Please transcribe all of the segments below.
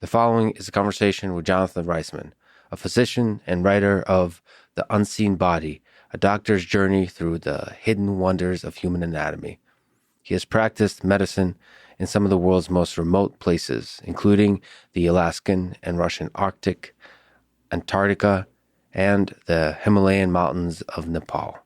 The following is a conversation with Jonathan Reisman, a physician and writer of The Unseen Body, a doctor's journey through the hidden wonders of human anatomy. He has practiced medicine in some of the world's most remote places, including the Alaskan and Russian Arctic, Antarctica, and the Himalayan mountains of Nepal.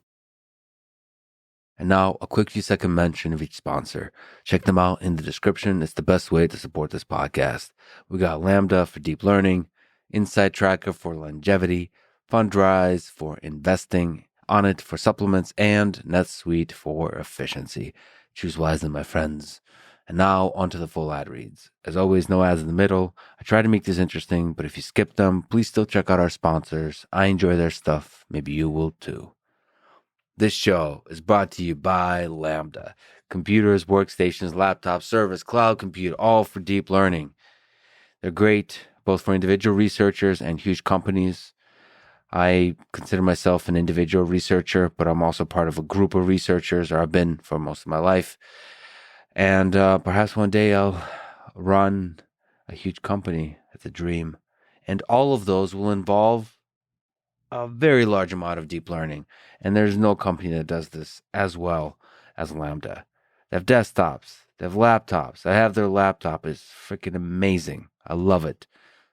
And now, a quick few-second mention of each sponsor. Check them out in the description. It's the best way to support this podcast. We got Lambda for deep learning, Insight Tracker for longevity, Fundrise for investing, Onnit for supplements, and NetSuite for efficiency. Choose wisely, my friends. And now, onto the full ad reads. As always, no ads in the middle. I try to make this interesting, but if you skip them, please still check out our sponsors. I enjoy their stuff. Maybe you will too. This show is brought to you by Lambda. Computers, workstations, laptops, servers, cloud compute, all for deep learning. They're great both for individual researchers and huge companies. I consider myself an individual researcher, but I'm also part of a group of researchers, or I've been for most of my life. And perhaps one day I'll run a huge company. It's a dream. And all of those will involve a very large amount of deep learning. And there's no company that does this as well as Lambda. They have desktops. They have laptops. I have their laptop. It's freaking amazing. I love it.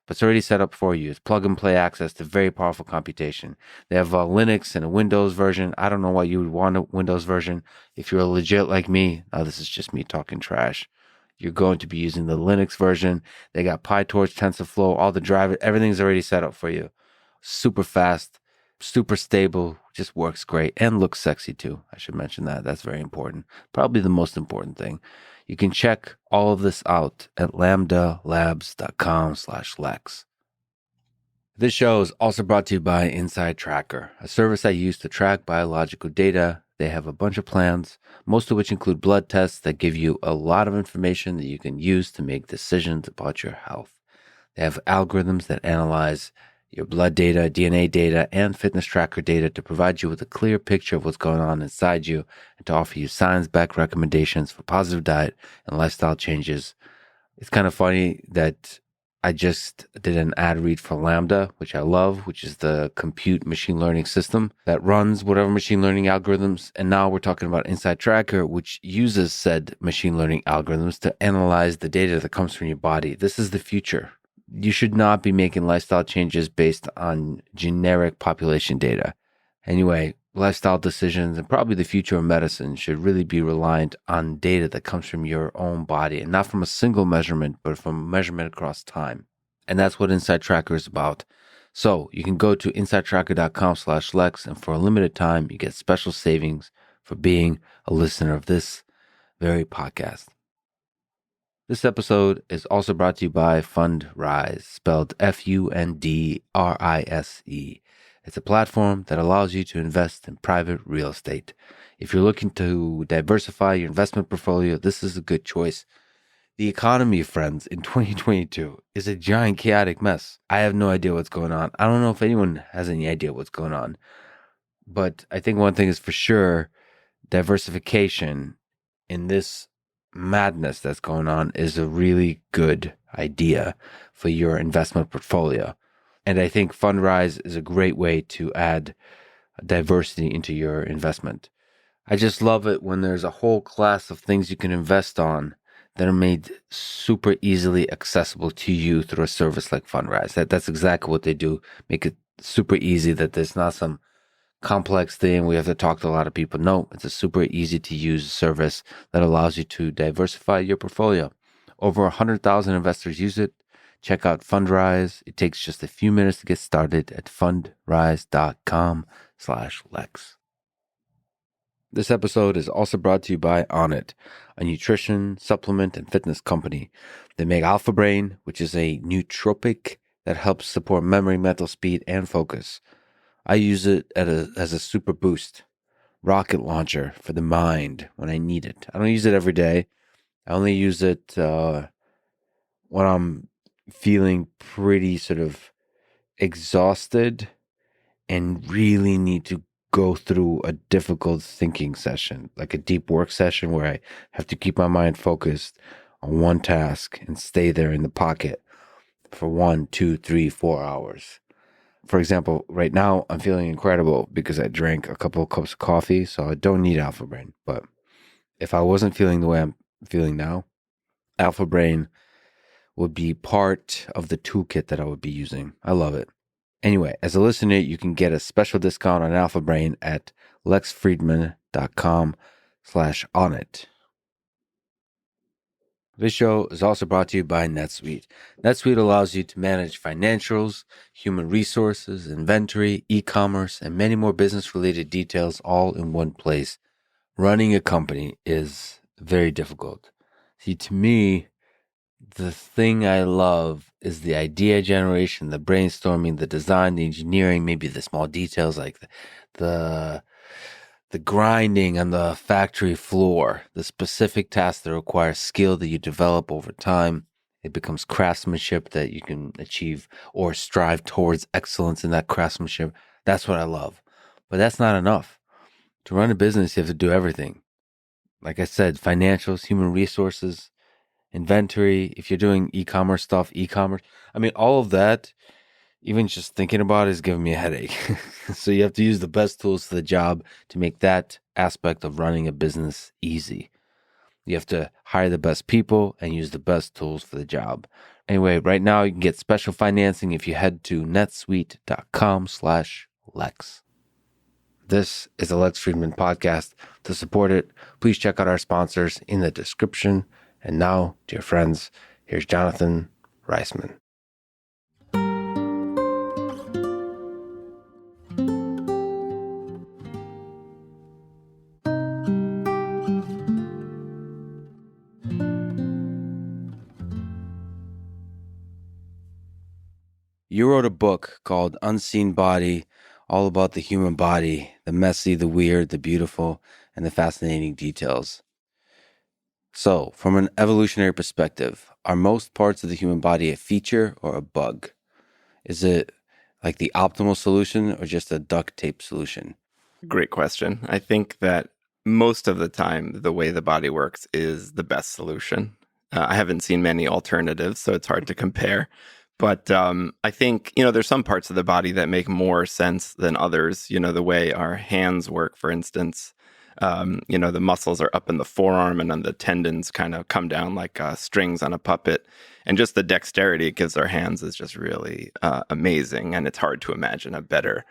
But it's already set up for you. It's plug-and-play access to very powerful computation. They have a Linux and a Windows version. I don't know why you would want a Windows version. If you're legit like me, now this is just me talking trash. You're going to be using the Linux version. They got PyTorch, TensorFlow, all the drivers. Everything's already set up for you. Super fast, super stable, just works great, and looks sexy too. I should mention that. That's very important. Probably the most important thing. You can check all of this out at lambdalabs.com/lex. This show is also brought to you by Insight Tracker, a service I use to track biological data. They have a bunch of plans, most of which include blood tests that give you a lot of information that you can use to make decisions about your health. They have algorithms that analyze your blood data, DNA data, and fitness tracker data to provide you with a clear picture of what's going on inside you and to offer you science-backed recommendations for positive diet and lifestyle changes. It's kind of funny that I just did an ad read for Lambda, which I love, which is the compute machine learning system that runs whatever machine learning algorithms. And now we're talking about Insight Tracker, which uses said machine learning algorithms to analyze the data that comes from your body. This is the future. You should not be making lifestyle changes based on generic population data. Anyway, lifestyle decisions and probably the future of medicine should really be reliant on data that comes from your own body and not from a single measurement, but from a measurement across time. And that's what Insight Tracker is about. So you can go to insighttracker.com/lex, and for a limited time, you get special savings for being a listener of this very podcast. This episode is also brought to you by Fundrise, spelled Fundrise. It's a platform that allows you to invest in private real estate. If you're looking to diversify your investment portfolio, this is a good choice. The economy, friends, in 2022 is a giant chaotic mess. I have no idea what's going on. I don't know if anyone has any idea what's going on. But I think one thing is for sure, diversification in this madness that's going on is a really good idea for your investment portfolio. And I think Fundrise is a great way to add diversity into your investment. I just love it when there's a whole class of things you can invest on that are made super easily accessible to you through a service like Fundrise. That's exactly what they do. Make it super easy, that there's not some complex thing we have to talk to a lot of people. No, it's a super easy to use service that allows you to diversify your portfolio. Over 100,000 investors use it. Check out Fundrise. It takes just a few minutes to get started at fundrise.com/lex. This episode is also brought to you by Onnit, a nutrition, supplement, and fitness company. They make Alpha Brain, which is a nootropic that helps support memory, mental speed, and focus. I use it as a super boost, rocket launcher for the mind when I need it. I don't use it every day. I only use it when I'm feeling pretty sort of exhausted and really need to go through a difficult thinking session, like a deep work session where I have to keep my mind focused on one task and stay there in the pocket. for 1, 2, 3, 4 hours. For example, right now I'm feeling incredible because I drank a couple of cups of coffee, so I don't need Alpha Brain. But if I wasn't feeling the way I'm feeling now, Alpha Brain would be part of the toolkit that I would be using. I love it. Anyway, as a listener, you can get a special discount on Alpha Brain at lexfriedman.com/onit. This show is also brought to you by NetSuite. NetSuite allows you to manage financials, human resources, inventory, e-commerce, and many more business-related details all in one place. Running a company is very difficult. See, to me, the thing I love is the idea generation, the brainstorming, the design, the engineering, maybe the small details like the grinding on the factory floor, the specific tasks that require skill that you develop over time. It becomes craftsmanship that you can achieve or strive towards excellence in that craftsmanship. That's what I love. But that's not enough. To run a business, you have to do everything. Like I said, financials, human resources, inventory. If you're doing e-commerce stuff, e-commerce. I mean, all of that, even just thinking about it is giving me a headache. So you have to use the best tools for the job to make that aspect of running a business easy. You have to hire the best people and use the best tools for the job. Anyway, right now you can get special financing if you head to netsuite.com/Lex. This is a Lex Friedman podcast. To support it, please check out our sponsors in the description. And now, dear friends, here's Jonathan Reisman. You wrote a book called Unseen Body, all about the human body, the messy, the weird, the beautiful, and the fascinating details. So, from an evolutionary perspective, are most parts of the human body a feature or a bug? Is it like the optimal solution or just a duct tape solution? Great question. I think that most of the time, the way the body works is the best solution. I haven't seen many alternatives, so it's hard to compare. But I think, there's some parts of the body that make more sense than others. The way our hands work, for instance. The muscles are up in the forearm and then the tendons kind of come down like strings on a puppet. And just the dexterity it gives our hands is just really amazing. And it's hard to imagine a better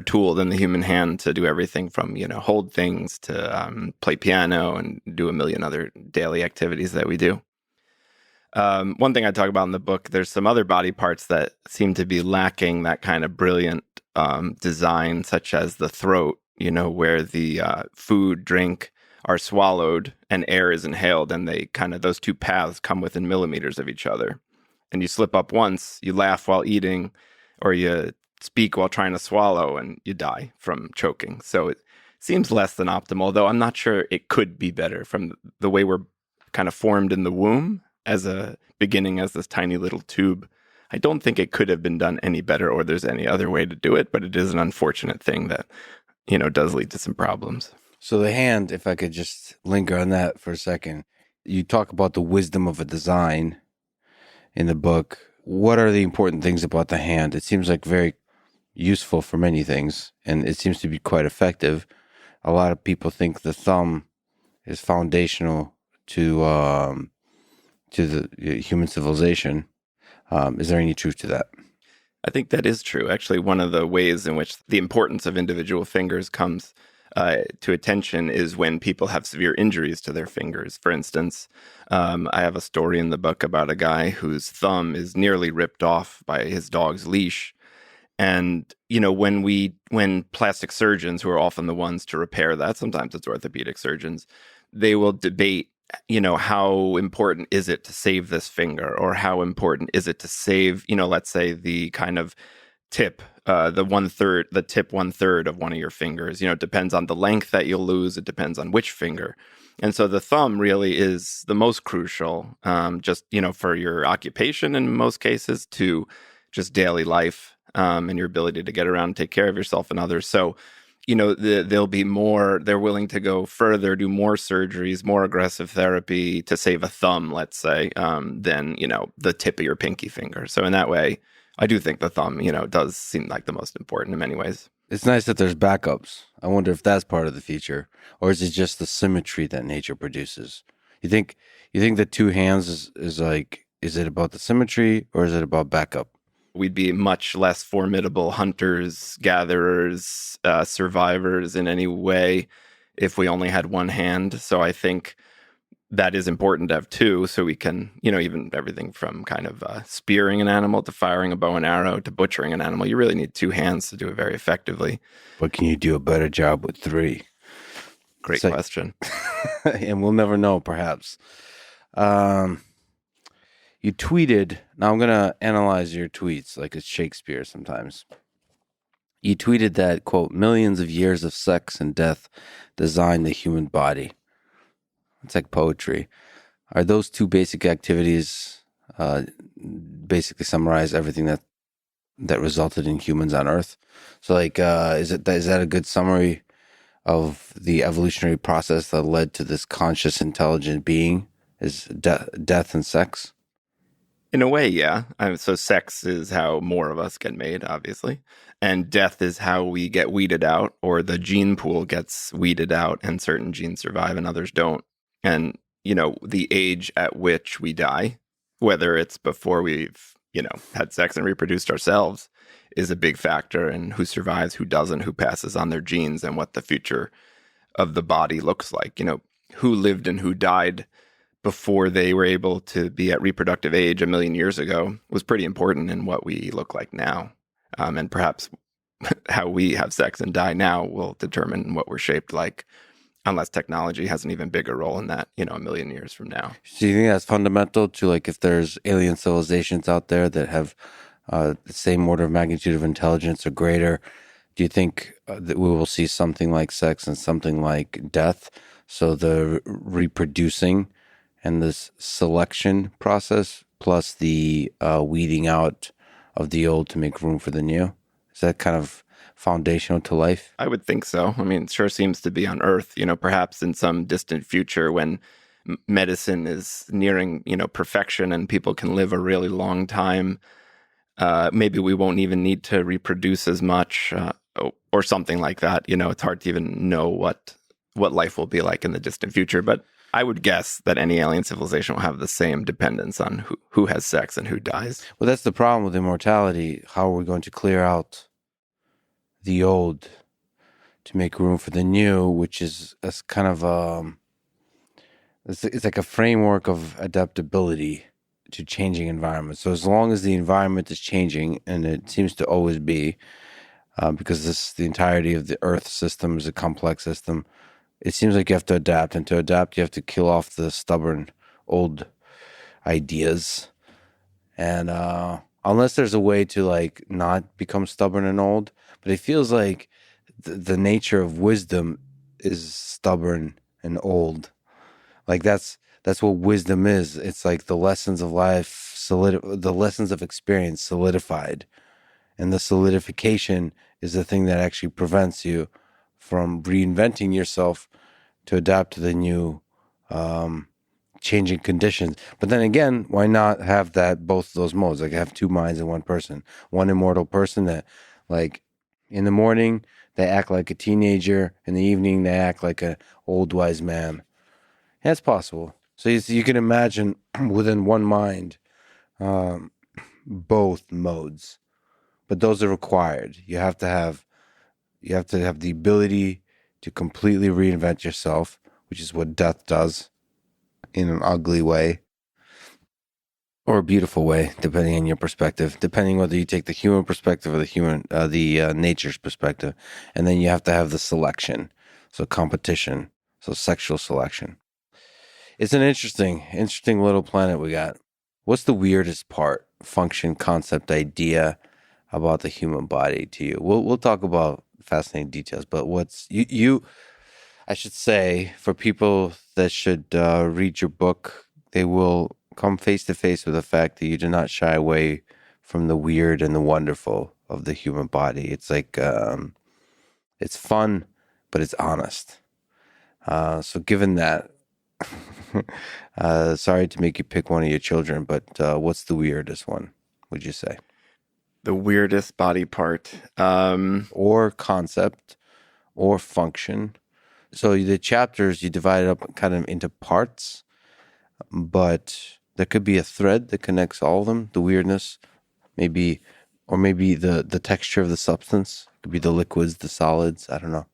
tool than the human hand to do everything from, hold things to play piano and do a million other daily activities that we do. One thing I talk about in the book, there's some other body parts that seem to be lacking that kind of brilliant design, such as the throat, where the food, drink are swallowed and air is inhaled, and those two paths come within millimeters of each other. And you slip up once, you laugh while eating, or you speak while trying to swallow, and you die from choking. So it seems less than optimal, though I'm not sure it could be better from the way we're kind of formed in the womb as a beginning as this tiny little tube. I don't think it could have been done any better or there's any other way to do it, but it is an unfortunate thing that, does lead to some problems. So the hand, if I could just linger on that for a second, you talk about the wisdom of a design in the book. What are the important things about the hand? It seems like very useful for many things, and it seems to be quite effective. A lot of people think the thumb is foundational to the human civilization. Is there any truth to that? I think that is true. Actually, one of the ways in which the importance of individual fingers comes to attention is when people have severe injuries to their fingers. For instance, I have a story in the book about a guy whose thumb is nearly ripped off by his dog's leash. And, when plastic surgeons, who are often the ones to repair that, sometimes it's orthopedic surgeons, they will debate, how important is it to save this finger, or how important is it to save, let's say the kind of tip, the tip 1/3 of one of your fingers. It depends on the length that you'll lose. It depends on which finger. And so the thumb really is the most crucial, just, for your occupation in most cases, to just daily life and your ability to get around and take care of yourself and others. So, they'll be more, they're willing to go further, do more surgeries, more aggressive therapy to save a thumb, let's say, than, the tip of your pinky finger. So in that way, I do think the thumb, does seem like the most important in many ways. It's nice that there's backups. I wonder if that's part of the future, or is it just the symmetry that nature produces? You think the two hands is like, is it about the symmetry or is it about backup? We'd be much less formidable hunters, gatherers, survivors in any way if we only had one hand. So I think that is important to have two, so we can, even everything from kind of spearing an animal to firing a bow and arrow to butchering an animal. You really need two hands to do it very effectively. But can you do a better job with three? Great question. And we'll never know, perhaps. You tweeted, now I'm going to analyze your tweets like it's Shakespeare sometimes. You tweeted that, quote, millions of years of sex and death designed the human body. It's like poetry. Are those two basic activities basically summarize everything that resulted in humans on Earth? So, like, is that a good summary of the evolutionary process that led to this conscious, intelligent being? Is death and sex? In a way, yeah. So sex is how more of us get made, obviously. And death is how we get weeded out, or the gene pool gets weeded out, and certain genes survive and others don't. And, the age at which we die, whether it's before we've, had sex and reproduced ourselves, is a big factor in who survives, who doesn't, who passes on their genes, and what the future of the body looks like. Who lived and who died before they were able to be at reproductive age 1,000,000 years ago was pretty important in what we look like now. And perhaps how we have sex and die now will determine what we're shaped like, unless technology has an even bigger role in that, 1,000,000 years from now. So you think that's fundamental to, like, if there's alien civilizations out there that have the same order of magnitude of intelligence or greater, do you think that we will see something like sex and something like death? So the reproducing and this selection process plus the weeding out of the old to make room for the new? Is that kind of foundational to life? I would think so. I mean, it sure seems to be on Earth, perhaps in some distant future when medicine is nearing, perfection and people can live a really long time. Maybe we won't even need to reproduce as much or something like that. It's hard to even know what life will be like in the distant future. But I would guess that any alien civilization will have the same dependence on who has sex and who dies. Well, that's the problem with immortality. How are we going to clear out the old to make room for the new, which is kind of it's like a framework of adaptability to changing environments. So as long as the environment is changing, and it seems to always be, because the entirety of the Earth system is a complex system, it seems like you have to adapt, and to adapt, you have to kill off the stubborn old ideas. And unless there's a way to, like, not become stubborn and old, but it feels like the nature of wisdom is stubborn and old. Like that's what wisdom is. It's like the lessons of life, the lessons of experience solidified, and the solidification is the thing that actually prevents you from reinventing yourself to adapt to the new changing conditions. But then again, why not have both of those modes? Like, have two minds in one person, one immortal person that, like, in the morning they act like a teenager, in the evening they act like an old wise man. Yeah, it's possible. So you can imagine within one mind both modes, but those are required. You have to have the ability to completely reinvent yourself, which is what death does, in an ugly way or a beautiful way, depending on your perspective, depending whether you take the human perspective or the nature's perspective. And then you have to have the selection, so competition, so sexual selection. It's an interesting little planet we got. What's the weirdest part, function, concept, idea about the human body to you? We'll talk about fascinating details, but what's you I should say, for people that should read your book, they will come face to face with the fact that you do not shy away from the weird and the wonderful of the human body. It's like It's fun, but it's honest. So given that, sorry to make you pick one of your children, but what's the weirdest one, would you say? The weirdest body part. Or concept or function. So the chapters, you divide it up kind of into parts, but there could be a thread that connects all of them, the weirdness, maybe, or maybe the texture of the substance. It could be the liquids, the solids. I don't know.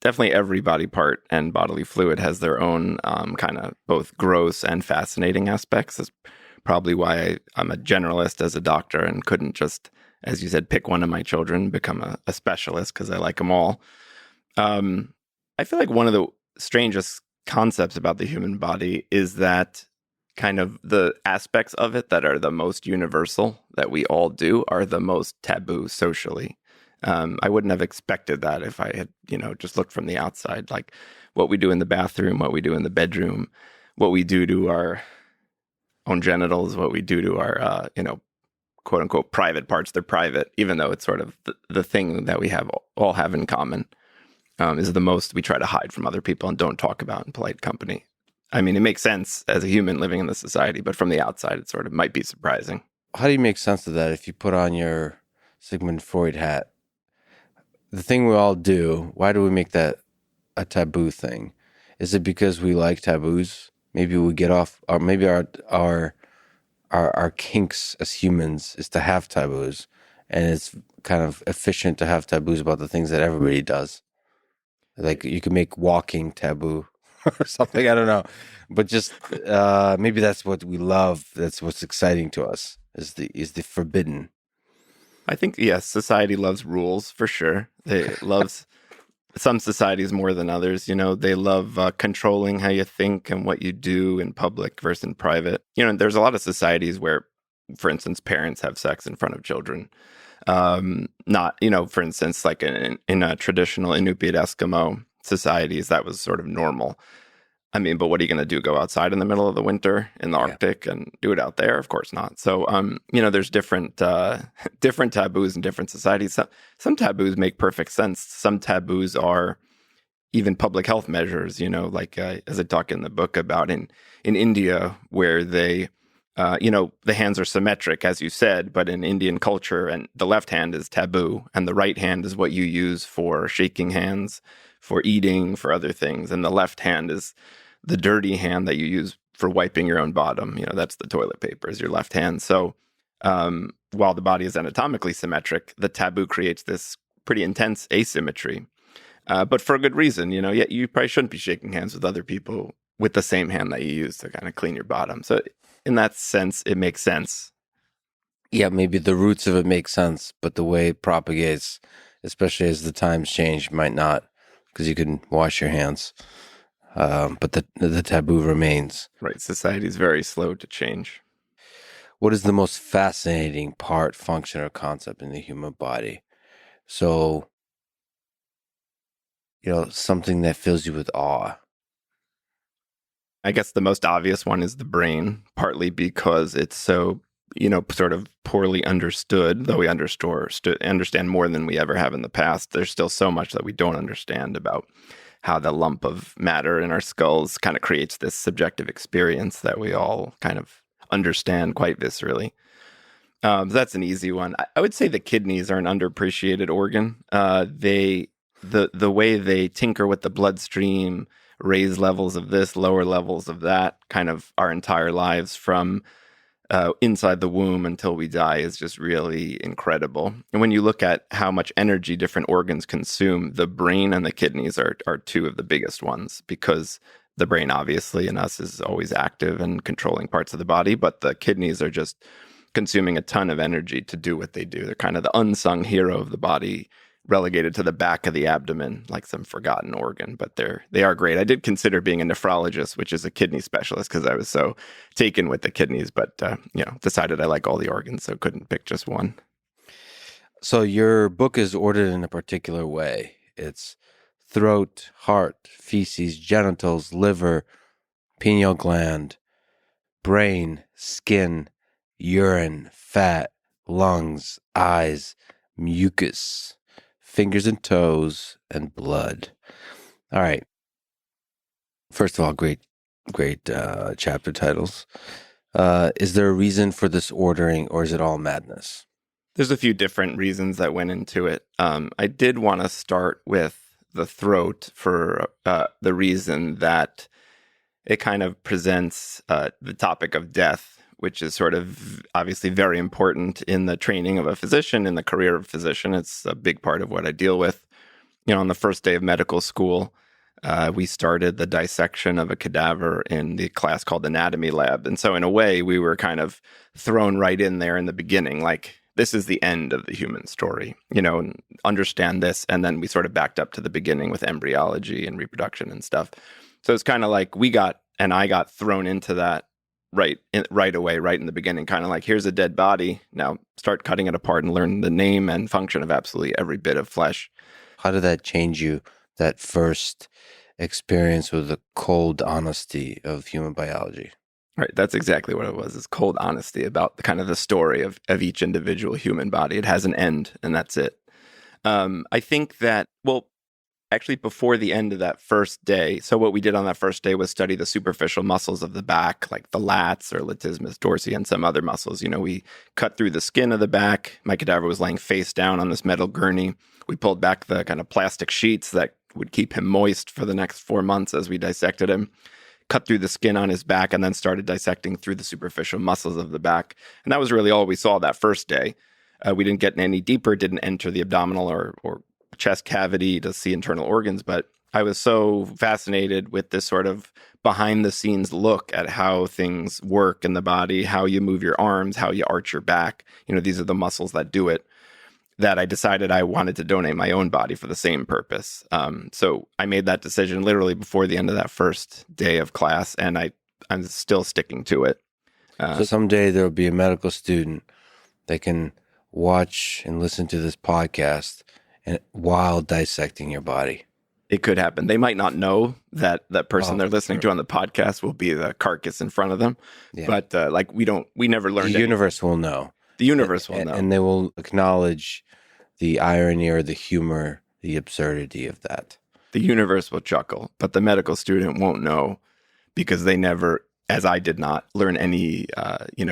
Definitely every body part and bodily fluid has their own kind of both gross and fascinating aspects. That's probably why I'm a generalist as a doctor and couldn't just, as you said, pick one of my children, become a specialist because I like them all. I feel like one of the strangest concepts about the human body is that kind of the aspects of it that are the most universal that we all do are the most taboo socially. I wouldn't have expected that if I had, just looked from the outside, like what we do in the bathroom, what we do in the bedroom, what we do to our own genitals, what we do to our, quote unquote, private parts. They're private, even though it's sort of the thing that we all have in common, is the most we try to hide from other people and don't talk about in polite company. I mean, it makes sense as a human living in the society, but from the outside, it sort of might be surprising. How do you make sense of that if you put on your Sigmund Freud hat? The thing we all do, why do we make that a taboo thing? Is it because we like taboos? Maybe we get off, or maybe our kinks as humans is to have taboos, and it's kind of efficient to have taboos about the things that everybody does. Like you can make walking taboo or something. I don't know, but just maybe that's what we love. That's what's exciting to us is the forbidden. I think, yes, society loves rules for sure. They loves some societies more than others. They love controlling how you think and what you do in public versus in private. There's a lot of societies where, for instance, parents have sex in front of children. Not, for instance, like in a traditional Inupiat Eskimo societies, that was sort of normal. I mean, but what are you going to do? Go outside in the middle of the winter in the Arctic and do it out there? Of course not. So, there's different different taboos in different societies. Some taboos make perfect sense. Some taboos are even public health measures. Like as I talk in the book about in India, where they, the hands are symmetric, as you said, but in Indian culture, and the left hand is taboo, and the right hand is what you use for shaking hands, for eating, for other things, and the left hand is the dirty hand that you use for wiping your own bottom. That's the toilet paper is your left hand. So while the body is anatomically symmetric, the taboo creates this pretty intense asymmetry, but for a good reason. Yet you probably shouldn't be shaking hands with other people with the same hand that you use to kind of clean your bottom. So in that sense, it makes sense. Yeah, maybe the roots of it make sense, but the way it propagates, especially as the times change, might not, because you can wash your hands. But the taboo remains. Right. Society is very slow to change. What is the most fascinating part, function, or concept in the human body? So, something that fills you with awe. I guess the most obvious one is the brain, partly because it's so, sort of poorly understood, though we understand more than we ever have in the past. There's still so much that we don't understand about how the lump of matter in our skulls kind of creates this subjective experience that we all kind of understand quite viscerally. That's an easy one. I would say the kidneys are an underappreciated organ. The way they tinker with the bloodstream, raise levels of this, lower levels of that, kind of our entire lives from inside the womb until we die is just really incredible. And when you look at how much energy different organs consume, the brain and the kidneys are two of the biggest ones, because the brain obviously in us is always active and controlling parts of the body, but the kidneys are just consuming a ton of energy to do what they do. They're kind of the unsung hero of the body, relegated to the back of the abdomen like some forgotten organ, but they are great. I did consider being a nephrologist, which is a kidney specialist, because I was so taken with the kidneys, but decided I like all the organs, so couldn't pick just one. So your book is ordered in a particular way. It's throat, heart, feces, genitals, liver, pineal gland, brain, skin, urine, fat, lungs, eyes, mucus, fingers and toes, and blood. All right. First of all, great chapter titles. Is there a reason for this ordering, or is it all madness? There's a few different reasons that went into it. I did want to start with the throat for the reason that it kind of presents the topic of death, which is sort of obviously very important in the training of a physician, in the career of a physician. It's a big part of what I deal with. On the first day of medical school, we started the dissection of a cadaver in the class called Anatomy Lab. And so in a way, we were kind of thrown right in there in the beginning, like, this is the end of the human story, and understand this. And then we sort of backed up to the beginning with embryology and reproduction and stuff. So it's kind of like I got thrown into that right away, right in the beginning, kind of like, here's a dead body. Now start cutting it apart and learn the name and function of absolutely every bit of flesh. How did that change you, that first experience with the cold honesty of human biology? Right, that's exactly what it was. It's cold honesty about the kind of the story of each individual human body. It has an end, and that's it. I think that, actually before the end of that first day, so what we did on that first day was study the superficial muscles of the back, like the lats or latissimus dorsi and some other muscles. We cut through the skin of the back. My cadaver was laying face down on this metal gurney. We pulled back the kind of plastic sheets that would keep him moist for the next 4 months as we dissected him, cut through the skin on his back, and then started dissecting through the superficial muscles of the back. And that was really all we saw that first day. We didn't get any deeper, didn't enter the abdominal or chest cavity to see internal organs, but I was so fascinated with this sort of behind the scenes look at how things work in the body, how you move your arms, how you arch your back. These are the muscles that do it, that I decided I wanted to donate my own body for the same purpose. So I made that decision literally before the end of that first day of class, and I'm still sticking to it. So someday there'll be a medical student that can watch and listen to this podcast while dissecting your body. It could happen. They might not know that that person they're listening to on the podcast will be the carcass in front of them. Yeah. But we never learned. The universe will know. The universe will know. And they will acknowledge the irony or the humor, the absurdity of that. The universe will chuckle, but the medical student won't know because they never, as I did not, learn any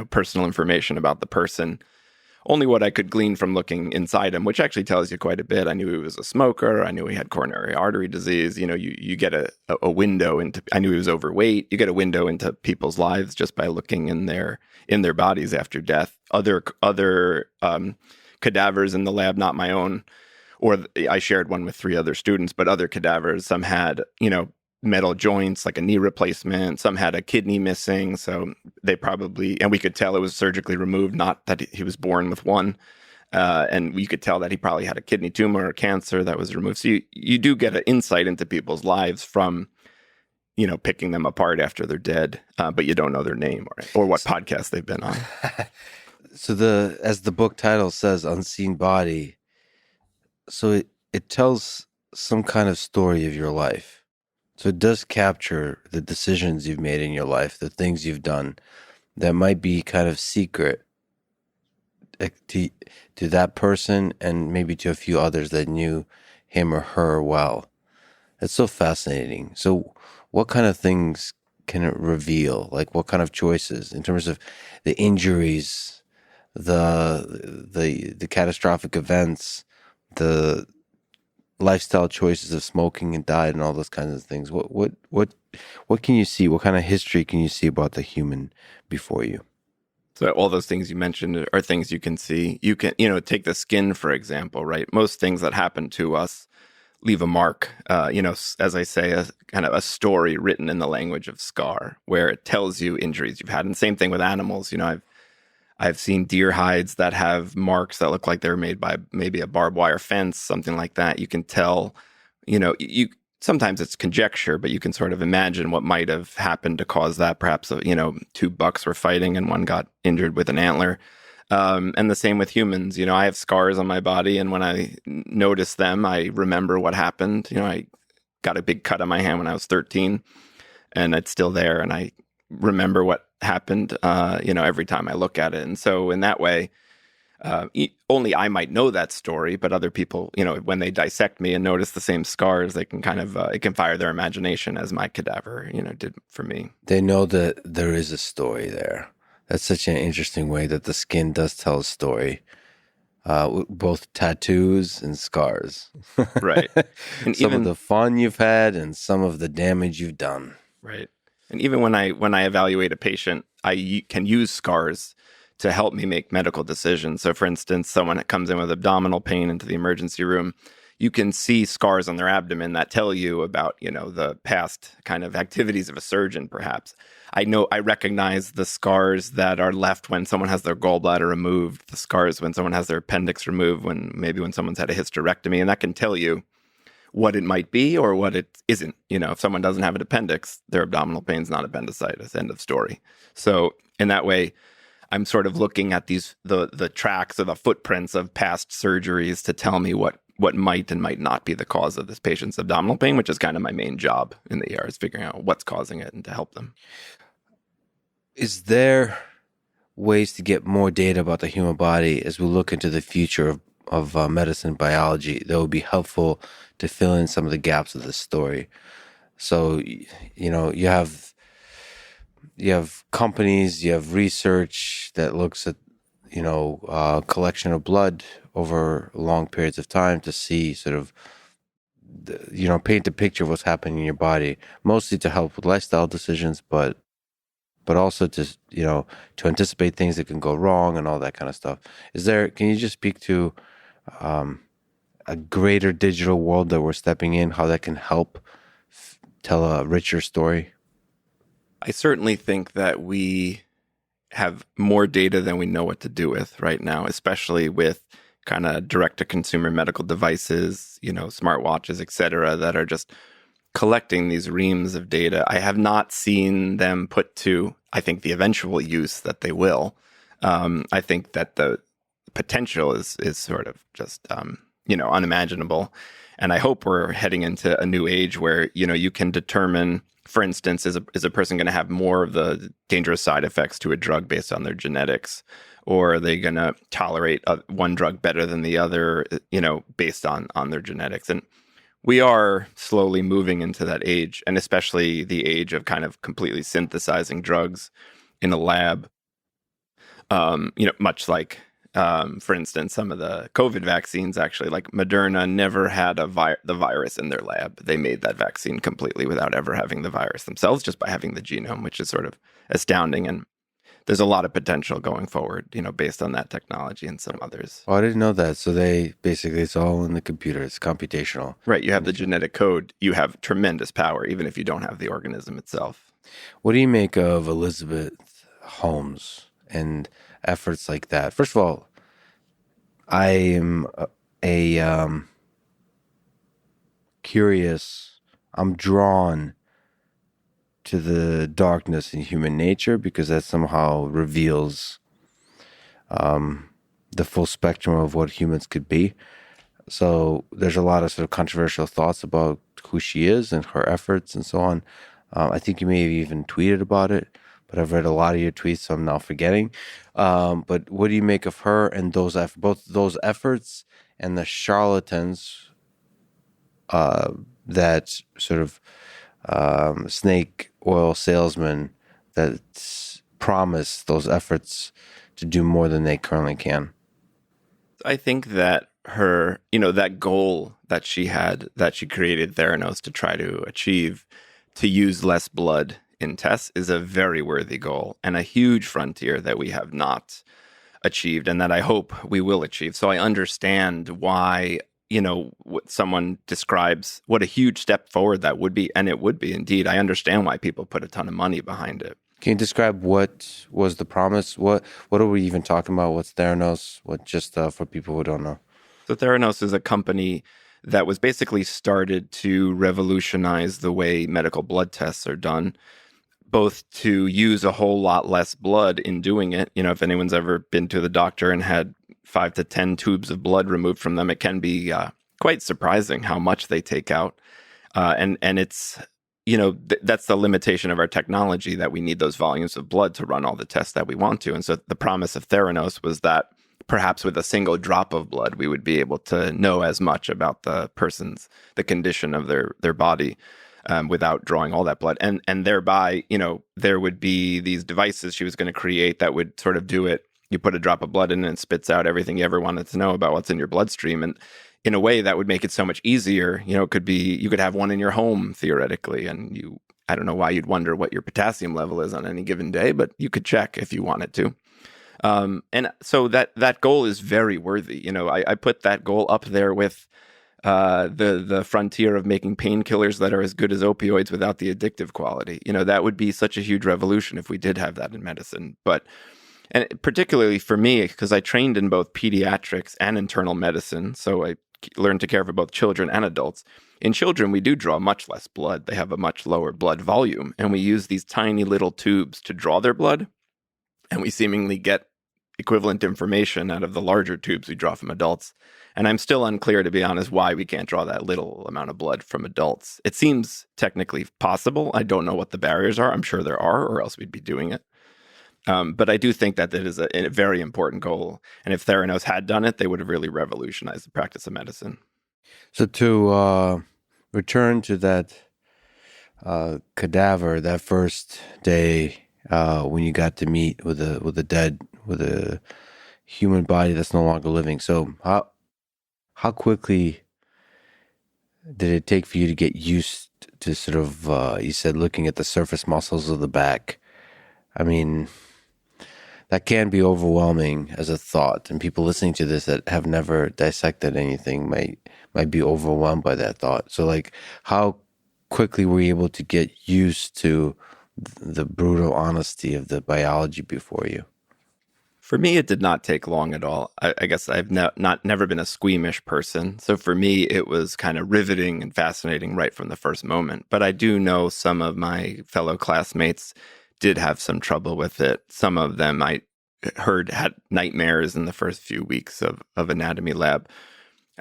personal information about the person. Only what I could glean from looking inside him, which actually tells you quite a bit. I knew he was a smoker. I knew he had coronary artery disease. You get a window into, I knew he was overweight. You get a window into people's lives just by looking in their bodies after death. Other cadavers in the lab, not my own, or I shared one with 3 other students, but other cadavers, some had, metal joints, like a knee replacement. Some had a kidney missing. So they probably, and we could tell it was surgically removed, not that he was born with one. And we could tell that he probably had a kidney tumor or cancer that was removed. So you do get an insight into people's lives from, picking them apart after they're dead, but you don't know their name or what podcast they've been on. So as the book title says, Unseen Body, so it tells some kind of story of your life. So it does capture the decisions you've made in your life, the things you've done that might be kind of secret to that person and maybe to a few others that knew him or her well. It's so fascinating. So what kind of things can it reveal? Like what kind of choices in terms of the injuries, the catastrophic events, the lifestyle choices of smoking and diet and all those kinds of things. What can you see? What kind of history can you see about the human before you? So all those things you mentioned are things you can see. You can, take the skin, for example, right? Most things that happen to us leave a mark, as I say, a kind of a story written in the language of scar, where it tells you injuries you've had. And same thing with animals. I've seen deer hides that have marks that look like they're made by maybe a barbed wire fence, something like that. You can tell, you sometimes it's conjecture, but you can sort of imagine what might have happened to cause that. Perhaps, 2 bucks were fighting and one got injured with an antler. And the same with humans. I have scars on my body, and when I notice them, I remember what happened. I got a big cut on my hand when I was 13, and it's still there, and I remember what happened, every time I look at it. And so in that way, Only I might know that story, but other people, when they dissect me and notice the same scars, they can kind of it can fire their imagination, as my cadaver, did for me. They know that there is a story there. That's such an interesting way that the skin does tell a story, both tattoos and scars. Right. And Some of even the fun you've had and some of the damage you've done. right. And even when I evaluate a patient, can use scars to help me make medical decisions. So, for instance, someone that comes in with abdominal pain into the emergency room, you can see scars on their abdomen that tell you about, the past kind of activities of a surgeon, perhaps. I recognize the scars that are left when someone has their gallbladder removed, the scars when someone has their appendix removed, when someone's had a hysterectomy, and that can tell you what it might be or what it isn't. If someone doesn't have an appendix, their abdominal pain's not appendicitis, end of story. So in that way, I'm sort of looking at the tracks or the footprints of past surgeries to tell me what might and might not be the cause of this patient's abdominal pain, which is kind of my main job in the ER, is figuring out what's causing it and to help them. Is there ways to get more data about the human body as we look into the future of medicine biology that would be helpful to fill in some of the gaps of this story? So, you have companies, you have research that looks at, collection of blood over long periods of time to see sort of, paint a picture of what's happening in your body, mostly to help with lifestyle decisions, but also to, to anticipate things that can go wrong and all that kind of stuff. Can you just speak to a greater digital world that we're stepping in, how that can help tell a richer story? I certainly think that we have more data than we know what to do with right now, especially with kind of direct-to-consumer medical devices, smartwatches, et cetera, that are just collecting these reams of data. I have not seen them put to, I think, the eventual use that they will. I think that the potential is sort of just, unimaginable. And I hope we're heading into a new age where, you can determine, for instance, is a person going to have more of the dangerous side effects to a drug based on their genetics? Or are they going to tolerate one drug better than the other, based on their genetics? And we are slowly moving into that age, and especially the age of kind of completely synthesizing drugs in a lab. Much like, for instance, some of the COVID vaccines, actually, like Moderna never had the virus in their lab. They made that vaccine completely without ever having the virus themselves, just by having the genome, which is sort of astounding. And there's a lot of potential going forward, based on that technology and some others. Oh, I didn't know that. So it's all in the computer. It's computational. Right. You have the genetic code. You have tremendous power, even if you don't have the organism itself. What do you make of Elizabeth Holmes and efforts like that? First of all, I am curious. I'm drawn to the darkness in human nature because that somehow reveals the full spectrum of what humans could be. So there's a lot of sort of controversial thoughts about who she is and her efforts and so on. I think you may have even tweeted about it, but I've read a lot of your tweets, so I'm now forgetting. But what do you make of her and both those efforts and the charlatans that sort of snake oil salesmen that promise those efforts to do more than they currently can? I think that her, that goal that she had, that she created Theranos to try to achieve, to use less blood in tests, is a very worthy goal and a huge frontier that we have not achieved and that I hope we will achieve. So I understand why, what someone describes, what a huge step forward that would be. And it would be indeed. I understand why people put a ton of money behind it. Can you describe what was the promise? What are we even talking about? What's Theranos? Just for people who don't know? So Theranos is a company that was basically started to revolutionize the way medical blood tests are done, both to use a whole lot less blood in doing it. If anyone's ever been to the doctor and had 5 to 10 tubes of blood removed from them, it can be quite surprising how much they take out. And it's, that's the limitation of our technology, that we need those volumes of blood to run all the tests that we want to. And so the promise of Theranos was that perhaps with a single drop of blood, we would be able to know as much about the condition of their body without drawing all that blood. And thereby, there would be these devices she was going to create that would sort of do it. You put a drop of blood in and it spits out everything you ever wanted to know about what's in your bloodstream. And in a way that would make it so much easier. It could be, you could have one in your home theoretically, and I don't know why you'd wonder what your potassium level is on any given day, but you could check if you wanted to. And so that goal is very worthy. I put that goal up there with the frontier of making painkillers that are as good as opioids without the addictive quality. That would be such a huge revolution if we did have that in medicine. And particularly for me, because I trained in both pediatrics and internal medicine, so I learned to care for both children and adults. In children, we do draw much less blood. They have a much lower blood volume, and we use these tiny little tubes to draw their blood, and we seemingly get equivalent information out of the larger tubes we draw from adults. And I'm still unclear, to be honest, why we can't draw that little amount of blood from adults. It seems technically possible. I don't know what the barriers are. I'm sure there are, or else we'd be doing it. But I do think that it is a very important goal. And if Theranos had done it, they would have really revolutionized the practice of medicine. So to return to that cadaver, that first day when you got to meet with a human body that's no longer living. So how quickly did it take for you to get used to sort of, you said, looking at the surface muscles of the back? I mean, that can be overwhelming as a thought, and people listening to this that have never dissected anything might be overwhelmed by that thought. So, like, how quickly were you able to get used to the brutal honesty of the biology before you? For me, it did not take long at all. I guess I've never been a squeamish person. So for me, it was kind of riveting and fascinating right from the first moment. But I do know some of my fellow classmates did have some trouble with it. Some of them I heard had nightmares in the first few weeks of anatomy lab.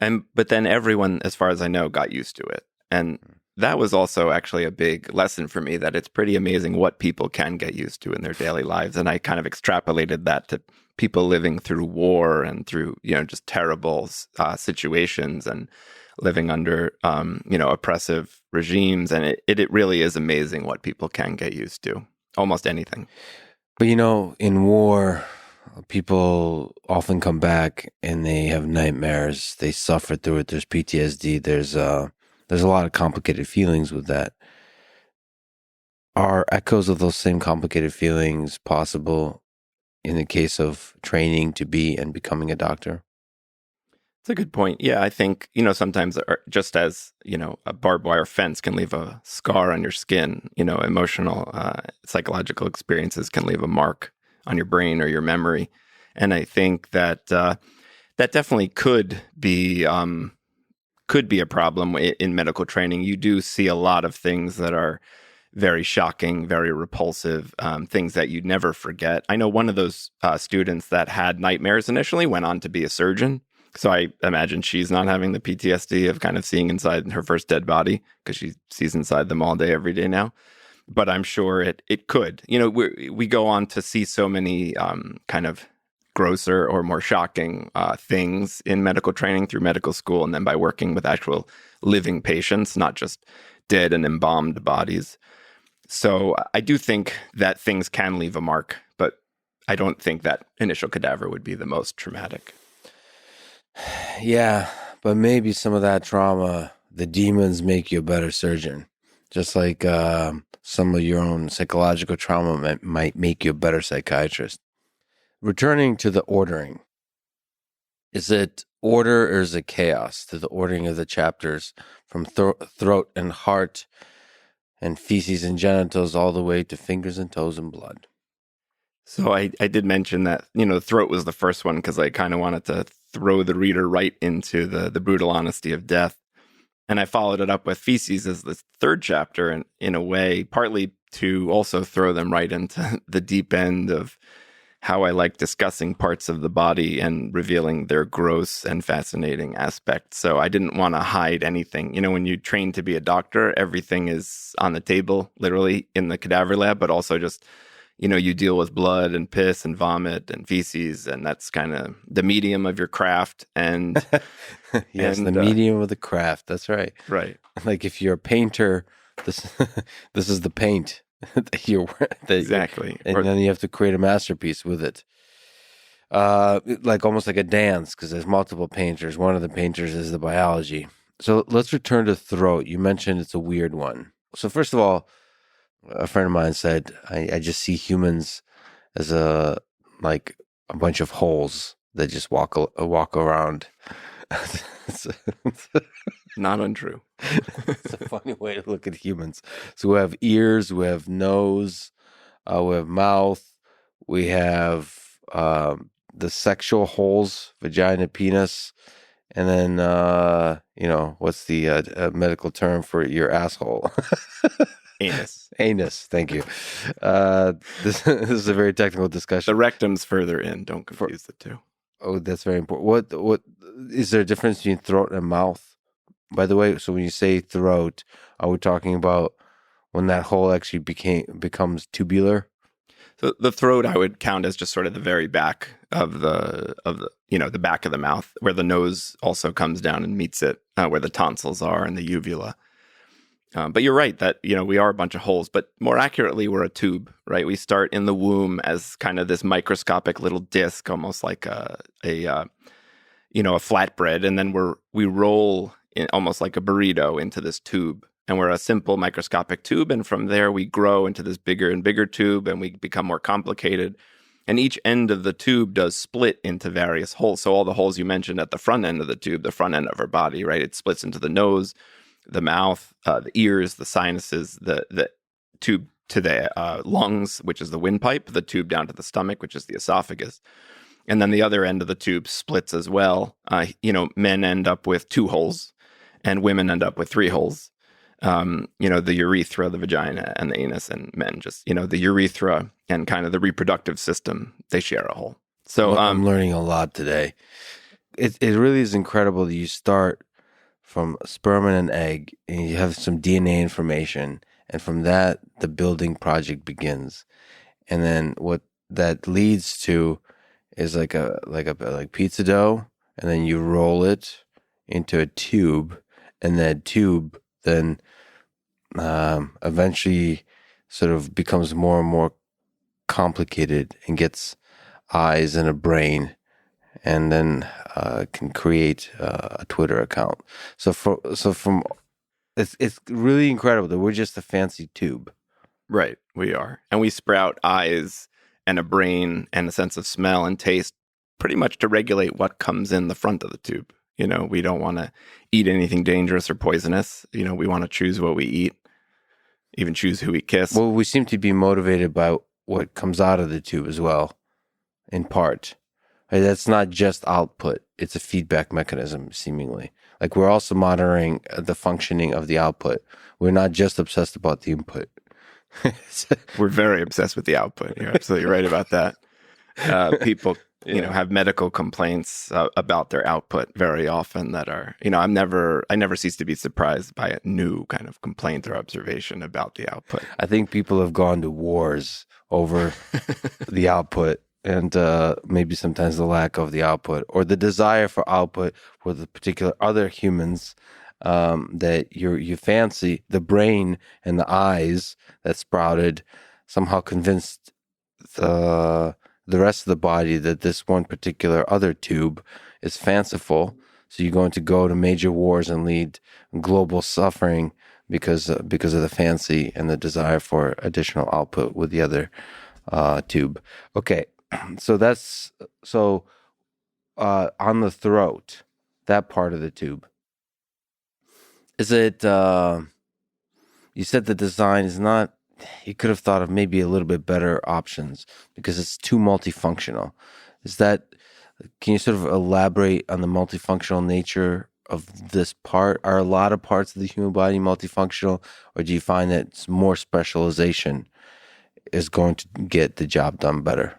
But then everyone, as far as I know, got used to it. And that was also actually a big lesson for me, that it's pretty amazing what people can get used to in their daily lives. And I kind of extrapolated that to people living through war and through, just terrible situations and living under, oppressive regimes. And it really is amazing what people can get used to. Almost anything. But in war, people often come back and they have nightmares. They suffer through it. There's PTSD. There's a lot of complicated feelings with that. Are echoes of those same complicated feelings possible in the case of training to be and becoming a doctor? It's a good point. Yeah, I think, sometimes just as, a barbed wire fence can leave a scar on your skin, emotional, psychological experiences can leave a mark on your brain or your memory. And I think that that definitely could be a problem in medical training. You do see a lot of things that are very shocking, very repulsive, things that you'd never forget. I know one of those students that had nightmares initially went on to be a surgeon. So I imagine she's not having the PTSD of kind of seeing inside her first dead body, because she sees inside them all day, every day now. But I'm sure it could. We go on to see so many kind of grosser or more shocking things in medical training through medical school, and then by working with actual living patients, not just dead and embalmed bodies. So I do think that things can leave a mark, but I don't think that initial cadaver would be the most traumatic. Yeah, but maybe some of that trauma, the demons make you a better surgeon. Just like some of your own psychological trauma might make you a better psychiatrist. Returning to the ordering, is it order or is it chaos to the ordering of the chapters from throat and heart and feces and genitals all the way to fingers and toes and blood? So I did mention that, the throat was the first one because I kind of wanted to throw the reader right into the brutal honesty of death. And I followed it up with feces as the third chapter, and in a way, partly to also throw them right into the deep end of how I like discussing parts of the body and revealing their gross and fascinating aspects. So I didn't want to hide anything. When you train to be a doctor, everything is on the table, literally in the cadaver lab, but also just you deal with blood and piss and vomit and feces, and that's kind of the medium of your craft. And Yes, the medium of the craft. That's right. Right. Like if you're a painter, this this is the paint that Exactly. and then you have to create a masterpiece with it. Like almost like a dance, because there's multiple painters. One of the painters is the biology. So let's return to throat. You mentioned it's a weird one. So first of all, a friend of mine said, I just see humans as like a bunch of holes that just walk around. Not untrue. It's a funny way to look at humans. So we have ears, we have nose, we have mouth, we have the sexual holes, vagina, penis, and then what's the medical term for your asshole? Anus. Anus. Thank you. This is a very technical discussion. The rectum's further in. Don't confuse the two. Oh, that's very important. What is there a difference between throat and mouth? By the way, so when you say throat, are we talking about when that hole actually becomes tubular? So the throat I would count as just sort of the very back of the the back of the mouth, where the nose also comes down and meets it, where the tonsils are and the uvula. But you're right that we are a bunch of holes, but more accurately, we're a tube, right? We start in the womb as kind of this microscopic little disc, almost like a flatbread, and then we roll in almost like a burrito into this tube. And we're a simple microscopic tube. And from there, we grow into this bigger and bigger tube, and we become more complicated. And each end of the tube does split into various holes. So all the holes you mentioned at the front end of the tube, the front end of our body, right? It splits into the nose, the mouth, the ears, the sinuses, the tube to the lungs, which is the windpipe, the tube down to the stomach, which is the esophagus. And then the other end of the tube splits as well. Men end up with 2 holes, and women end up with 3 holes. The urethra, the vagina, and the anus, and men just, the urethra and kind of the reproductive system, they share a hole. So I'm learning a lot today. It really is incredible that you start from sperm and an egg, and you have some DNA information, and from that, the building project begins. And then what that leads to is like pizza dough, and then you roll it into a tube, and that tube then eventually sort of becomes more and more complicated and gets eyes and a brain, and then can create a Twitter account. It's really incredible that we're just a fancy tube. Right, we are. And we sprout eyes and a brain and a sense of smell and taste pretty much to regulate what comes in the front of the tube. We don't want to eat anything dangerous or poisonous. We want to choose what we eat, even choose who we kiss. Well, we seem to be motivated by what comes out of the tube as well, in part. Right? That's not just output. It's a feedback mechanism, seemingly. Like we're also monitoring the functioning of the output. We're not just obsessed about the input. We're very obsessed with the output. You're absolutely right about that. People, have medical complaints about their output very often that are, I never cease to be surprised by a new kind of complaint or observation about the output. I think people have gone to wars over the output, and maybe sometimes the lack of the output or the desire for output for the particular other humans that you fancy. The brain and the eyes that sprouted somehow convinced the rest of the body that this one particular other tube is fanciful. So you're going to go to major wars and lead global suffering because of the fancy and the desire for additional output with the other tube. Okay, so on the throat, that part of the tube. Is it? You said the design is not. You could have thought of maybe a little bit better options because it's too multifunctional. Is that? Can you sort of elaborate on the multifunctional nature of this part? Are a lot of parts of the human body multifunctional, or do you find that more specialization is going to get the job done better?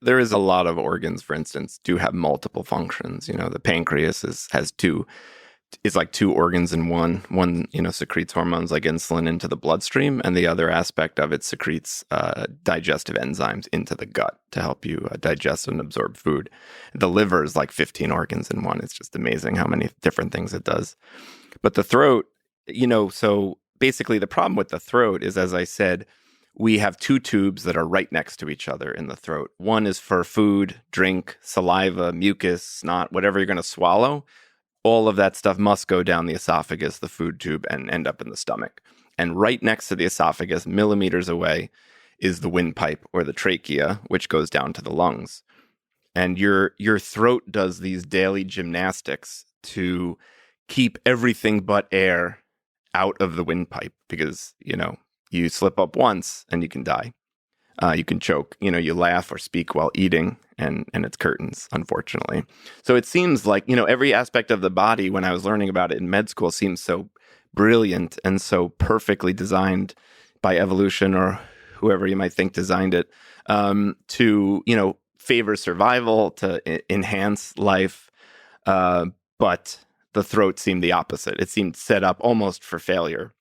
There is a lot of organs, for instance, do have multiple functions. The pancreas has two is like two organs in one. One, secretes hormones like insulin into the bloodstream, and the other aspect of it secretes digestive enzymes into the gut to help you digest and absorb food. The liver is like 15 organs in one. It's just amazing how many different things it does. But the throat, so basically the problem with the throat is, as I said, we have two tubes that are right next to each other in the throat. One is for food, drink, saliva, mucus, snot, whatever you're going to swallow. All of that stuff must go down the esophagus, the food tube, and end up in the stomach. And right next to the esophagus, millimeters away, is the windpipe or the trachea, which goes down to the lungs. And your throat does these daily gymnastics to keep everything but air out of the windpipe because, you slip up once and you can die. You can choke, you laugh or speak while eating and it's curtains, unfortunately. So it seems like, every aspect of the body when I was learning about it in med school seems so brilliant and so perfectly designed by evolution or whoever you might think designed it to, favor survival, to enhance life. But the throat seemed the opposite. It seemed set up almost for failure.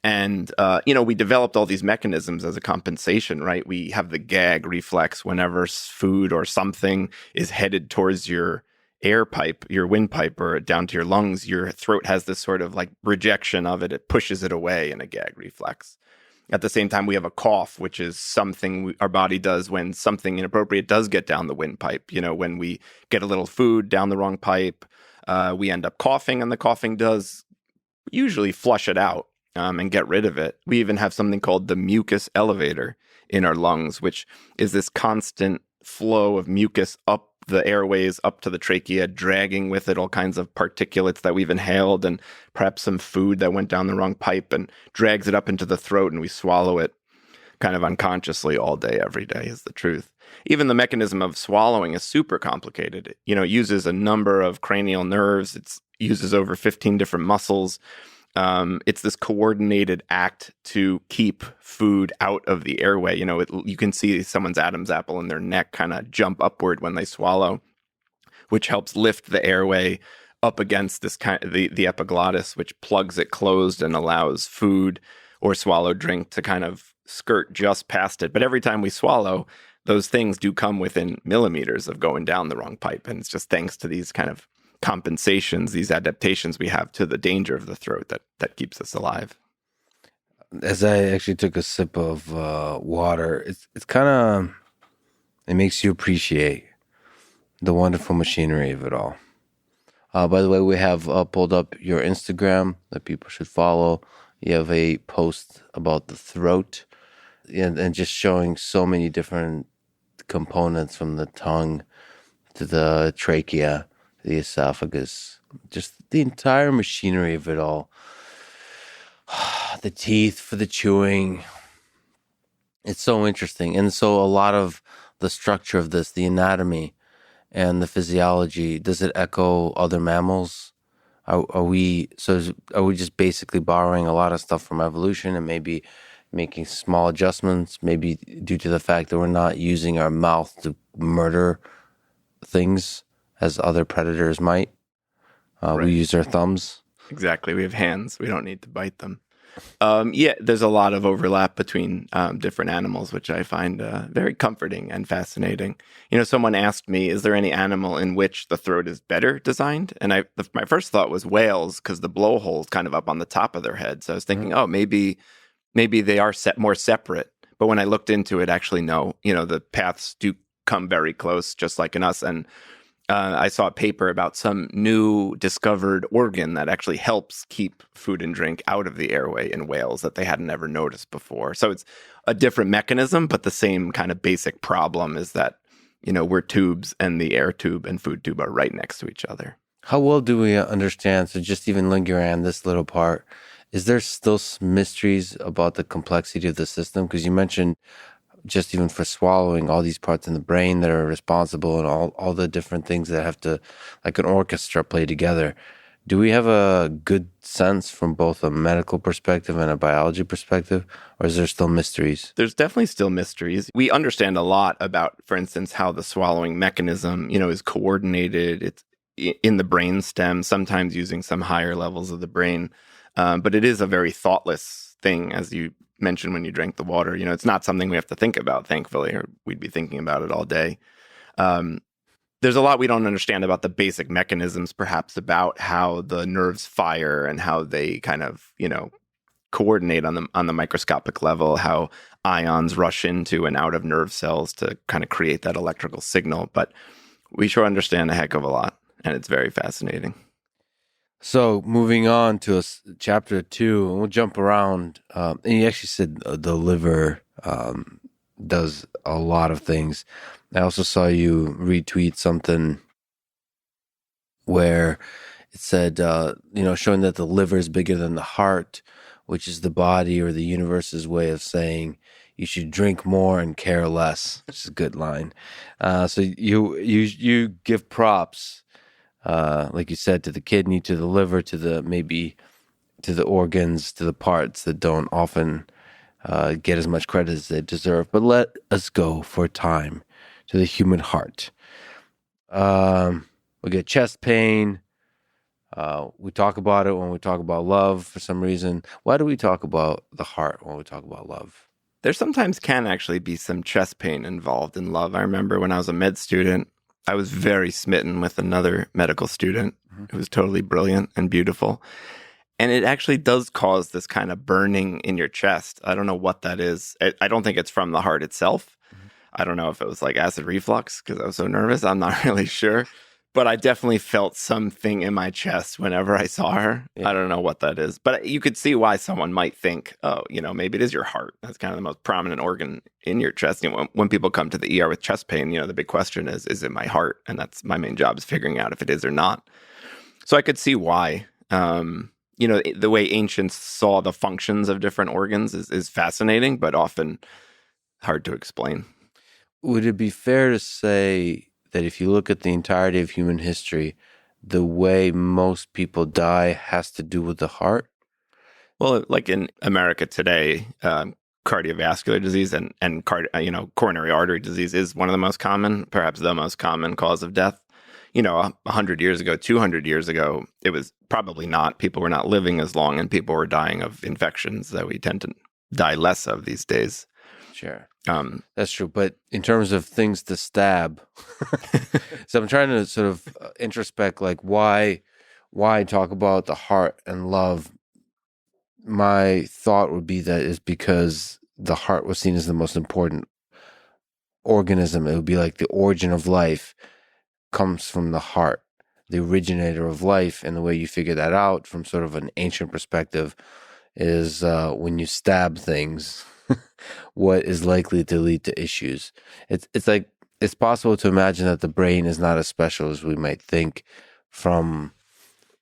And, we developed all these mechanisms as a compensation, right? We have the gag reflex whenever food or something is headed towards your air pipe, your windpipe, or down to your lungs. Your throat has this sort of like rejection of it. It pushes it away in a gag reflex. At the same time, we have a cough, which is something our body does when something inappropriate does get down the windpipe. When we get a little food down the wrong pipe, we end up coughing, and the coughing does usually flush it out. And get rid of it. We even have something called the mucus elevator in our lungs, which is this constant flow of mucus up the airways, up to the trachea, dragging with it all kinds of particulates that we've inhaled and perhaps some food that went down the wrong pipe and drags it up into the throat, and we swallow it kind of unconsciously all day, every day is the truth. Even the mechanism of swallowing is super complicated. It uses a number of cranial nerves. It uses over 15 different muscles. It's this coordinated act to keep food out of the airway. You can see someone's Adam's apple in their neck kind of jump upward when they swallow, which helps lift the airway up against this kind of the epiglottis, which plugs it closed and allows food or swallowed drink to kind of skirt just past it. But every time we swallow, those things do come within millimeters of going down the wrong pipe. And it's just thanks to these kind of compensations, these adaptations we have to the danger of the throat that keeps us alive. As I actually took a sip of water, it's kind of, it makes you appreciate the wonderful machinery of it all. By the way, we have pulled up your Instagram that people should follow. You have a post about the throat and just showing so many different components from the tongue to the trachea, the esophagus, just the entire machinery of it all. The teeth for the chewing. It's so interesting. And so a lot of the structure of this, the anatomy and the physiology, does it echo other mammals? Are we just basically borrowing a lot of stuff from evolution and maybe making small adjustments, maybe due to the fact that we're not using our mouth to murder things as other predators might? Right. We use our thumbs. Exactly. We have hands. We don't need to bite them. There's a lot of overlap between different animals, which I find very comforting and fascinating. Someone asked me, is there any animal in which the throat is better designed? And my first thought was whales, because the blowhole is kind of up on the top of their head. So I was thinking, maybe they are more separate. But when I looked into it, actually, no. The paths do come very close, just like in us. And I saw a paper about some new discovered organ that actually helps keep food and drink out of the airway in whales that they hadn't ever noticed before. So it's a different mechanism, but the same kind of basic problem is that, we're tubes and the air tube and food tube are right next to each other. How well do we understand? So just even lingering on this little part, is there still mysteries about the complexity of the system? Because you mentioned just even for swallowing, all these parts in the brain that are responsible and all the different things that have to, like an orchestra, play together. Do we have a good sense from both a medical perspective and a biology perspective, or is there still mysteries? There's definitely still mysteries. We understand a lot about, for instance, how the swallowing mechanism, is coordinated. in the brain stem, sometimes using some higher levels of the brain. But it is a very thoughtless thing, as you mentioned when you drank the water. It's not something we have to think about, thankfully, or we'd be thinking about it all day. There's a lot we don't understand about the basic mechanisms, perhaps, about how the nerves fire and how they kind of, coordinate on the microscopic level, how ions rush into and out of nerve cells to kind of create that electrical signal. But we sure understand a heck of a lot, and it's very fascinating. So moving on to chapter 2, and we'll jump around. And you actually said the liver does a lot of things. I also saw you retweet something where it said, showing that the liver is bigger than the heart, which is the body or the universe's way of saying you should drink more and care less, which is a good line. So you give props, like you said, to the kidney, to the liver, to the organs, to the parts that don't often get as much credit as they deserve. But let us go for a time to the human heart. We get chest pain. We talk about it when we talk about love for some reason. Why do we talk about the heart when we talk about love? There sometimes can actually be some chest pain involved in love. I remember when I was a med student, I was very smitten with another medical student who was totally brilliant and beautiful. And it actually does cause this kind of burning in your chest. I don't know what that is. I don't think it's from the heart itself. I don't know if it was like acid reflux because I was so nervous. I'm not really sure. But I definitely felt something in my chest whenever I saw her. Yeah. I don't know what that is. But you could see why someone might think, oh, maybe it is your heart. That's kind of the most prominent organ in your chest. When people come to the ER with chest pain, the big question is it my heart? And that's my main job, is figuring out if it is or not. So I could see why. The way ancients saw the functions of different organs is fascinating, but often hard to explain. Would it be fair to say that if you look at the entirety of human history, the way most people die has to do with the heart? Well, like in America today, cardiovascular disease and coronary artery disease is one of the most common, perhaps the most common cause of death. 100 years ago, 200 years ago, it was probably not. People were not living as long, and people were dying of infections that we tend to die less of these days. Sure. That's true. But in terms of things to stab, so I'm trying to sort of introspect, like why talk about the heart and love. My thought would be that is because the heart was seen as the most important organism. It would be like the origin of life comes from the heart, the originator of life. And the way you figure that out from sort of an ancient perspective is when you stab things, what is likely to lead to issues. It's like it's possible to imagine that the brain is not as special as we might think from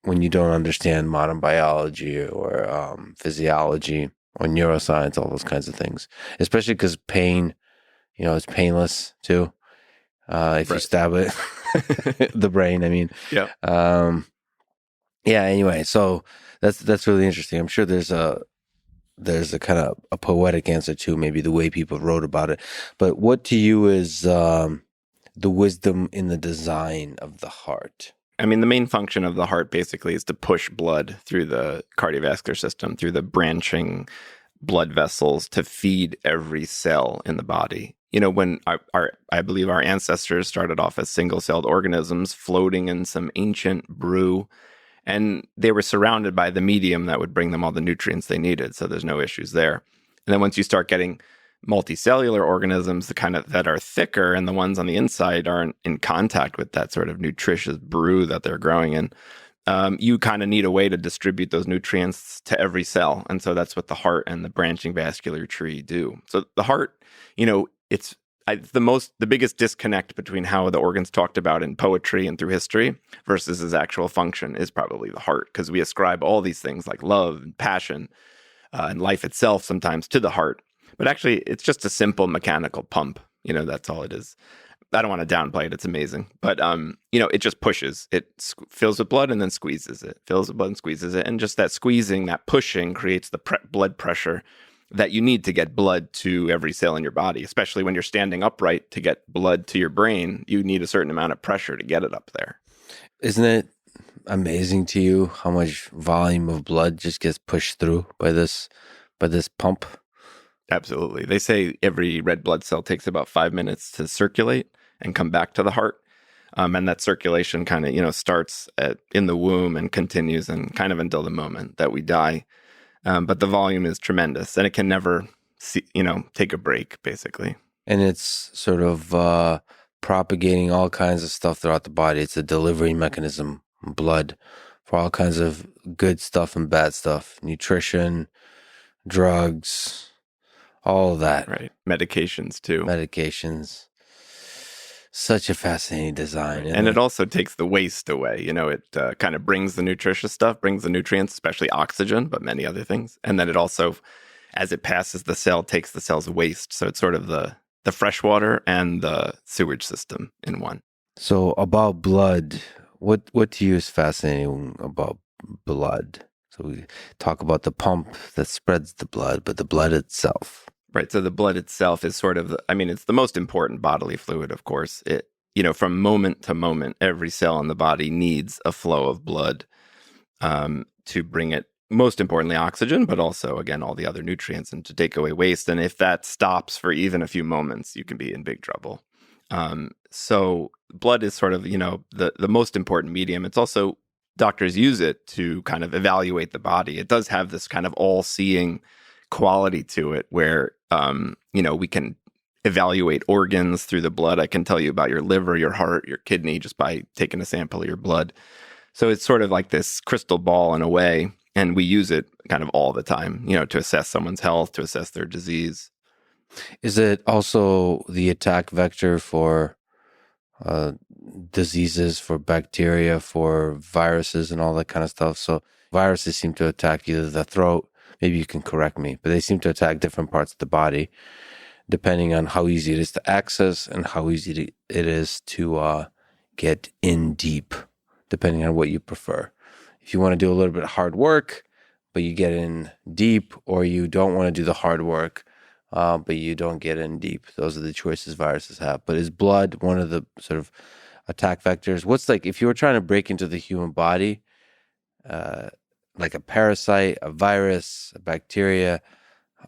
when you don't understand modern biology or physiology or neuroscience, all those kinds of things, especially because pain, it's painless too. If you stab it, the brain, I mean. Yeah. Anyway, so that's really interesting. I'm sure there's a kind of a poetic answer to maybe the way people wrote about it. But what to you is the wisdom in the design of the heart? I mean, the main function of the heart basically is to push blood through the cardiovascular system, through the branching blood vessels to feed every cell in the body. When I believe our ancestors started off as single-celled organisms floating in some ancient brew, and they were surrounded by the medium that would bring them all the nutrients they needed. So there's no issues there. And then once you start getting multicellular organisms, the kind of that are thicker, and the ones on the inside aren't in contact with that sort of nutritious brew that they're growing in, you kind of need a way to distribute those nutrients to every cell. And so that's what the heart and the branching vascular tree do. So the heart, it's the biggest disconnect between how the organ's talked about in poetry and through history versus its actual function is probably the heart, because we ascribe all these things like love and passion and life itself sometimes to the heart. But actually, it's just a simple mechanical pump. That's all it is. I don't want to downplay it. It's amazing. But, it just pushes. It fills with blood and then squeezes it. Fills with blood and squeezes it. And just that squeezing, that pushing creates the blood pressure that you need to get blood to every cell in your body, especially when you're standing upright. To get blood to your brain, you need a certain amount of pressure to get it up there. Isn't it amazing to you how much volume of blood just gets pushed through by this pump? Absolutely. They say every red blood cell takes about 5 minutes to circulate and come back to the heart. And that circulation kind of, starts in the womb and continues and kind of until the moment that we die. But the volume is tremendous, and it can never, take a break, basically. And it's sort of propagating all kinds of stuff throughout the body. It's a delivery mechanism, blood, for all kinds of good stuff and bad stuff, nutrition, drugs, all of that. Right. Medications, too. Medications. Such a fascinating design. Right. And it also takes the waste away. It kind of brings the nutritious stuff, brings the nutrients, especially oxygen, but many other things. And then it also, as it passes the cell, takes the cell's waste. So it's sort of the fresh water and the sewage system in one. So about blood, what to you is fascinating about blood? So we talk about the pump that spreads the blood, but the blood itself. Right. So the blood itself is sort of, it's the most important bodily fluid, of course. It, from moment to moment, every cell in the body needs a flow of blood to bring it, most importantly, oxygen, but also, again, all the other nutrients and to take away waste. And if that stops for even a few moments, you can be in big trouble. So blood is sort of, the most important medium. It's also, doctors use it to kind of evaluate the body. It does have this kind of all-seeing quality to it where, we can evaluate organs through the blood. I can tell you about your liver, your heart, your kidney, just by taking a sample of your blood. So it's sort of like this crystal ball in a way, and we use it kind of all the time, to assess someone's health, to assess their disease. Is it also the attack vector for diseases, for bacteria, for viruses and all that kind of stuff? So viruses seem to attack either the throat, maybe you can correct me, but they seem to attack different parts of the body depending on how easy it is to access and how easy it is to get in deep, depending on what you prefer. If you want to do a little bit of hard work, but you get in deep, or you don't want to do the hard work, but you don't get in deep. Those are the choices viruses have. But is blood one of the sort of attack vectors? What's like, if you were trying to break into the human body, like a parasite, a virus, a bacteria,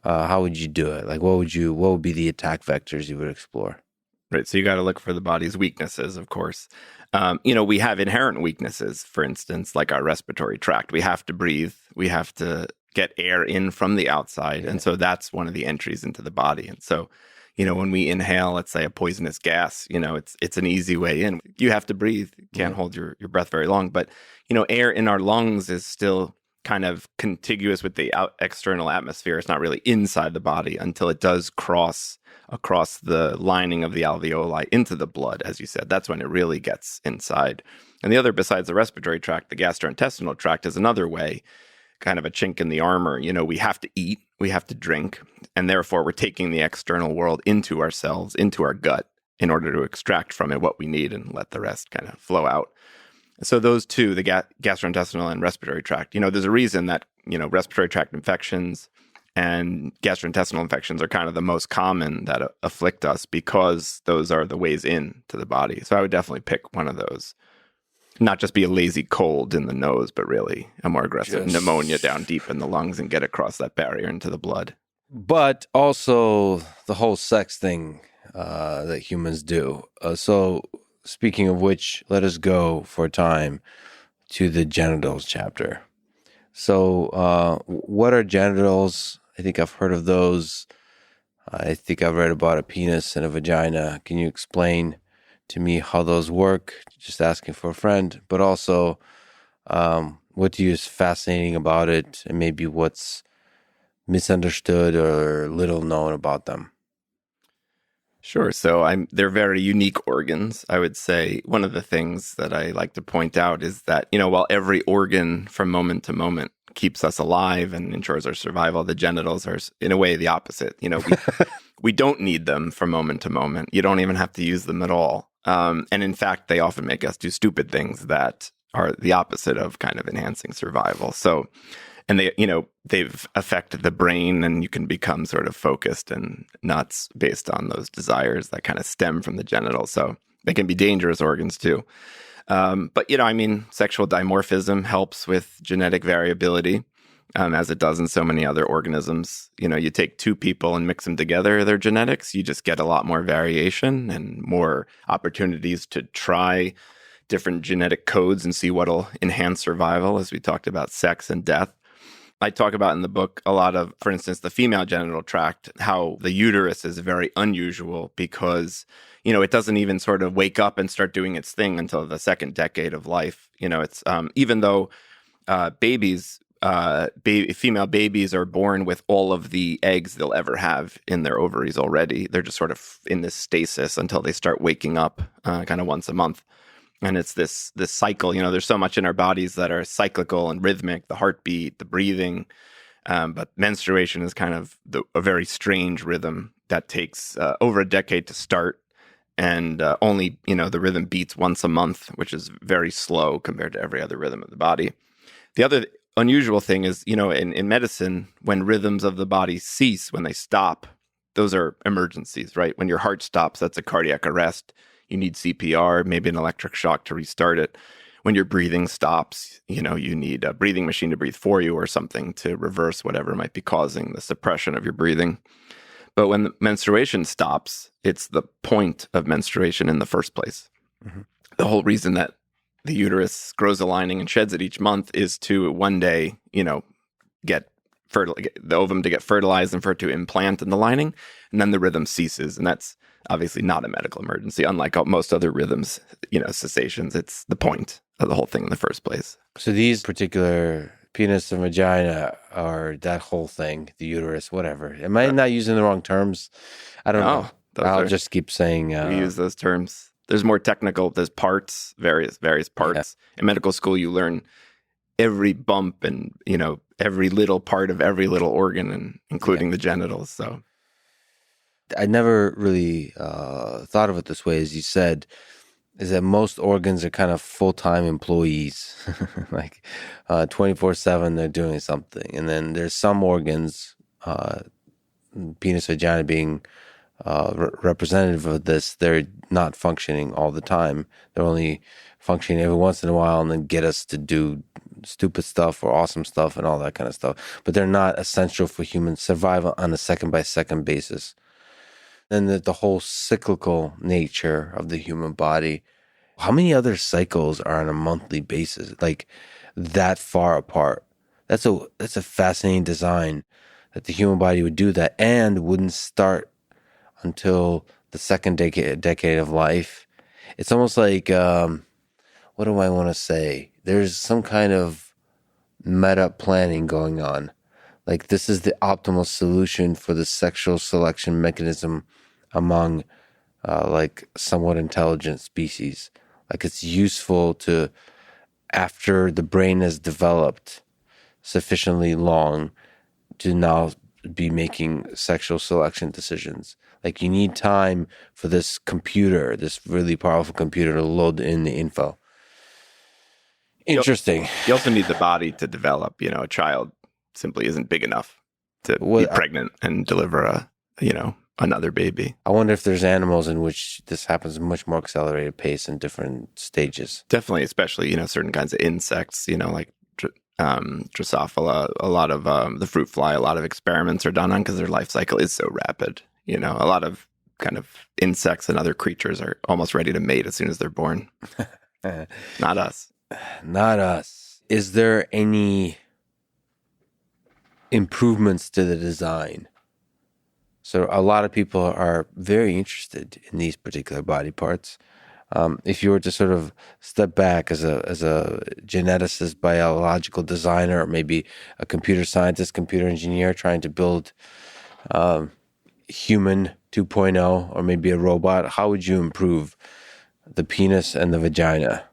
how would you do it? Like, what would be the attack vectors you would explore? Right. So you got to look for the body's weaknesses, of course. We have inherent weaknesses, for instance, like our respiratory tract. We have to breathe. We have to get air in from the outside. Yeah. And so that's one of the entries into the body. And so, when we inhale, let's say, a poisonous gas, it's an easy way in. You have to breathe. You can't hold your breath very long. But, air in our lungs is still kind of contiguous with the external atmosphere. It's not really inside the body until it does cross across the lining of the alveoli into the blood, as you said. That's when it really gets inside. And the other, besides the respiratory tract, the gastrointestinal tract is another way, kind of a chink in the armor. We have to eat, we have to drink, and therefore we're taking the external world into our cells, into our gut, in order to extract from it what we need and let the rest kind of flow out. So those two, the gastrointestinal and respiratory tract, there's a reason that, respiratory tract infections and gastrointestinal infections are kind of the most common that afflict us, because those are the ways in to the body. So I would definitely pick one of those. Not just be a lazy cold in the nose, but really a more aggressive pneumonia down deep in the lungs and get across that barrier into the blood. But also the whole sex thing that humans do. So speaking of which, let us go for a time to the genitals chapter. So what are genitals? I think I've heard of those. I think I've read about a penis and a vagina. Can you explain to me how those work? Just asking for a friend, but also what do you is fascinating about it, and maybe what's misunderstood or little known about them? Sure. So they're very unique organs. I would say one of the things that I like to point out is that, while every organ from moment to moment keeps us alive and ensures our survival, the genitals are in a way the opposite. We don't need them from moment to moment. You don't even have to use them at all. And in fact, they often make us do stupid things that are the opposite of kind of enhancing survival. So and they've affected the brain, and you can become sort of focused and nuts based on those desires that kind of stem from the genitals. So they can be dangerous organs too. But sexual dimorphism helps with genetic variability, as it does in so many other organisms. You take two people and mix them together, their genetics, you just get a lot more variation and more opportunities to try different genetic codes and see what'll enhance survival, as we talked about sex and death. I talk about in the book a lot of, for instance, the female genital tract, how the uterus is very unusual because, it doesn't even sort of wake up and start doing its thing until the second decade of life. It's even though female babies are born with all of the eggs they'll ever have in their ovaries already. They're just sort of in this stasis until they start waking up kind of once a month. And it's this cycle. There's so much in our bodies that are cyclical and rhythmic, the heartbeat, the breathing. But menstruation is kind of a very strange rhythm that takes over a decade to start. And only, the rhythm beats once a month, which is very slow compared to every other rhythm of the body. The other unusual thing is, in medicine, when rhythms of the body cease, when they stop, those are emergencies, right? When your heart stops, that's a cardiac arrest. You need CPR, maybe an electric shock to restart it. When your breathing stops, you need a breathing machine to breathe for you or something to reverse whatever might be causing the suppression of your breathing. But when the menstruation stops, it's the point of menstruation in the first place. Mm-hmm. The whole reason that the uterus grows a lining and sheds it each month is to one day, get the ovum to get fertilized and for it to implant in the lining, and then the rhythm ceases. And that's obviously not a medical emergency, unlike most other rhythms, cessations. It's the point of the whole thing in the first place. So these particular penis and vagina, or that whole thing, the uterus, whatever. Am I not using the wrong terms? I don't know. I'll just keep saying... we use those terms. There's more technical, there's parts, various parts. Yeah. In medical school, you learn every bump and, every little part of every little organ, and including the genitals. So I never really thought of it this way, as you said, is that most organs are kind of full-time employees, like 24/7 they're doing something. And then there's some organs, penis, vagina being representative of this, they're not functioning all the time. They're only functioning every once in a while and then get us to do stupid stuff or awesome stuff and all that kind of stuff. But they're not essential for human survival on a second-by-second basis. Then the whole cyclical nature of the human body. How many other cycles are on a monthly basis, like that far apart? That's a fascinating design, that the human body would do that and wouldn't start until the second decade of life. It's almost like, what do I want to say? There's some kind of meta planning going on. Like, this is the optimal solution for the sexual selection mechanism among somewhat intelligent species. Like, it's useful to, after the brain has developed sufficiently long, to now be making sexual selection decisions. Like, you need time for this computer, this really powerful computer, to load in the info. Interesting. You also need the body to develop. A child simply isn't big enough to be pregnant and deliver another baby. I wonder if there's animals in which this happens at a much more accelerated pace in different stages. Definitely, especially, certain kinds of insects, like Drosophila, a lot of the fruit fly, a lot of experiments are done on because their life cycle is so rapid. A lot of kind of insects and other creatures are almost ready to mate as soon as they're born. Not us. Not us. Is there any improvements to the design? So a lot of people are very interested in these particular body parts. If you were to sort of step back as a geneticist, biological designer, or maybe a computer scientist, computer engineer trying to build human 2.0, or maybe a robot, how would you improve the penis and the vagina?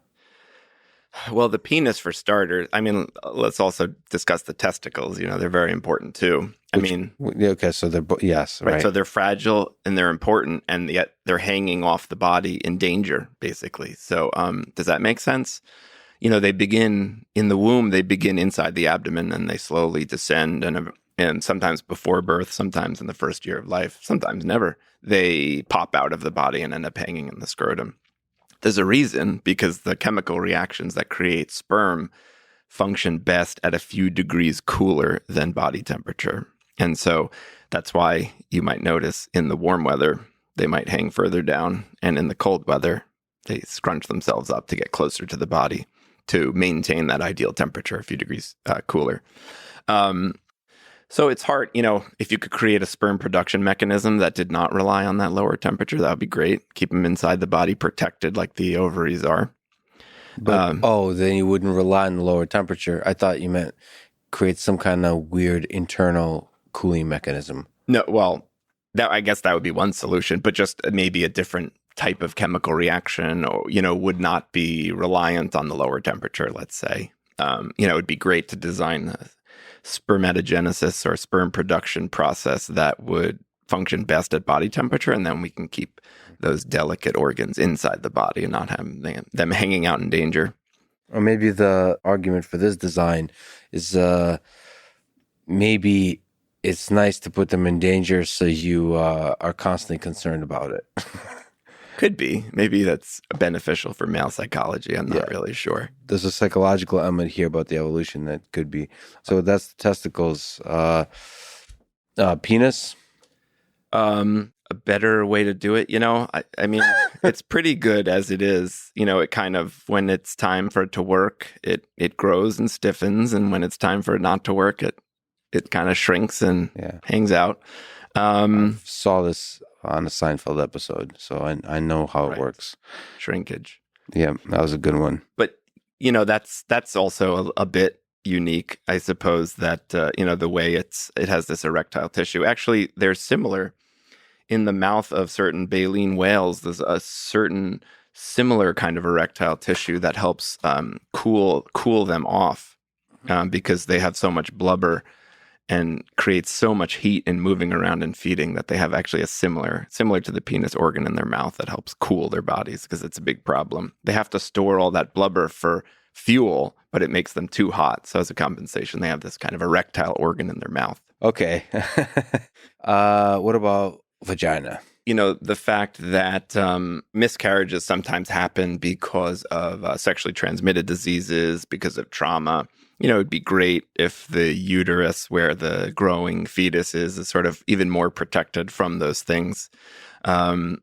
Well, the penis, for starters. I mean, let's also discuss the testicles. They're very important too. Okay, so they're yes, right. So they're fragile and they're important, and yet they're hanging off the body in danger, basically. So, does that make sense? they begin in the womb, they begin inside the abdomen and they slowly descend. And sometimes before birth, sometimes in the first year of life, sometimes never, they pop out of the body and end up hanging in the scrotum. There's a reason, because the chemical reactions that create sperm function best at a few degrees cooler than body temperature. And so that's why you might notice in the warm weather, they might hang further down. And in the cold weather, they scrunch themselves up to get closer to the body to maintain that ideal temperature, a few degrees cooler. So it's hard, if you could create a sperm production mechanism that did not rely on that lower temperature, that would be great. Keep them inside the body protected like the ovaries are. But, then you wouldn't rely on the lower temperature. I thought you meant create some kind of weird internal cooling mechanism. No, well, I guess that would be one solution, but just maybe a different type of chemical reaction, or, would not be reliant on the lower temperature, let's say. It would be great to design a spermatogenesis or sperm production process that would function best at body temperature, and then we can keep those delicate organs inside the body and not have them hanging out in danger. Or maybe the argument for this design is maybe it's nice to put them in danger so you are constantly concerned about it. Could be. Maybe that's beneficial for male psychology. I'm not really sure. There's a psychological element here about the evolution that could be. So that's the testicles. Penis? A better way to do it, I mean, it's pretty good as it is. It kind of, when it's time for it to work, it grows and stiffens. And when it's time for it not to work, it kind of shrinks and hangs out. I saw this on a Seinfeld episode, so I know how it works. Shrinkage. Yeah, that was a good one. But, that's also a bit unique, I suppose, that, the way it has this erectile tissue. Actually, they're similar in the mouth of certain baleen whales. There's a certain similar kind of erectile tissue that helps cool them off because they have so much blubber and creates so much heat in moving around and feeding that they have actually a similar to the penis organ in their mouth that helps cool their bodies, because it's a big problem. They have to store all that blubber for fuel, but it makes them too hot. So as a compensation, they have this kind of erectile organ in their mouth. Okay. What about vagina? The fact that miscarriages sometimes happen because of sexually transmitted diseases, because of trauma. It'd be great if the uterus where the growing fetus is sort of even more protected from those things. I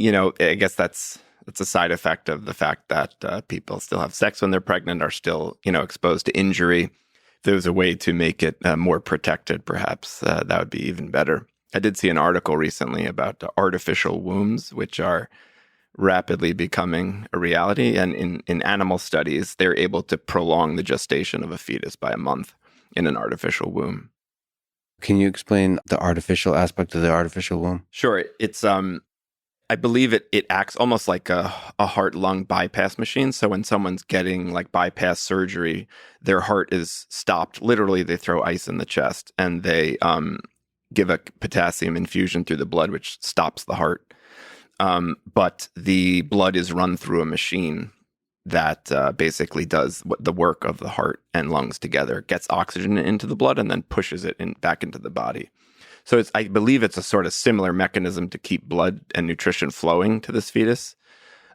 guess that's a side effect of the fact that people still have sex when they're pregnant, are still, exposed to injury. If there was a way to make it more protected, perhaps that would be even better. I did see an article recently about artificial wombs, which are rapidly becoming a reality. And in animal studies, they're able to prolong the gestation of a fetus by a month in an artificial womb. Can you explain the artificial aspect of the artificial womb? Sure. It's I believe it acts almost like a heart-lung bypass machine. So when someone's getting like bypass surgery, their heart is stopped. Literally, they throw ice in the chest and they give a potassium infusion through the blood, which stops the heart. But the blood is run through a machine that basically does the work of the heart and lungs together, gets oxygen into the blood and then pushes it back into the body. So I believe it's a sort of similar mechanism to keep blood and nutrition flowing to this fetus.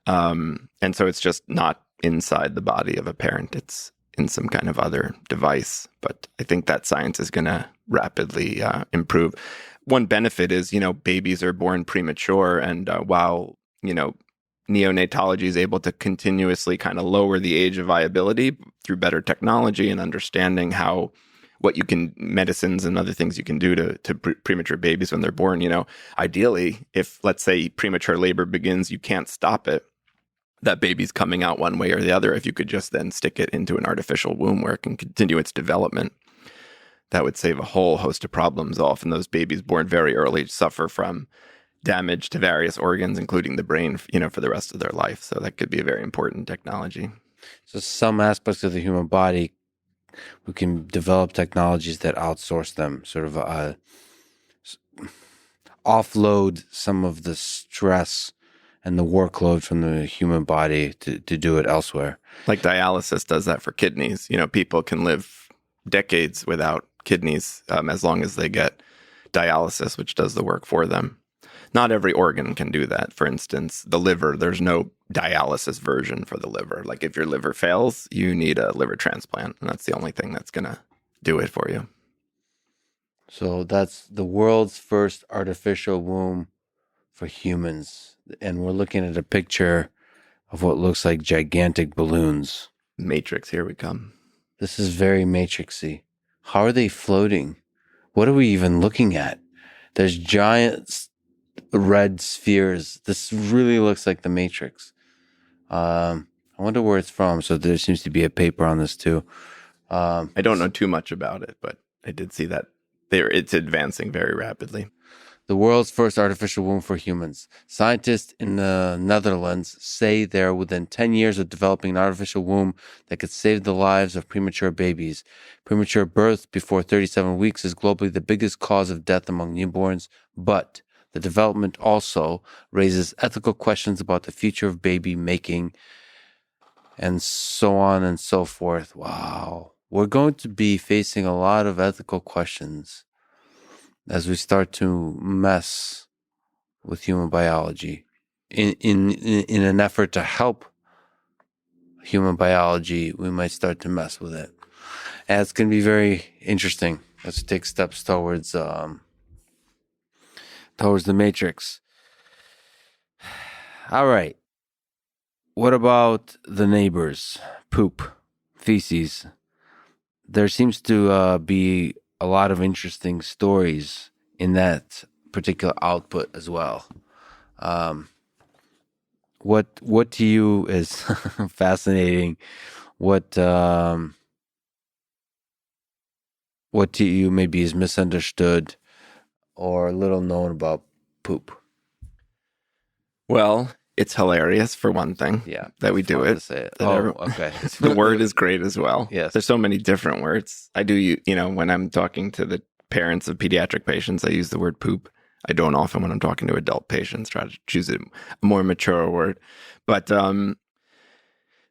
And so it's just not inside the body of a parent. It's in some kind of other device. But I think that science is going to rapidly improve. One benefit is, babies are born premature. And while, neonatology is able to continuously kind of lower the age of viability through better technology and understanding medicines and other things you can do to premature babies when they're born, ideally, if, let's say, premature labor begins, you can't stop it. That baby's coming out one way or the other. If you could just then stick it into an artificial womb where it can continue its development, that would save a whole host of problems. Often those babies born very early suffer from damage to various organs, including the brain, for the rest of their life. So that could be a very important technology. So some aspects of the human body, we can develop technologies that outsource them, sort of offload some of the stress and the workload from the human body to do it elsewhere. Like dialysis does that for kidneys. People can live decades without kidneys as long as they get dialysis, which does the work for them. Not every organ can do that. For instance, the liver, there's no dialysis version for the liver. Like if your liver fails, you need a liver transplant, and that's the only thing that's going to do it for you. So that's the world's first artificial womb for humans. And we're looking at a picture of what looks like gigantic balloons. Matrix, here we come. This is very matrixy. How are they floating? What are we even looking at? There's giant red spheres. This really looks like the Matrix. I wonder where it's from. So there seems to be a paper on this too. I don't know too much about it, but I did see that it's advancing very rapidly. The world's first artificial womb for humans. Scientists in the Netherlands say they're within 10 years of developing an artificial womb that could save the lives of premature babies. Premature birth before 37 weeks is globally the biggest cause of death among newborns, but the development also raises ethical questions about the future of baby making and so on and so forth. Wow. We're going to be facing a lot of ethical questions as we start to mess with human biology in an effort to help human biology. We might start to mess with it, and it's going to be very interesting as we take steps towards the Matrix. All right, what about the neighbors? Poop, feces. There seems to be a lot of interesting stories in that particular output as well. What to you is fascinating? What to you maybe is misunderstood or little known about poop? Well, it's hilarious for one thing. Yeah, that we do it. To say it. Okay. The word is great as well. Yes, there's so many different words. I do, when I'm talking to the parents of pediatric patients, I use the word poop. I don't often when I'm talking to adult patients try to choose a more mature word. But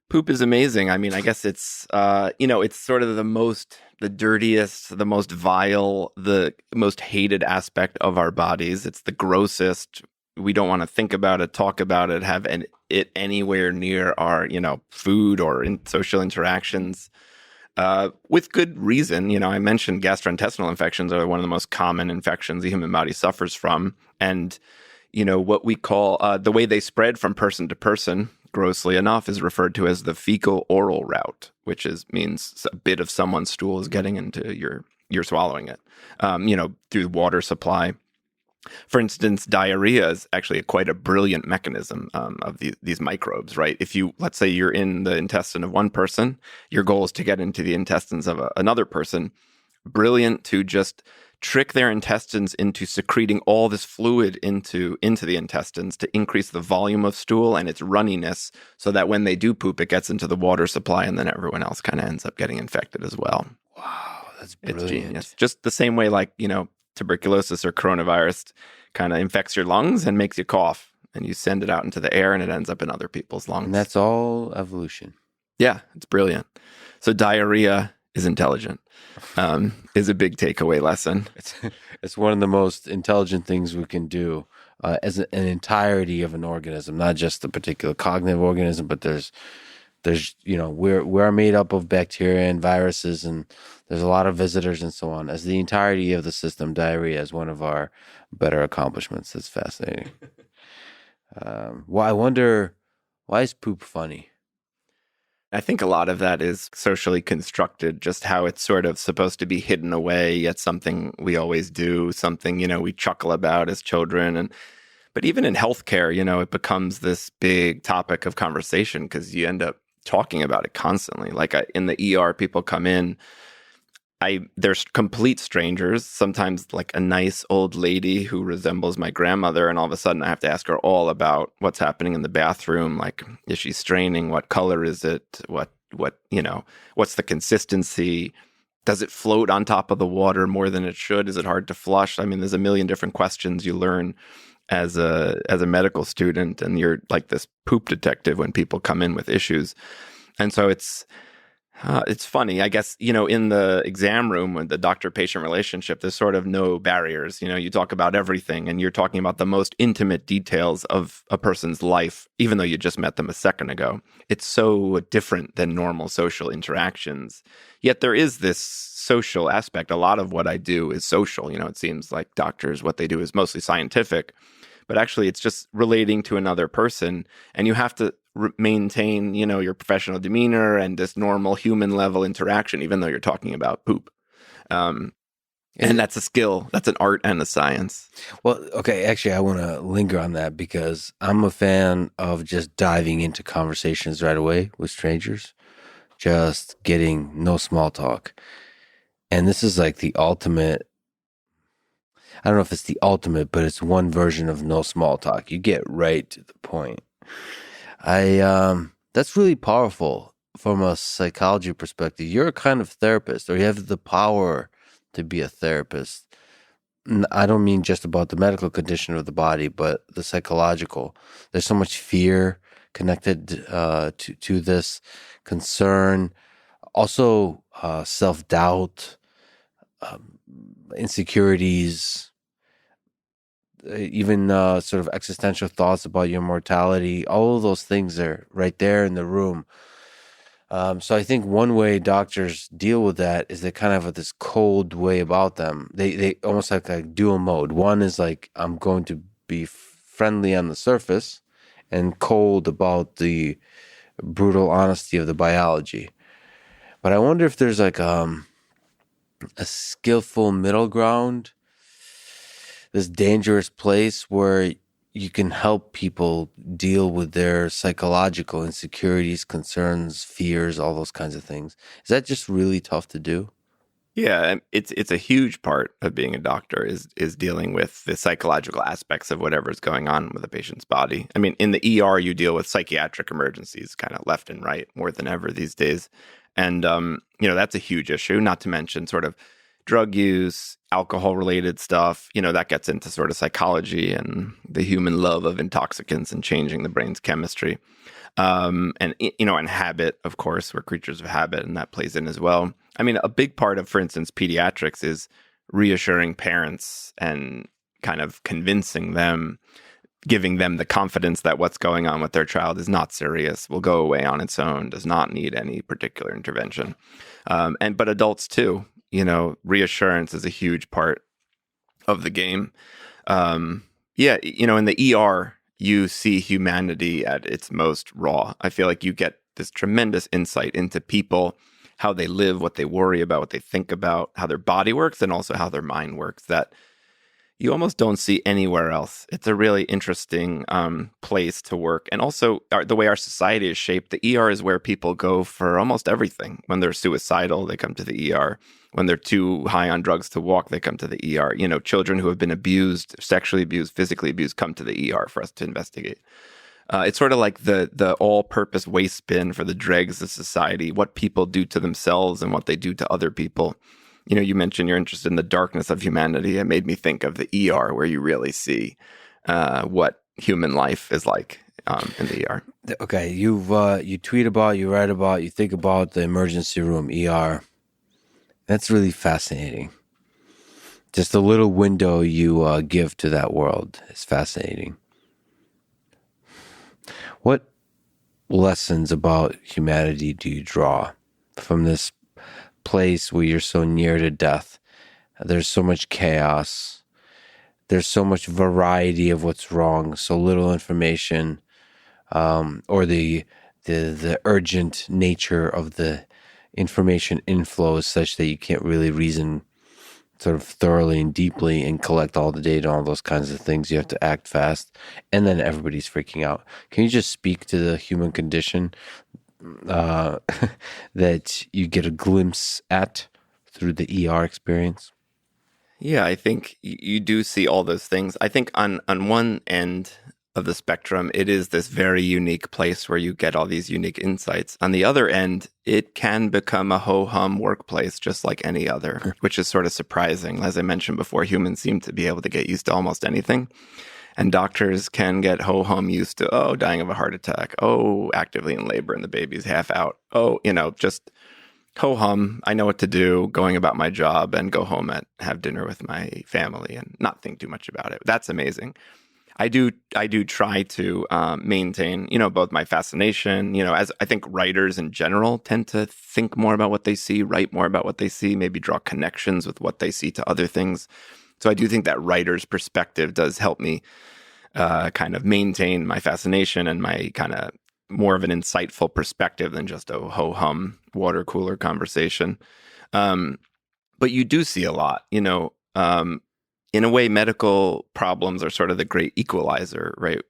poop is amazing. I mean, I guess it's it's sort of the dirtiest, the most vile, the most hated aspect of our bodies. It's the grossest. We don't want to think about it, talk about it, have it anywhere near our, food or in social interactions, with good reason. I mentioned gastrointestinal infections are one of the most common infections the human body suffers from. And, what we call the way they spread from person to person, grossly enough, is referred to as the fecal oral route, which means a bit of someone's stool is getting into you're swallowing it, through the water supply. For instance, diarrhea is actually quite a brilliant mechanism of these microbes, right? Let's say you're in the intestine of one person, your goal is to get into the intestines of another person. Brilliant to just trick their intestines into secreting all this fluid into the intestines to increase the volume of stool and its runniness so that when they do poop, it gets into the water supply and then everyone else kind of ends up getting infected as well. Wow, that's brilliant. It's genius. Just the same way tuberculosis or coronavirus kind of infects your lungs and makes you cough, and you send it out into the air and it ends up in other people's lungs. And that's all evolution. Yeah, it's brilliant. So diarrhea is intelligent, is a big takeaway lesson. It's one of the most intelligent things we can do as an entirety of an organism, not just a particular cognitive organism, but there's we're made up of bacteria and viruses, and there's a lot of visitors and so on. As the entirety of the system, diarrhea is one of our better accomplishments. It's fascinating. Well, I wonder, why is poop funny? I think a lot of that is socially constructed, just how it's sort of supposed to be hidden away, yet something we always do, something, we chuckle about as children. But even in healthcare, it becomes this big topic of conversation because you end up talking about it constantly. Like in the ER, people come in, there's complete strangers, sometimes like a nice old lady who resembles my grandmother, and all of a sudden I have to ask her all about what's happening in the bathroom. Like, is she straining? What color is it? What's the consistency? Does it float on top of the water more than it should? Is it hard to flush? I mean, there's a million different questions you learn as a medical student, and you're like this poop detective when people come in with issues. And so it's funny, I guess, in the exam room with the doctor-patient relationship, there's sort of no barriers. You talk about everything, and you're talking about the most intimate details of a person's life, even though you just met them a second ago. It's so different than normal social interactions. Yet there is this social aspect. A lot of what I do is social. It seems like doctors, what they do is mostly scientific, but actually it's just relating to another person, and you have to maintain, your professional demeanor and this normal human level interaction, even though you're talking about poop. And that's a skill, that's an art and a science. Well, okay, actually, I want to linger on that because I'm a fan of just diving into conversations right away with strangers, just getting no small talk. And this is like the ultimate. I don't know if it's the ultimate, but it's one version of no small talk. You get right to the point. That's really powerful from a psychology perspective. You're a kind of therapist, or you have the power to be a therapist. I don't mean just about the medical condition of the body, but the psychological. There's so much fear connected to this concern, also self-doubt, insecurities, even sort of existential thoughts about your mortality. All of those things are right there in the room. So I think one way doctors deal with that is they kind of have this cold way about them. They almost like a dual mode. One is like, I'm going to be friendly on the surface and cold about the brutal honesty of the biology. But I wonder if there's like a skillful middle ground, this dangerous place where you can help people deal with their psychological insecurities, concerns, fears, all those kinds of things. Is that just really tough to do? Yeah, it's a huge part of being a doctor is dealing with the psychological aspects of whatever's going on with a patient's body. I mean, in the ER, you deal with psychiatric emergencies kind of left and right more than ever these days. And, that's a huge issue, not to mention sort of drug use, alcohol-related stuff. That gets into sort of psychology and the human love of intoxicants and changing the brain's chemistry. And habit, of course, we're creatures of habit, and that plays in as well. I mean, a big part of, for instance, pediatrics is reassuring parents and kind of convincing them, giving them the confidence that what's going on with their child is not serious, will go away on its own, does not need any particular intervention. But adults too, reassurance is a huge part of the game. In the ER, you see humanity at its most raw. I feel like you get this tremendous insight into people, how they live, what they worry about, what they think about, how their body works, and also how their mind works, that you almost don't see anywhere else. It's a really interesting place to work. And also the way our society is shaped, the ER is where people go for almost everything. When they're suicidal, they come to the ER. When they're too high on drugs to walk, they come to the ER. Children who have been abused, sexually abused, physically abused, come to the ER for us to investigate. It's sort of like the all-purpose waste bin for the dregs of society, what people do to themselves and what they do to other people. You mentioned you're interested in the darkness of humanity. It made me think of the ER, where you really see what human life is like in the ER. Okay, you tweet about, you write about, you think about the emergency room, ER. That's really fascinating. Just the little window you give to that world is fascinating. What lessons about humanity do you draw from this place where you're so near to death? There's so much chaos. There's so much variety of what's wrong, so little information, or the urgent nature of the information inflow is such that you can't really reason sort of thoroughly and deeply and collect all the data, all those kinds of things. You have to act fast, and then everybody's freaking out. Can you just speak to the human condition that you get a glimpse at through the ER experience? Yeah, I think you do see all those things. I think on one end of the spectrum, it is this very unique place where you get all these unique insights. On the other end, it can become a ho-hum workplace just like any other, which is sort of surprising. As I mentioned before, humans seem to be able to get used to almost anything. And doctors can get ho-hum used to, oh, dying of a heart attack. Oh, actively in labor and the baby's half out. Oh, just ho-hum. I know what to do, going about my job and go home and have dinner with my family and not think too much about it. That's amazing. I do try to maintain, both my fascination, as I think writers in general tend to think more about what they see, write more about what they see, maybe draw connections with what they see to other things. So I do think that writer's perspective does help me kind of maintain my fascination and my kind of more of an insightful perspective than just a ho-hum water cooler conversation. But you do see a lot, in a way, medical problems are sort of the great equalizer, right?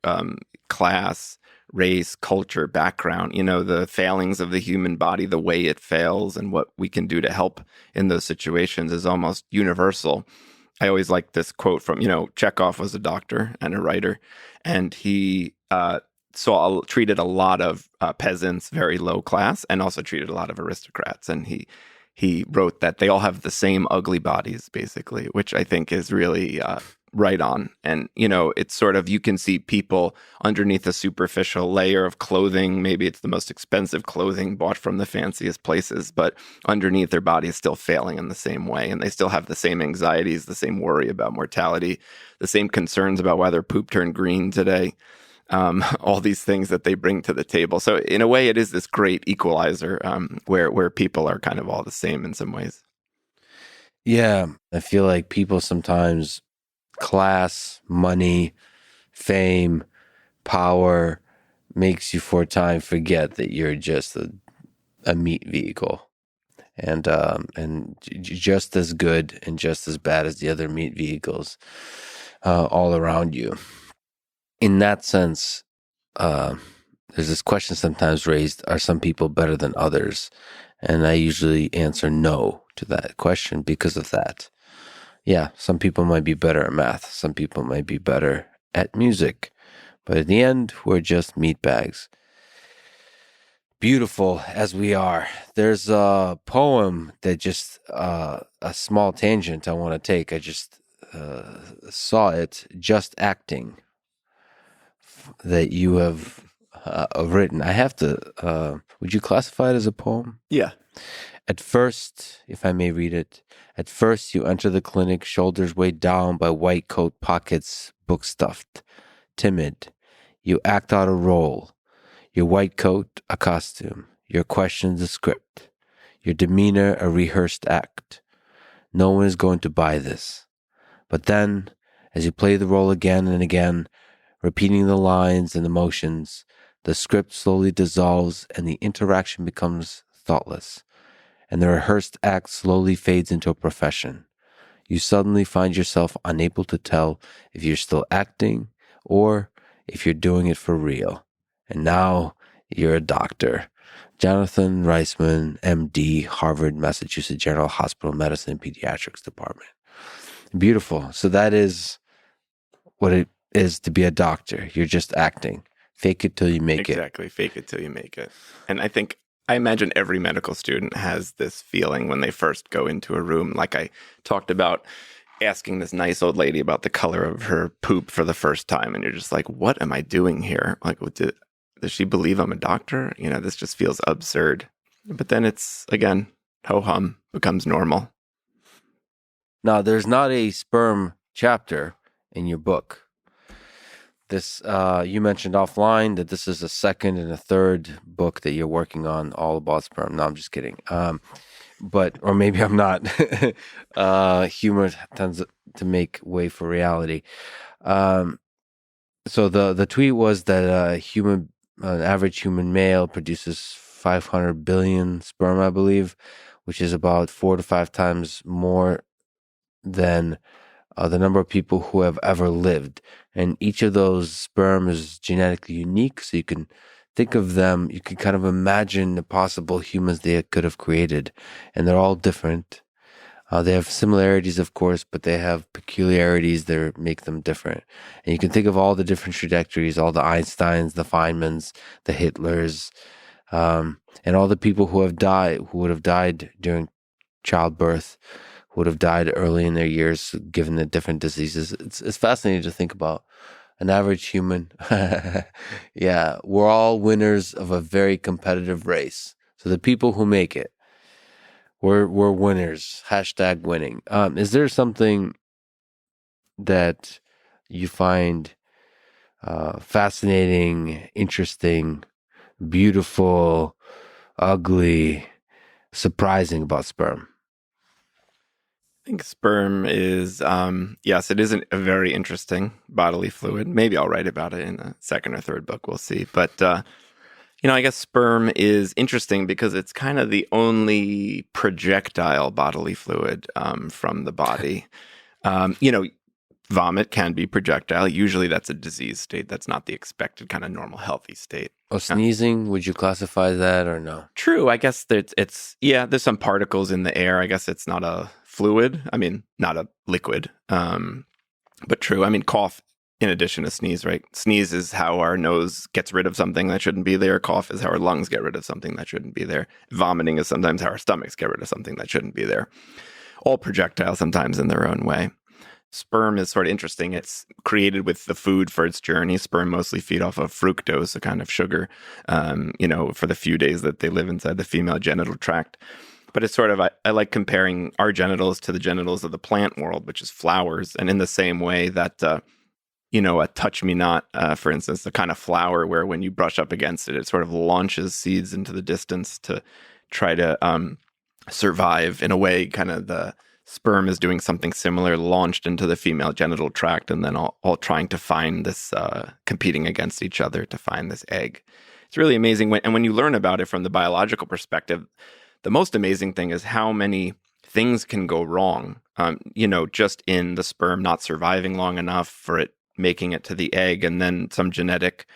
Class, race, culture, background, the failings of the human body, the way it fails and what we can do to help in those situations is almost universal. I always like this quote from, Chekhov was a doctor and a writer, and he treated a lot of peasants very low class and also treated a lot of aristocrats. And he wrote that they all have the same ugly bodies, basically, which I think is really right on. And, it's sort of, you can see people underneath a superficial layer of clothing. Maybe it's the most expensive clothing bought from the fanciest places, but underneath their body is still failing in the same way. And they still have the same anxieties, the same worry about mortality, the same concerns about why their poop turned green today. All these things that they bring to the table. So in a way, it is this great equalizer where people are kind of all the same in some ways. Yeah, I feel like people sometimes, class, money, fame, power makes you for a time forget that you're just a meat vehicle, and just as good and just as bad as the other meat vehicles all around you. In that sense, there's this question sometimes raised, are some people better than others? And I usually answer no to that question because of that. Yeah, some people might be better at math. Some people might be better at music. But in the end, we're just meat bags. Beautiful as we are. There's a poem that just, a small tangent I want to take. I just saw it, Just Acting, that you have written. I have to, would you classify it as a poem? Yeah. At first, if I may read it, at first you enter the clinic, shoulders weighed down by white coat pockets, book stuffed, timid. You act out a role. Your white coat, a costume. Your questions, a script. Your demeanor, a rehearsed act. No one is going to buy this. But then, as you play the role again and again, repeating the lines and emotions, the script slowly dissolves and the interaction becomes thoughtless, and the rehearsed act slowly fades into a profession. You suddenly find yourself unable to tell if you're still acting or if you're doing it for real. And now you're a doctor. Jonathan Reisman, MD, Harvard, Massachusetts General Hospital, Medicine and Pediatrics Department. Beautiful. So that is what it is to be a doctor. You're just acting. Fake it till you make it. Exactly. Fake it till you make it. And I imagine every medical student has this feeling when they first go into a room. Like I talked about asking this nice old lady about the color of her poop for the first time. And you're just like, what am I doing here? Like, does she believe I'm a doctor? This just feels absurd. But then it's, again, ho-hum, becomes normal. Now, there's not a sperm chapter in your book. This, you mentioned offline that this is a second and a third book that you're working on all about sperm. No, I'm just kidding. Or maybe I'm not. Humor tends to make way for reality. So the tweet was that an average human male produces 500 billion sperm, I believe, which is about 4 to 5 times more than the number of people who have ever lived. And each of those sperm is genetically unique. So you can think of them, you can kind of imagine the possible humans they could have created. And they're all different. They have similarities, of course, but they have peculiarities that make them different. And you can think of all the different trajectories, all the Einsteins, the Feynmans, the Hitlers, and all the people who would have died during childbirth, who would have died early in their years, given the different diseases. It's fascinating to think about an average human. Yeah, we're all winners of a very competitive race. So the people who make it, we're winners. Hashtag winning. Is there something that you find fascinating, interesting, beautiful, ugly, surprising about sperm? I think sperm is, yes, it isn't a very interesting bodily fluid. Maybe I'll write about it in the second or third book. We'll see. But, I guess sperm is interesting because it's kind of the only projectile bodily fluid from the body. You know, vomit can be projectile. Usually that's a disease state. That's not the expected kind of normal, healthy state. Oh, sneezing, would you classify that or no? True. I guess that there's some particles in the air. I guess it's not a fluid. I mean, not a liquid. But true. I mean, cough in addition to sneeze, right? Sneeze is how our nose gets rid of something that shouldn't be there. Cough is how our lungs get rid of something that shouldn't be there. Vomiting is sometimes how our stomachs get rid of something that shouldn't be there. All projectile sometimes in their own way. Sperm is sort of interesting. It's created with the food for its journey. Sperm mostly feed off of fructose, a kind of sugar, for the few days that they live inside the female genital tract. But it's sort of, I like comparing our genitals to the genitals of the plant world, which is flowers. And in the same way that, a touch me not, for instance, the kind of flower where when you brush up against it, it sort of launches seeds into the distance to try to survive. In a way, kind of the sperm is doing something similar, launched into the female genital tract, and then all trying to find this, competing against each other to find this egg. It's really amazing. When you learn about it from the biological perspective, the most amazing thing is how many things can go wrong, just in the sperm not surviving long enough for it making it to the egg, and then some genetic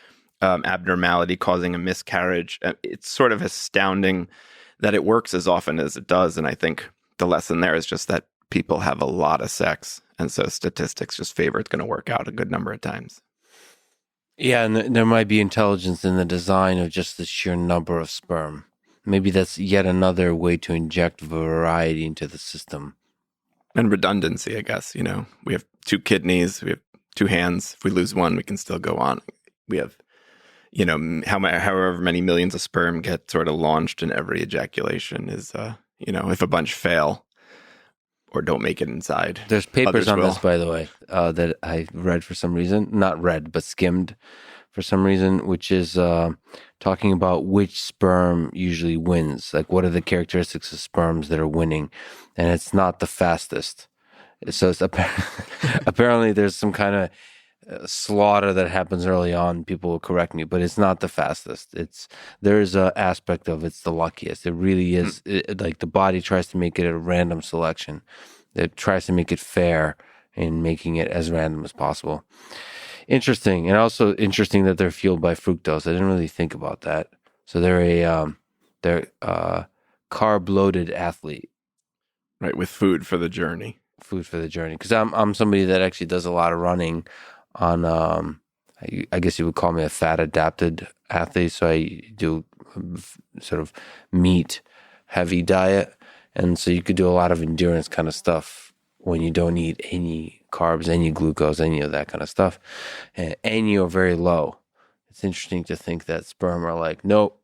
abnormality causing a miscarriage. It's sort of astounding that it works as often as it does. And I think the lesson there is just that people have a lot of sex. And so statistics just favor it's going to work out a good number of times. Yeah, and there might be intelligence in the design of just the sheer number of sperm. Maybe that's yet another way to inject variety into the system. And redundancy, I guess. We have 2 kidneys, we have 2 hands. If we lose one, we can still go on. We have, however many millions of sperm get sort of launched in every ejaculation is, if a bunch fail or don't make it inside. There's papers on this, by the way, that I read for some reason. Not read, but skimmed for some reason, which is talking about which sperm usually wins. Like, what are the characteristics of sperms that are winning? And it's not the fastest. So it's apparently there's some kind of slaughter that happens early on. People will correct me, but it's not the fastest. There's an aspect of it's the luckiest. It really is. Like the body tries to make it a random selection. It tries to make it fair in making it as random as possible. Interesting, and also interesting that they're fueled by fructose. I didn't really think about that. So they're a carb loaded athlete, right? With food for the journey. Food for the journey, because I'm somebody that actually does a lot of running on I guess you would call me a fat adapted athlete. So I do sort of meat heavy diet, and so you could do a lot of endurance kind of stuff when you don't eat any carbs, any glucose, any of that kind of stuff, and you're very low. It's interesting to think that sperm are like, nope,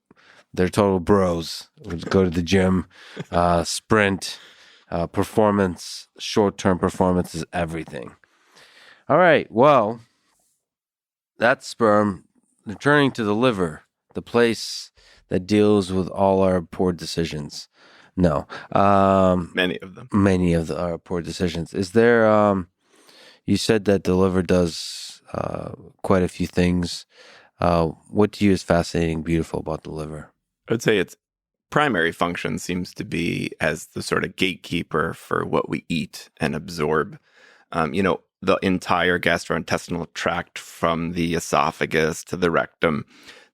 they're total bros. We'll go to the gym, sprint. Performance, short-term performance is everything. All right, well, that's sperm. Returning to the liver, the place that deals with all our poor decisions. No. Many of them. Many of our poor decisions. Is there, you said that the liver does quite a few things. What to you is fascinating, beautiful about the liver? I would say its primary function seems to be as the sort of gatekeeper for what we eat and absorb. The entire gastrointestinal tract from the esophagus to the rectum,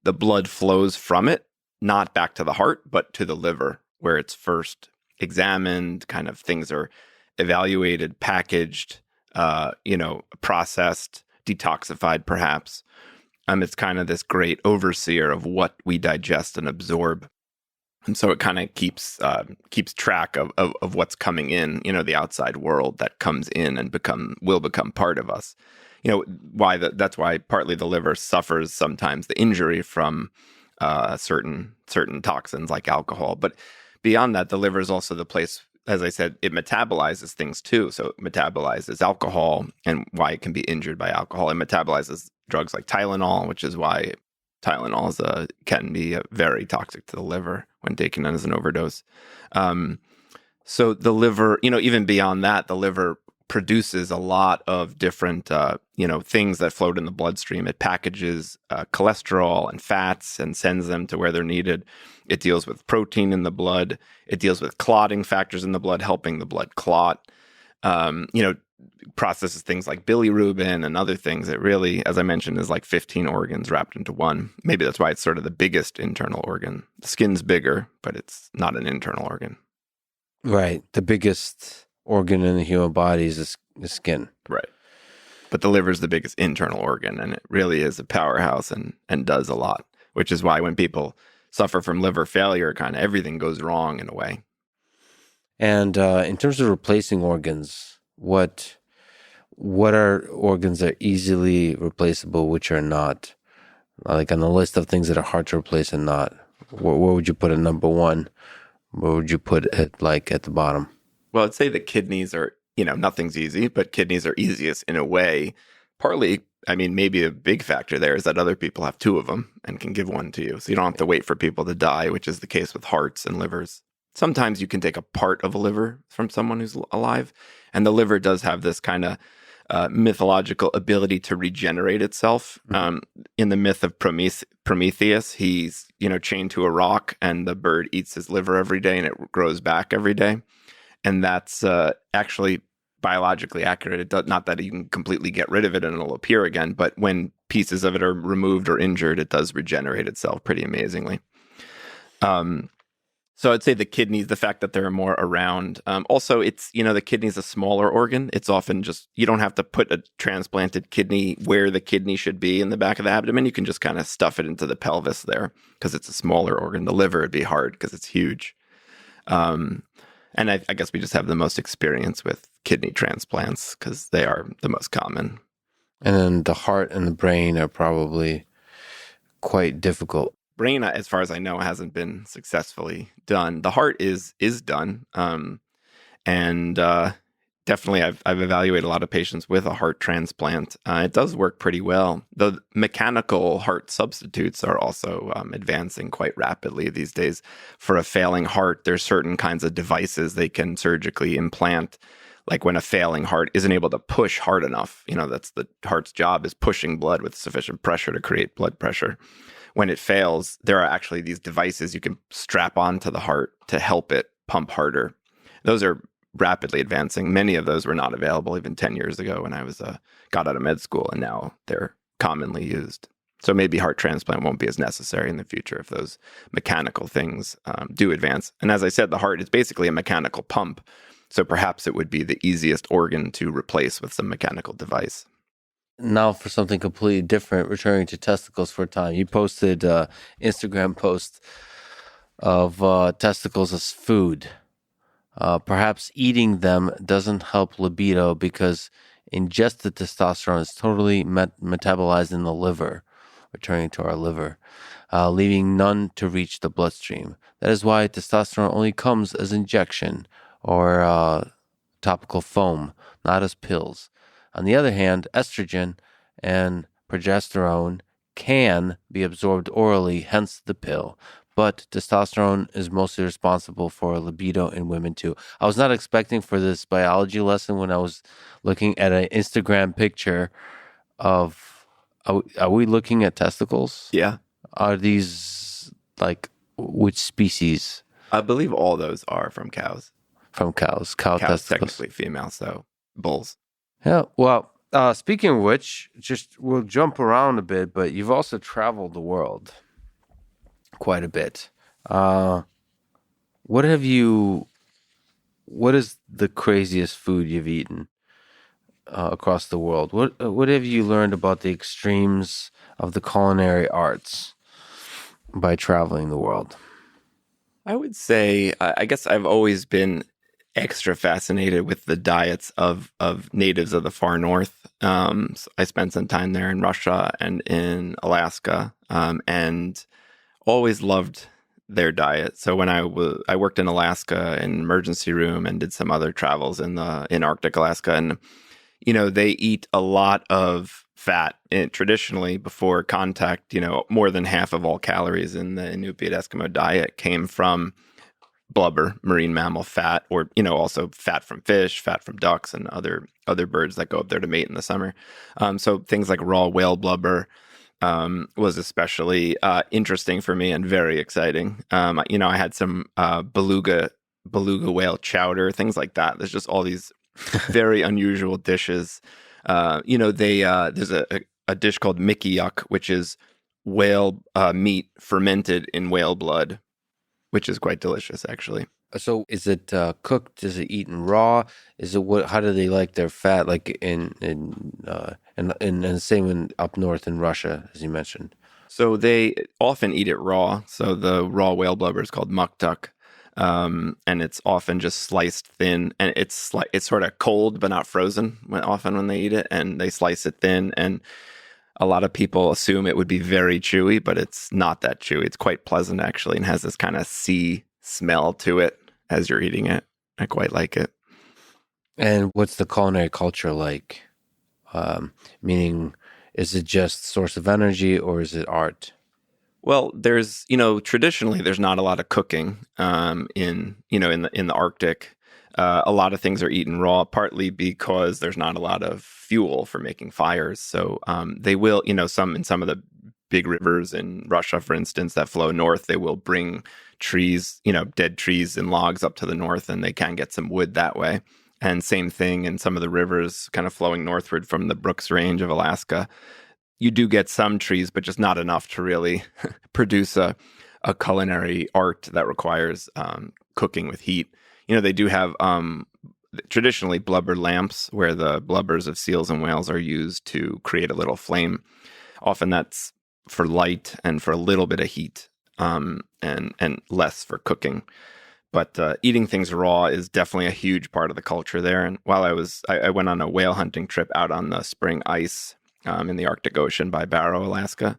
the blood flows from it, not back to the heart, but to the liver, where it's first examined, kind of things are evaluated, packaged, processed, detoxified perhaps. It's kind of this great overseer of what we digest and absorb. And so it kind of keeps track of what's coming in, the outside world that comes in and will become part of us. That's why partly the liver suffers sometimes the injury from certain toxins like alcohol. But beyond that, the liver is also the place, as I said, it metabolizes things too. So it metabolizes alcohol, and why it can be injured by alcohol. It metabolizes drugs like Tylenol, which is why Tylenol can be very toxic to the liver when taken as an overdose. So the liver, even beyond that, the liver produces a lot of different, things that float in the bloodstream. It packages cholesterol and fats and sends them to where they're needed. It deals with protein in the blood. It deals with clotting factors in the blood, helping the blood clot. Processes things like bilirubin and other things. It really, as I mentioned, is like 15 organs wrapped into one. Maybe that's why it's sort of the biggest internal organ. The skin's bigger, but it's not an internal organ. Right. The biggest organ in the human body is the skin. Right. But the liver is the biggest internal organ, and it really is a powerhouse and does a lot, which is why when people suffer from liver failure, kind of everything goes wrong in a way. And in terms of replacing organs, what are organs that are easily replaceable, which are not? Like on the list of things that are hard to replace and not, where would you put it number one? Where would you put it like at the bottom? Well, I'd say the kidneys are, nothing's easy, but kidneys are easiest in a way. Partly, maybe a big factor there is that other people have two of them and can give one to you. So you don't have to wait for people to die, which is the case with hearts and livers. Sometimes you can take a part of a liver from someone who's alive, and the liver does have this kind of mythological ability to regenerate itself. In the myth of Prometheus, he's chained to a rock, and the bird eats his liver every day, and it grows back every day. And that's actually biologically accurate. Not that you can completely get rid of it and it'll appear again, but when pieces of it are removed or injured, it does regenerate itself pretty amazingly. So I'd say the kidneys, the fact that there are more around. Also, it's, the kidney's a smaller organ. It's often just, you don't have to put a transplanted kidney where the kidney should be in the back of the abdomen. You can just kind of stuff it into the pelvis there because it's a smaller organ. The liver would be hard because it's huge. And I guess we just have the most experience with kidney transplants because they are the most common. And then the heart and the brain are probably quite difficult. Brain, as far as I know, hasn't been successfully done. The heart is done, and definitely I've evaluated a lot of patients with a heart transplant. It does work pretty well. The mechanical heart substitutes are also advancing quite rapidly these days. For a failing heart, there's certain kinds of devices they can surgically implant. Like when a failing heart isn't able to push hard enough, that's the heart's job, is pushing blood with sufficient pressure to create blood pressure. When it fails, there are actually these devices you can strap onto the heart to help it pump harder. Those are rapidly advancing. Many of those were not available even 10 years ago when I got out of med school, and now they're commonly used. So maybe heart transplant won't be as necessary in the future if those mechanical things do advance. And as I said, the heart is basically a mechanical pump. So perhaps it would be the easiest organ to replace with some mechanical device. Now for something completely different, returning to testicles for a time. You posted an Instagram post of testicles as food. Perhaps eating them doesn't help libido because ingested testosterone is totally metabolized in the liver, returning to our liver, leaving none to reach the bloodstream. That is why testosterone only comes as injection or topical foam, not as pills. On the other hand, estrogen and progesterone can be absorbed orally, hence the pill. But testosterone is mostly responsible for libido in women too. I was not expecting for this biology lesson when I was looking at an Instagram picture of, are we looking at testicles? Yeah. Are these like which species? I believe all those are from cows. From cows. Cow Cows testicles. technically female, so bulls. Yeah, well, speaking of which, we'll jump around a bit, but you've also traveled the world quite a bit. What is the craziest food you've eaten across the world? What have you learned about the extremes of the culinary arts by traveling the world? I would say, I guess I've always been extra fascinated with the diets of natives of the far north. So I spent some time there in Russia and in Alaska, and always loved their diet. So when I worked in Alaska in emergency room and did some other travels in Arctic Alaska, and they eat a lot of fat traditionally before contact. More than half of all calories in the Inupiat Eskimo diet came from blubber, marine mammal fat, or also fat from fish, fat from ducks, and other birds that go up there to mate in the summer. So things like raw whale blubber was especially interesting for me and very exciting. I had some beluga whale chowder, things like that. There's just all these very unusual dishes. There's a dish called Mickey Yuck, which is whale meat fermented in whale blood, which is quite delicious, actually. So is it cooked? Is it eaten raw? Is it what? How do they like their fat? Like in the same in up north in Russia, as you mentioned. So they often eat it raw. So the raw whale blubber is called muktuk, and it's often just sliced thin, and it's sort of cold but not frozen. When they eat it, and they slice it thin, and a lot of people assume it would be very chewy, but it's not that chewy. It's quite pleasant actually, and has this kind of sea smell to it as you're eating it. I quite like it. And what's the culinary culture like? Meaning, is it just source of energy or is it art? Well, there's traditionally there's not a lot of cooking in the Arctic. A lot of things are eaten raw, partly because there's not a lot of fuel for making fires. So they will, some of the big rivers in Russia, for instance, that flow north, they will bring trees, dead trees and logs up to the north, and they can get some wood that way. And same thing in some of the rivers kind of flowing northward from the Brooks Range of Alaska. You do get some trees, but just not enough to really produce a culinary art that requires cooking with heat. They do have traditionally blubber lamps where the blubbers of seals and whales are used to create a little flame. Often that's for light and for a little bit of heat, and less for cooking. But eating things raw is definitely a huge part of the culture there. And while I went on a whale hunting trip out on the spring ice in the Arctic Ocean by Barrow, Alaska.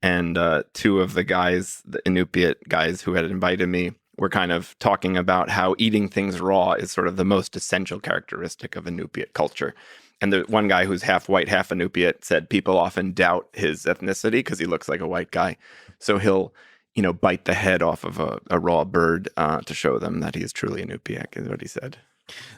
And two of the guys, the Inupiat guys who had invited me, were kind of talking about how eating things raw is sort of the most essential characteristic of Inupiat culture. And the one guy who's half white, half Inupiat said people often doubt his ethnicity because he looks like a white guy. So he'll, bite the head off of a raw bird to show them that he is truly Inupiat, is what he said.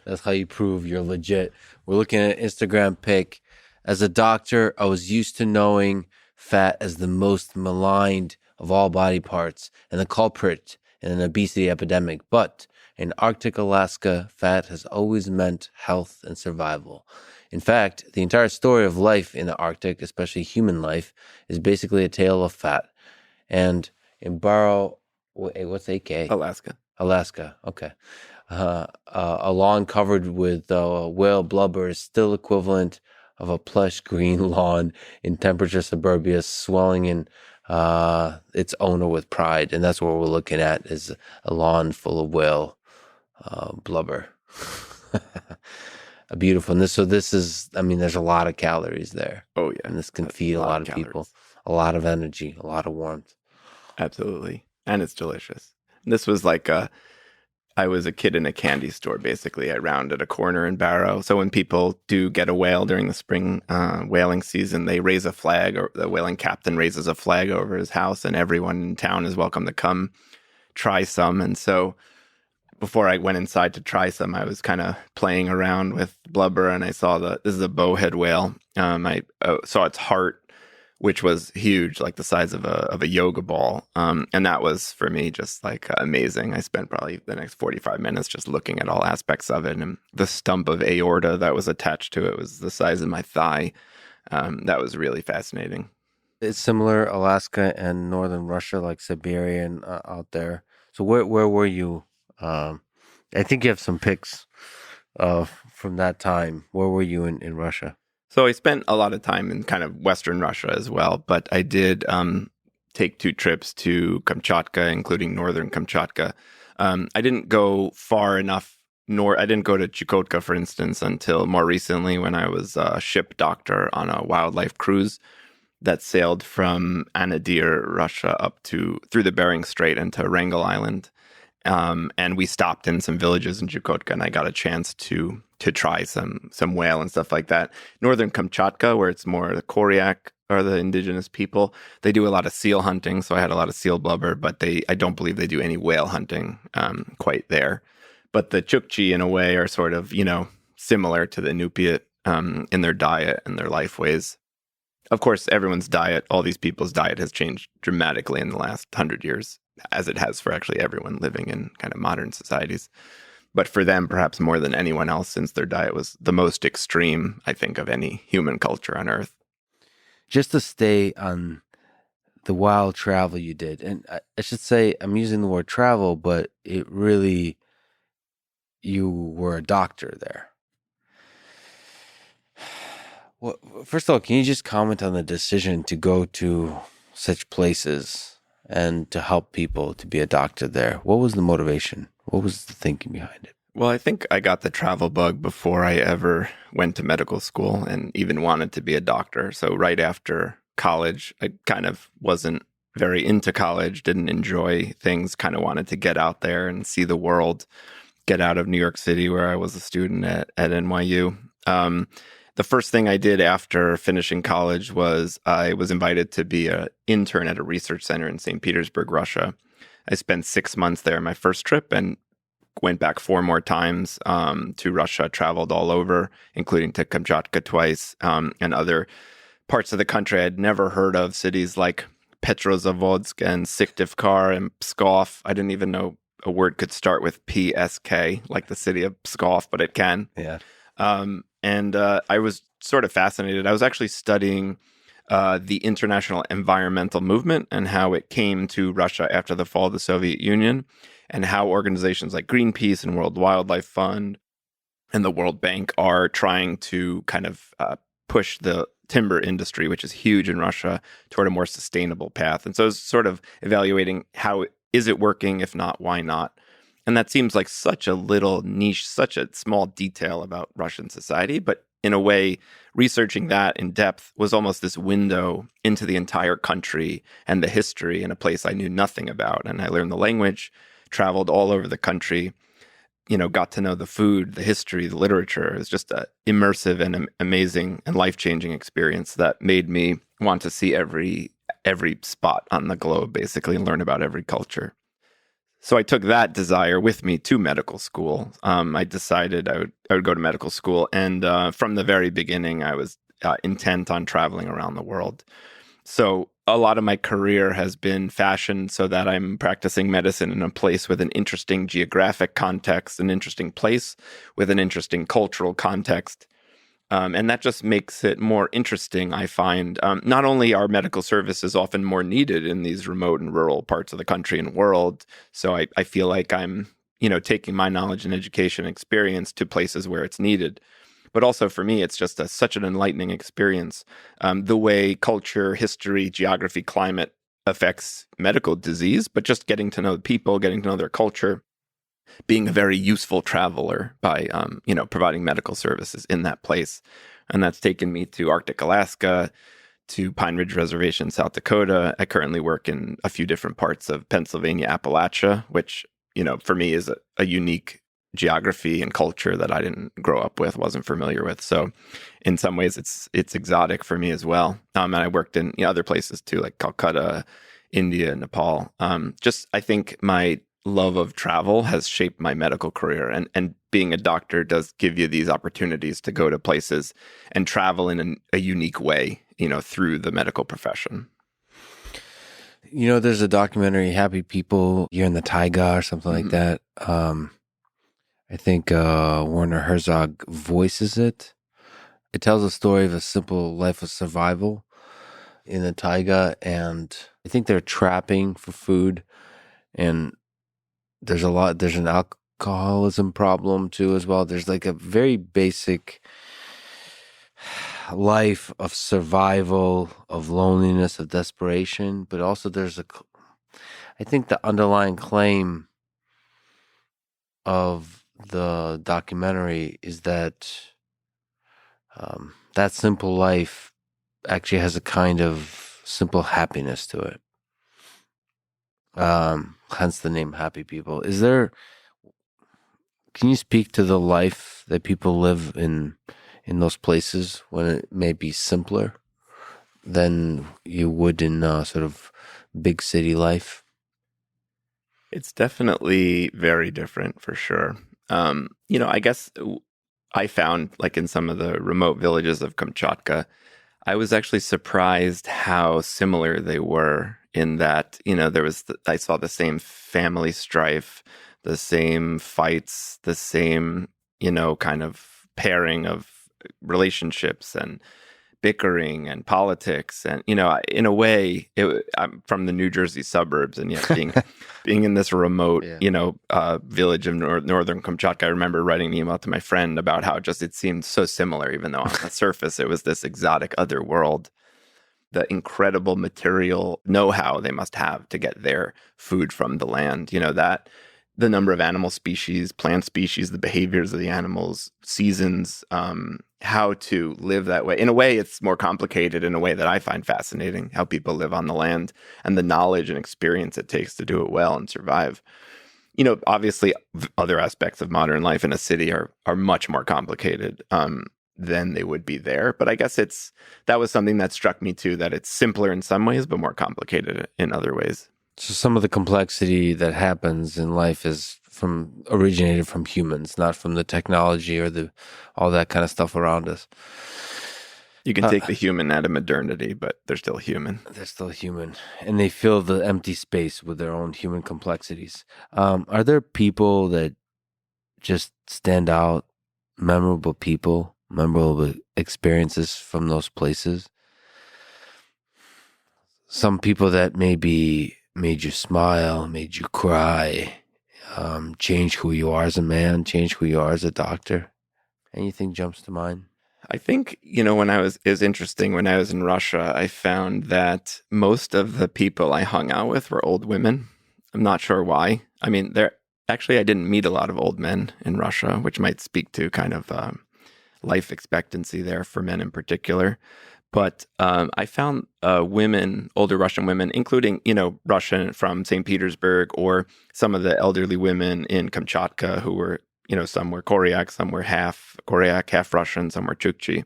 That's how you prove you're legit. We're looking at an Instagram pic. As a doctor, I was used to knowing fat as the most maligned of all body parts and the culprit in an obesity epidemic. But in Arctic Alaska, fat has always meant health and survival. In fact, the entire story of life in the Arctic, especially human life, is basically a tale of fat. And in what's AK? Alaska. Alaska, okay. A lawn covered with whale blubber is still equivalent of a plush green lawn in temperature suburbia, swelling in its owner with pride. And that's what we're looking at, is a lawn full of whale blubber. A beautiful. So this is, there's a lot of calories there. Oh, yeah. And this can feed a lot of people, a lot of energy, a lot of warmth. Absolutely. And it's delicious. This was like I was a kid in a candy store, basically. I rounded a corner in Barrow. So when people do get a whale during the spring whaling season, they raise a flag, or the whaling captain raises a flag over his house, and everyone in town is welcome to come try some. And so before I went inside to try some, I was kind of playing around with blubber, and I saw this is a bowhead whale. I saw its heart, which was huge, like the size of a yoga ball. And that was, for me, just like amazing. I spent probably the next 45 minutes just looking at all aspects of it. And the stump of aorta that was attached to it was the size of my thigh. That was really fascinating. It's similar, Alaska and northern Russia, like Siberia and out there. So where were you? I think you have some pics from that time. Where were you in Russia? So I spent a lot of time in kind of Western Russia as well, but I did take 2 trips to Kamchatka, including northern Kamchatka. I didn't go far enough I didn't go to Chukotka, for instance, until more recently when I was a ship doctor on a wildlife cruise that sailed from Anadyr, Russia, up through the Bering Strait and to Wrangel Island. And we stopped in some villages in Chukotka, and I got a chance to try some whale and stuff like that. Northern Kamchatka, where it's more the Koryak are the indigenous people, they do a lot of seal hunting, so I had a lot of seal blubber, but I don't believe they do any whale hunting quite there. But the Chukchi, in a way, are sort of, similar to the Inupiat in their diet and their life ways. Of course, everyone's diet, all these people's diet has changed dramatically in the last 100 years, as it has for actually everyone living in kind of modern societies. But for them, perhaps more than anyone else, since their diet was the most extreme, I think, of any human culture on Earth. Just to stay on the wild travel you did, and I should say I'm using the word travel, but it really, you were a doctor there. Well, first of all, can you just comment on the decision to go to such places and to help people to be a doctor there? What was the motivation? What was the thinking behind it? Well, I think I got the travel bug before I ever went to medical school and even wanted to be a doctor. So right after college, I kind of wasn't very into college, didn't enjoy things, kind of wanted to get out there and see the world, get out of New York City where I was a student at NYU. The first thing I did after finishing college was I was invited to be an intern at a research center in St. Petersburg, Russia. I spent 6 months there, my first trip, and went back 4 more times to Russia, traveled all over, including to Kamchatka twice, and other parts of the country I'd never heard of, cities like Petrozavodsk and Syktyvkar and Pskov. I didn't even know a word could start with PSK, like the city of Pskov, but it can. Yeah. And I was sort of fascinated. I was actually studying the international environmental movement and how it came to Russia after the fall of the Soviet Union, and how organizations like Greenpeace and World Wildlife Fund and the World Bank are trying to kind of push the timber industry, which is huge in Russia, toward a more sustainable path. And so I was sort of evaluating how is it working? If not, why not? And that seems like such a little niche, such a small detail about Russian society. But in a way, researching that in depth was almost this window into the entire country and the history in a place I knew nothing about. And I learned the language, traveled all over the country, got to know the food, the history, the literature. It was just an immersive and amazing and life-changing experience that made me want to see every spot on the globe, basically, and learn about every culture. So I took that desire with me to medical school. I decided I would go to medical school. And from the very beginning, I was intent on traveling around the world. So a lot of my career has been fashioned so that I'm practicing medicine in a place with an interesting geographic context, an interesting place with an interesting cultural context. And that just makes it more interesting, I find. Not only are medical services often more needed in these remote and rural parts of the country and world, so I feel like I'm, taking my knowledge and education experience to places where it's needed. But also for me, it's just such an enlightening experience. The way culture, history, geography, climate affects medical disease, but just getting to know people, getting to know their culture, being a very useful traveler by, providing medical services in that place. And that's taken me to Arctic Alaska, to Pine Ridge Reservation, South Dakota. I currently work in a few different parts of Pennsylvania, Appalachia, which, for me is a unique geography and culture that I didn't grow up with, wasn't familiar with. So in some ways it's exotic for me as well. And I worked in other places too, like Calcutta, India, Nepal. I think my love of travel has shaped my medical career, and being a doctor does give you these opportunities to go to places and travel in a unique way, through the medical profession. There's a documentary, Happy People, You're in the Taiga or something like that. I think Werner Herzog voices it. It tells a story of a simple life of survival in the taiga, and I think they're trapping for food, and there's an alcoholism problem too as well. There's like a very basic life of survival, of loneliness, of desperation, but also I think the underlying claim of the documentary is that that simple life actually has a kind of simple happiness to it. Hence the name Happy People. Can you speak to the life that people live in those places when it may be simpler than you would in sort of big city life? It's definitely very different for sure. I guess I found like in some of the remote villages of Kamchatka, I was actually surprised how similar they were in that, I saw the same family strife, the same fights, the same, kind of pairing of relationships and bickering and politics. And, in a way, I'm from the New Jersey suburbs, and yet being in this remote, Yeah. village of northern Kamchatka, I remember writing an email to my friend about how just it seemed so similar, even though on the surface it was this exotic other world. The incredible material know-how they must have to get their food from the land, that the number of animal species, plant species, the behaviors of the animals, seasons, how to live that way. In a way, it's more complicated in a way that I find fascinating, how people live on the land and the knowledge and experience it takes to do it well and survive. Obviously, other aspects of modern life in a city are much more complicated than they would be there. But I guess that was something that struck me too, that it's simpler in some ways, but more complicated in other ways. So some of the complexity that happens in life is originated from humans, not from the technology or all that kind of stuff around us. You can take the human out of modernity, but they're still human. They're still human, and they fill the empty space with their own human complexities. Are there people that just stand out, memorable people, memorable experiences from those places? Some people that maybe made you smile, made you cry, change who you are as a man, change who you are as a doctor. Anything jumps to mind? I think, it was interesting when I was in Russia, I found that most of the people I hung out with were old women. I'm not sure why. I mean, I didn't meet a lot of old men in Russia, which might speak to kind of life expectancy there for men in particular. But I found older Russian women, including, Russian from St. Petersburg, or some of the elderly women in Kamchatka who were, some were Koryak, some were half Koryak, half Russian, some were Chukchi.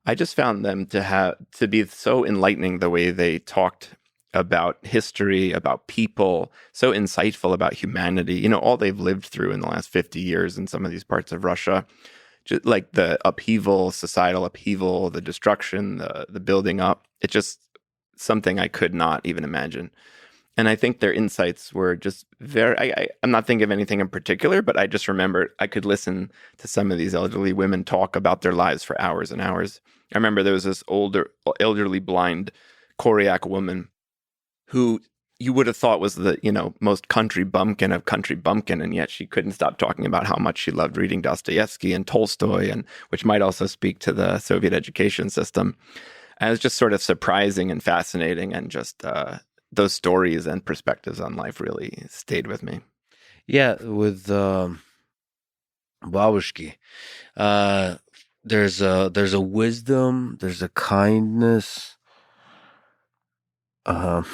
I just found them to be so enlightening the way they talked about history, about people, so insightful about humanity, all they've lived through in the last 50 years in some of these parts of Russia. Just like the upheaval, societal upheaval, the destruction, the building up. It's just something I could not even imagine. And I think their insights were just I'm not thinking of anything in particular, but I just remember I could listen to some of these elderly women talk about their lives for hours and hours. I remember there was this elderly blind Koryak woman who you would have thought was the, most country bumpkin of country bumpkin, and yet she couldn't stop talking about how much she loved reading Dostoevsky and Tolstoy, and which might also speak to the Soviet education system. And it was just sort of surprising and fascinating, and just those stories and perspectives on life really stayed with me. Yeah, with Babushki, there's a wisdom, there's a kindness. I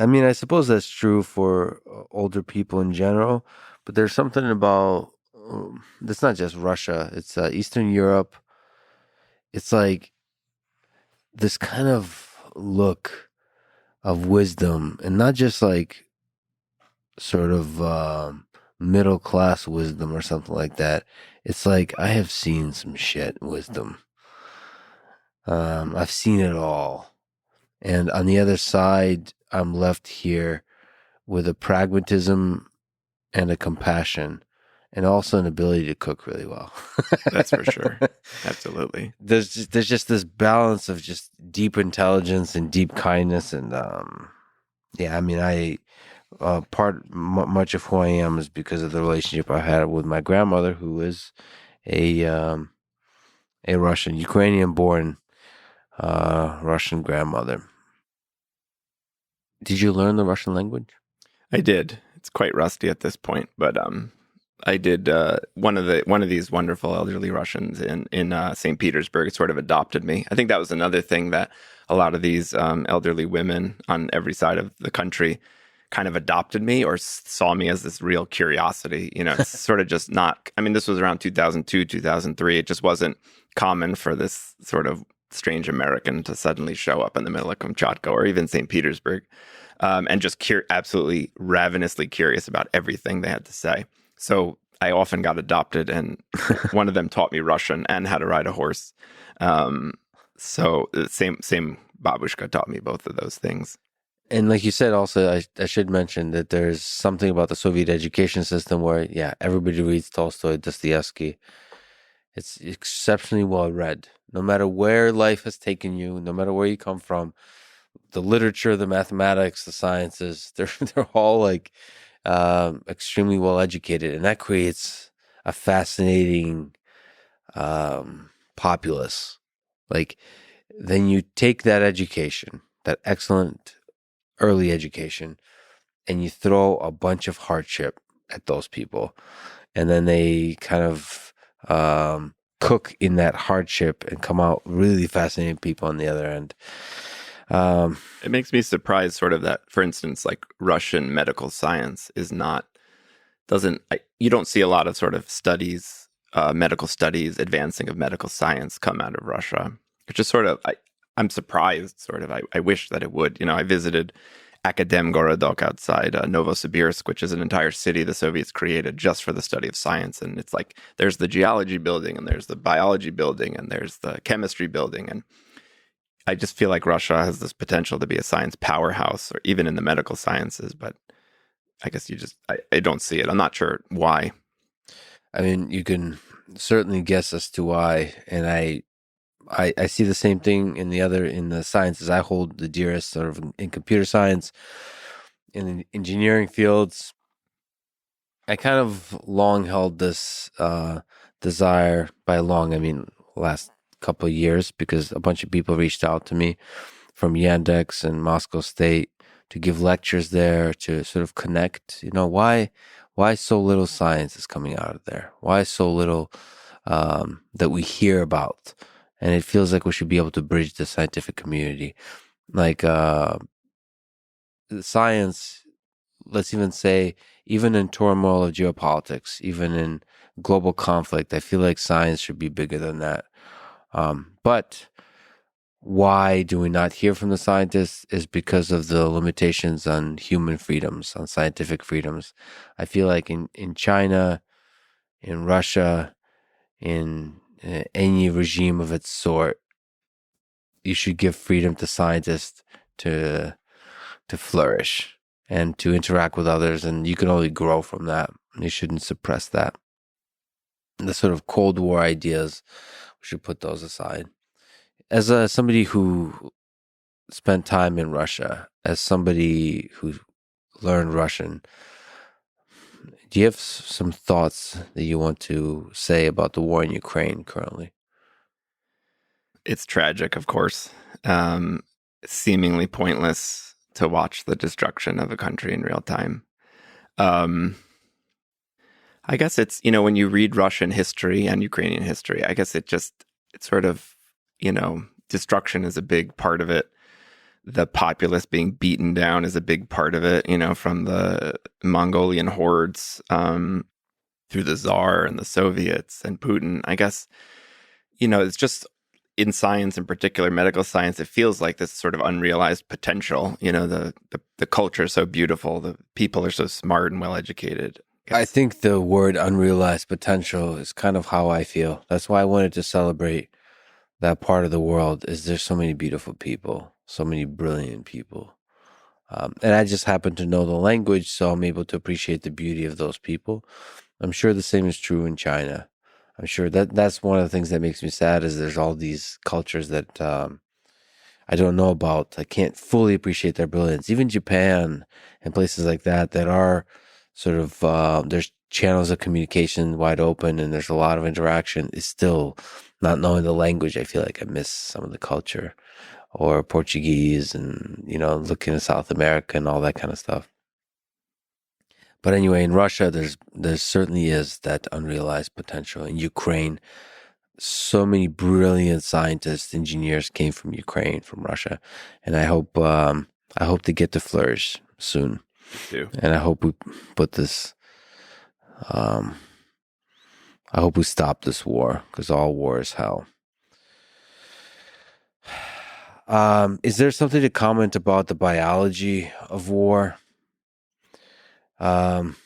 mean, I suppose that's true for older people in general, but there's something about it's not just Russia, it's Eastern Europe. It's like this kind of look of wisdom, and not just like sort of middle class wisdom or something like that. It's like, I have seen some shit wisdom. I've seen it all. And on the other side, I'm left here with a pragmatism and a compassion, and also an ability to cook really well. That's for sure. Absolutely. There's just this balance of just deep intelligence and deep kindness, and yeah, I mean, much of who I am is because of the relationship I had with my grandmother, who is a a Russian, Ukrainian-born Russian grandmother. Did you learn the Russian language? I did. It's quite rusty at this point, but I did. One of these wonderful elderly Russians in St. Petersburg sort of adopted me. I think that was another thing that a lot of these elderly women on every side of the country kind of adopted me or saw me as this real curiosity. You know, it's sort of just not. I mean, this was around 2002, 2003. It just wasn't common for this sort of strange American to suddenly show up in the middle of Kamchatka or even St. Petersburg, and just absolutely ravenously curious about everything they had to say. So I often got adopted, and one of them taught me Russian and how to ride a horse. So the same babushka taught me both of those things. And like you said, also, I should mention that there's something about the Soviet education system where, yeah, everybody reads Tolstoy, Dostoevsky. It's exceptionally well read. No matter where life has taken you, no matter where you come from, the literature, the mathematics, the sciences, they're all like extremely well educated, and that creates a fascinating populace. Like, then you take that education, that excellent early education, and you throw a bunch of hardship at those people, and then they kind of cook in that hardship and come out really fascinating people on the other end. It makes me surprised, sort of, that, for instance, like Russian medical science is not doesn't you don't see a lot of sort of studies, medical studies, advancing of medical science come out of Russia. It's just sort of I'm surprised, sort of. I wish that it would. You know, I visited Akademgorodok outside Novosibirsk, which is an entire city the Soviets created just for the study of science. And it's like there's the geology building, and there's the biology building, and there's the chemistry building. And I just feel like Russia has this potential to be a science powerhouse, or even in the medical sciences. But I guess I don't see it. I'm not sure why. I mean, you can certainly guess as to why, and I see the same thing in the sciences I hold the dearest, sort of in computer science, in the engineering fields. I kind of long held this desire. By long, I mean last couple of years, because a bunch of people reached out to me from Yandex and Moscow State to give lectures there, to sort of connect. You know, why so little science is coming out of there? Why so little that we hear about? And it feels like we should be able to bridge the scientific community. Like science, let's even say, even in turmoil of geopolitics, even in global conflict, I feel like science should be bigger than that. But why do we not hear from the scientists is because of the limitations on human freedoms, on scientific freedoms. I feel like in China, in Russia, in any regime of its sort, you should give freedom to scientists to flourish and to interact with others, and you can only grow from that. You shouldn't suppress that. The sort of Cold War ideas, we should put those aside. As somebody who spent time in Russia, as somebody who learned Russian, do you have some thoughts that you want to say about the war in Ukraine currently? It's tragic, of course. Seemingly pointless to watch the destruction of a country in real time. I guess it's, you know, when you read Russian history and Ukrainian history, I guess it's sort of, you know, destruction is a big part of it. The populace being beaten down is a big part of it, you know, from the Mongolian hordes through the Tsar and the Soviets and Putin. I guess, you know, it's just in science, in particular medical science, it feels like this sort of unrealized potential. You know, the culture is so beautiful, the people are so smart and well educated. I think the word unrealized potential is kind of how I feel. That's why I wanted to celebrate that part of the world. Is there's so many beautiful people, so many brilliant people. And I just happen to know the language, so I'm able to appreciate the beauty of those people. I'm sure the same is true in China. I'm sure that's one of the things that makes me sad, is there's all these cultures that I don't know about. I can't fully appreciate their brilliance. Even Japan and places like that are sort of, there's channels of communication wide open and there's a lot of interaction, it's still not knowing the language. I feel like I miss some of the culture or Portuguese and, looking at South America and all that kind of stuff. But anyway, in Russia, there certainly is that unrealized potential. In Ukraine, so many brilliant scientists, engineers came from Ukraine, from Russia, and I hope they get to flourish soon. Too. And I hope we put this. Um, I hope we stop this war, because all war is hell. Is there something to comment about the biology of war? Um,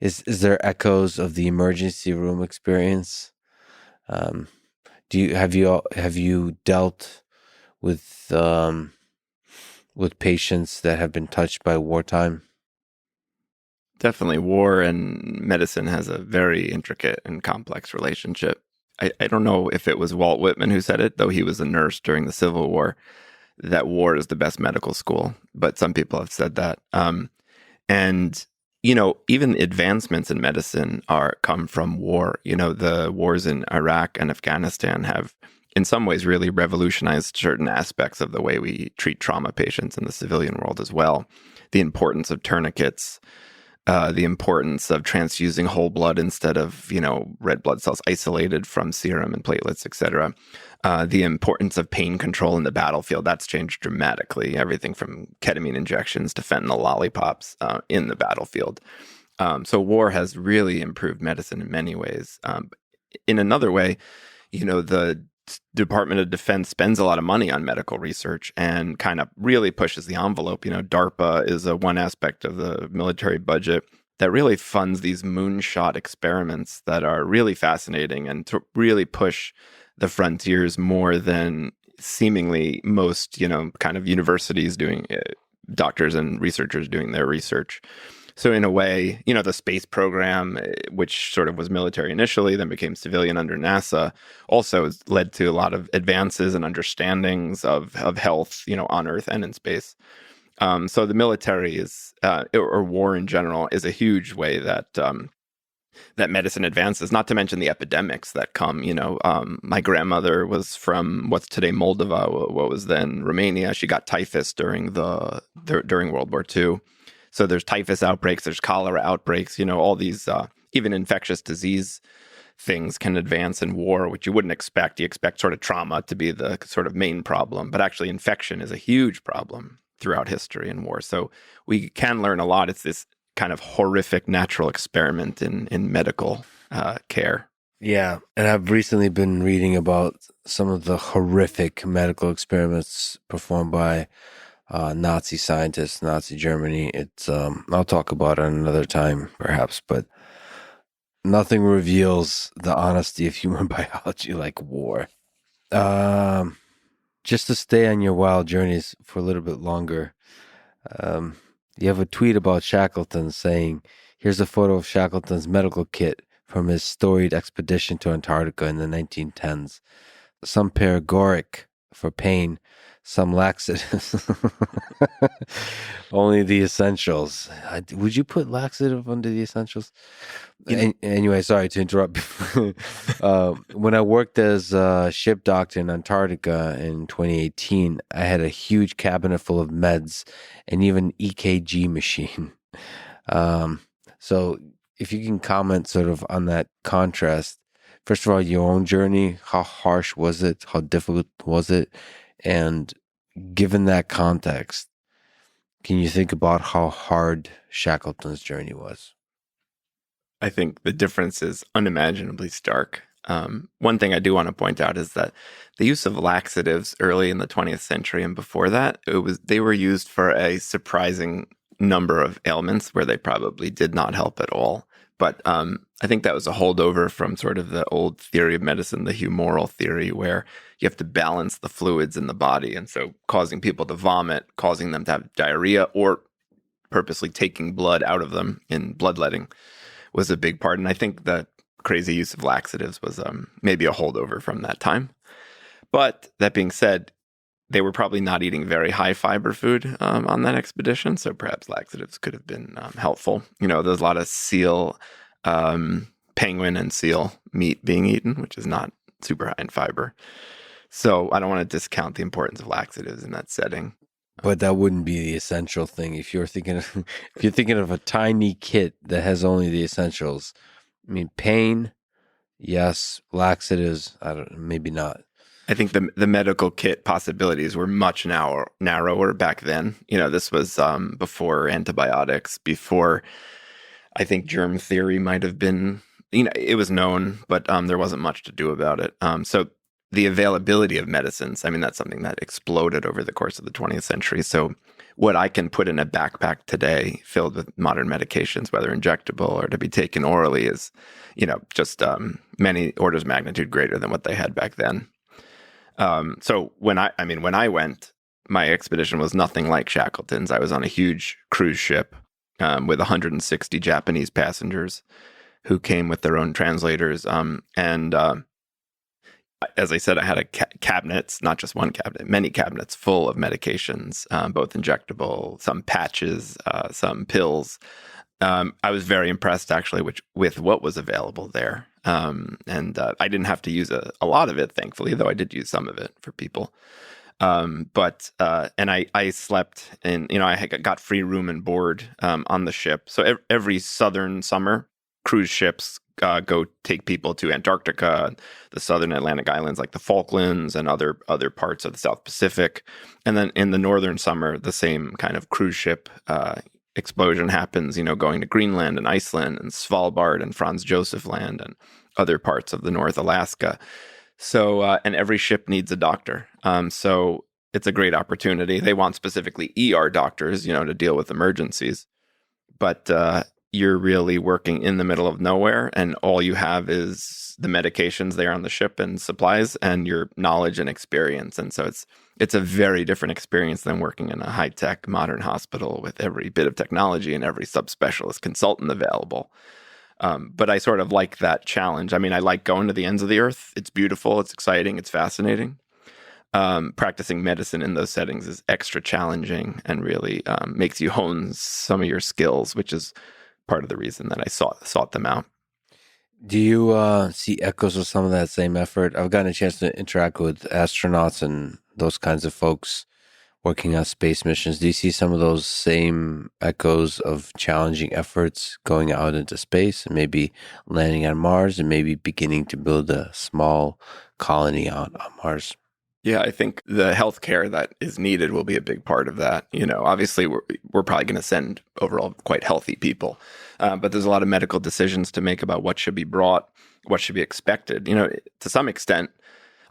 is there echoes of the emergency room experience? Have you dealt with patients that have been touched by wartime? Definitely, war and medicine has a very intricate and complex relationship. I don't know if it was Walt Whitman who said it, though he was a nurse during the Civil War, that war is the best medical school. But some people have said that. And, even advancements in medicine come from war. The wars in Iraq and Afghanistan have, in some ways, really revolutionized certain aspects of the way we treat trauma patients in the civilian world as well. The importance of tourniquets, the importance of transfusing whole blood instead of, red blood cells isolated from serum and platelets, etc. The importance of pain control in the battlefield, that's changed dramatically. Everything from ketamine injections to fentanyl lollipops in the battlefield. So war has really improved medicine in many ways. In another way, the Department of Defense spends a lot of money on medical research and kind of really pushes the envelope. DARPA is one aspect of the military budget that really funds these moonshot experiments that are really fascinating and to really push the frontiers more than seemingly most, kind of universities doing doctors and researchers doing their research. So in a way, the space program, which sort of was military initially, then became civilian under NASA, also has led to a lot of advances and understandings of health, on Earth and in space. So the military is, or war in general, is a huge way that that medicine advances, not to mention the epidemics that come. My grandmother was from what's today Moldova, what was then Romania. She got typhus during World War II. So there's typhus outbreaks, there's cholera outbreaks, all these, even infectious disease things can advance in war, which you wouldn't expect. You expect sort of trauma to be the sort of main problem, but actually infection is a huge problem throughout history in war. So we can learn a lot. It's this kind of horrific natural experiment in medical care. Yeah, and I've recently been reading about some of the horrific medical experiments performed by Nazi scientists, Nazi Germany. It's I'll talk about it another time, perhaps, but nothing reveals the honesty of human biology like war. Just to stay on your wild journeys for a little bit longer, you have a tweet about Shackleton saying, "Here's a photo of Shackleton's medical kit from his storied expedition to Antarctica in the 1910s. Some paregoric for pain, some laxatives. Only the essentials." Would you put laxative under the essentials? Anyway, sorry to interrupt. When I worked as a ship doctor in Antarctica in 2018, I had a huge cabinet full of meds and even EKG machine. So if you can comment sort of on that contrast, first of all, your own journey, how harsh was it? How difficult was it? And given that context, can you think about how hard Shackleton's journey was? I think the difference is unimaginably stark. One thing I do want to point out is that the use of laxatives early in the 20th century and before that, they were used for a surprising number of ailments where they probably did not help at all. But I think that was a holdover from sort of the old theory of medicine, the humoral theory, where you have to balance the fluids in the body. And so causing people to vomit, causing them to have diarrhea, or purposely taking blood out of them in bloodletting was a big part. And I think that crazy use of laxatives was maybe a holdover from that time. But that being said, they were probably not eating very high fiber food on that expedition, so perhaps laxatives could have been helpful. There's a lot of seal, penguin and seal meat being eaten, which is not super high in fiber. So I don't want to discount the importance of laxatives in that setting. But that wouldn't be the essential thing. If you're thinking of, if you're thinking of a tiny kit that has only the essentials, I mean, pain, yes, laxatives, I don't, maybe not. I think the medical kit possibilities were much narrower back then. This was before antibiotics, before I think germ theory might have been, it was known, but there wasn't much to do about it. So the availability of medicines, I mean, that's something that exploded over the course of the 20th century. So what I can put in a backpack today filled with modern medications, whether injectable or to be taken orally, is, just many orders of magnitude greater than what they had back then. So when I went, my expedition was nothing like Shackleton's. I was on a huge cruise ship with 160 Japanese passengers who came with their own translators. As I said, I had a cabinets, not just one cabinet, many cabinets full of medications, both injectable, some patches, some pills. I was very impressed, actually, with what was available there. And I didn't have to use a lot of it, thankfully, though I did use some of it for people. And I slept in, I got free room and board on the ship. So every southern summer, cruise ships go take people to Antarctica, the southern Atlantic islands like the Falklands and other parts of the South Pacific. And then in the northern summer, the same kind of cruise ship explosion happens, going to Greenland and Iceland and Svalbard and Franz Josef Land and other parts of the North Alaska. So, and every ship needs a doctor. So it's a great opportunity. They want specifically ER doctors, to deal with emergencies. But you're really working in the middle of nowhere, and all you have is the medications there on the ship and supplies and your knowledge and experience. And so it's a very different experience than working in a high-tech modern hospital with every bit of technology and every subspecialist consultant available. But I sort of like that challenge. I mean, I like going to the ends of the earth. It's beautiful. It's exciting. It's fascinating. Practicing medicine in those settings is extra challenging and really makes you hone some of your skills, which is part of the reason that I sought them out. Do you see echoes of some of that same effort? I've gotten a chance to interact with astronauts and those kinds of folks working on space missions. Do you see some of those same echoes of challenging efforts going out into space and maybe landing on Mars and maybe beginning to build a small colony on Mars? Yeah, I think the healthcare that is needed will be a big part of that. Obviously, we're probably going to send overall quite healthy people, but there's a lot of medical decisions to make about what should be brought, what should be expected. To some extent,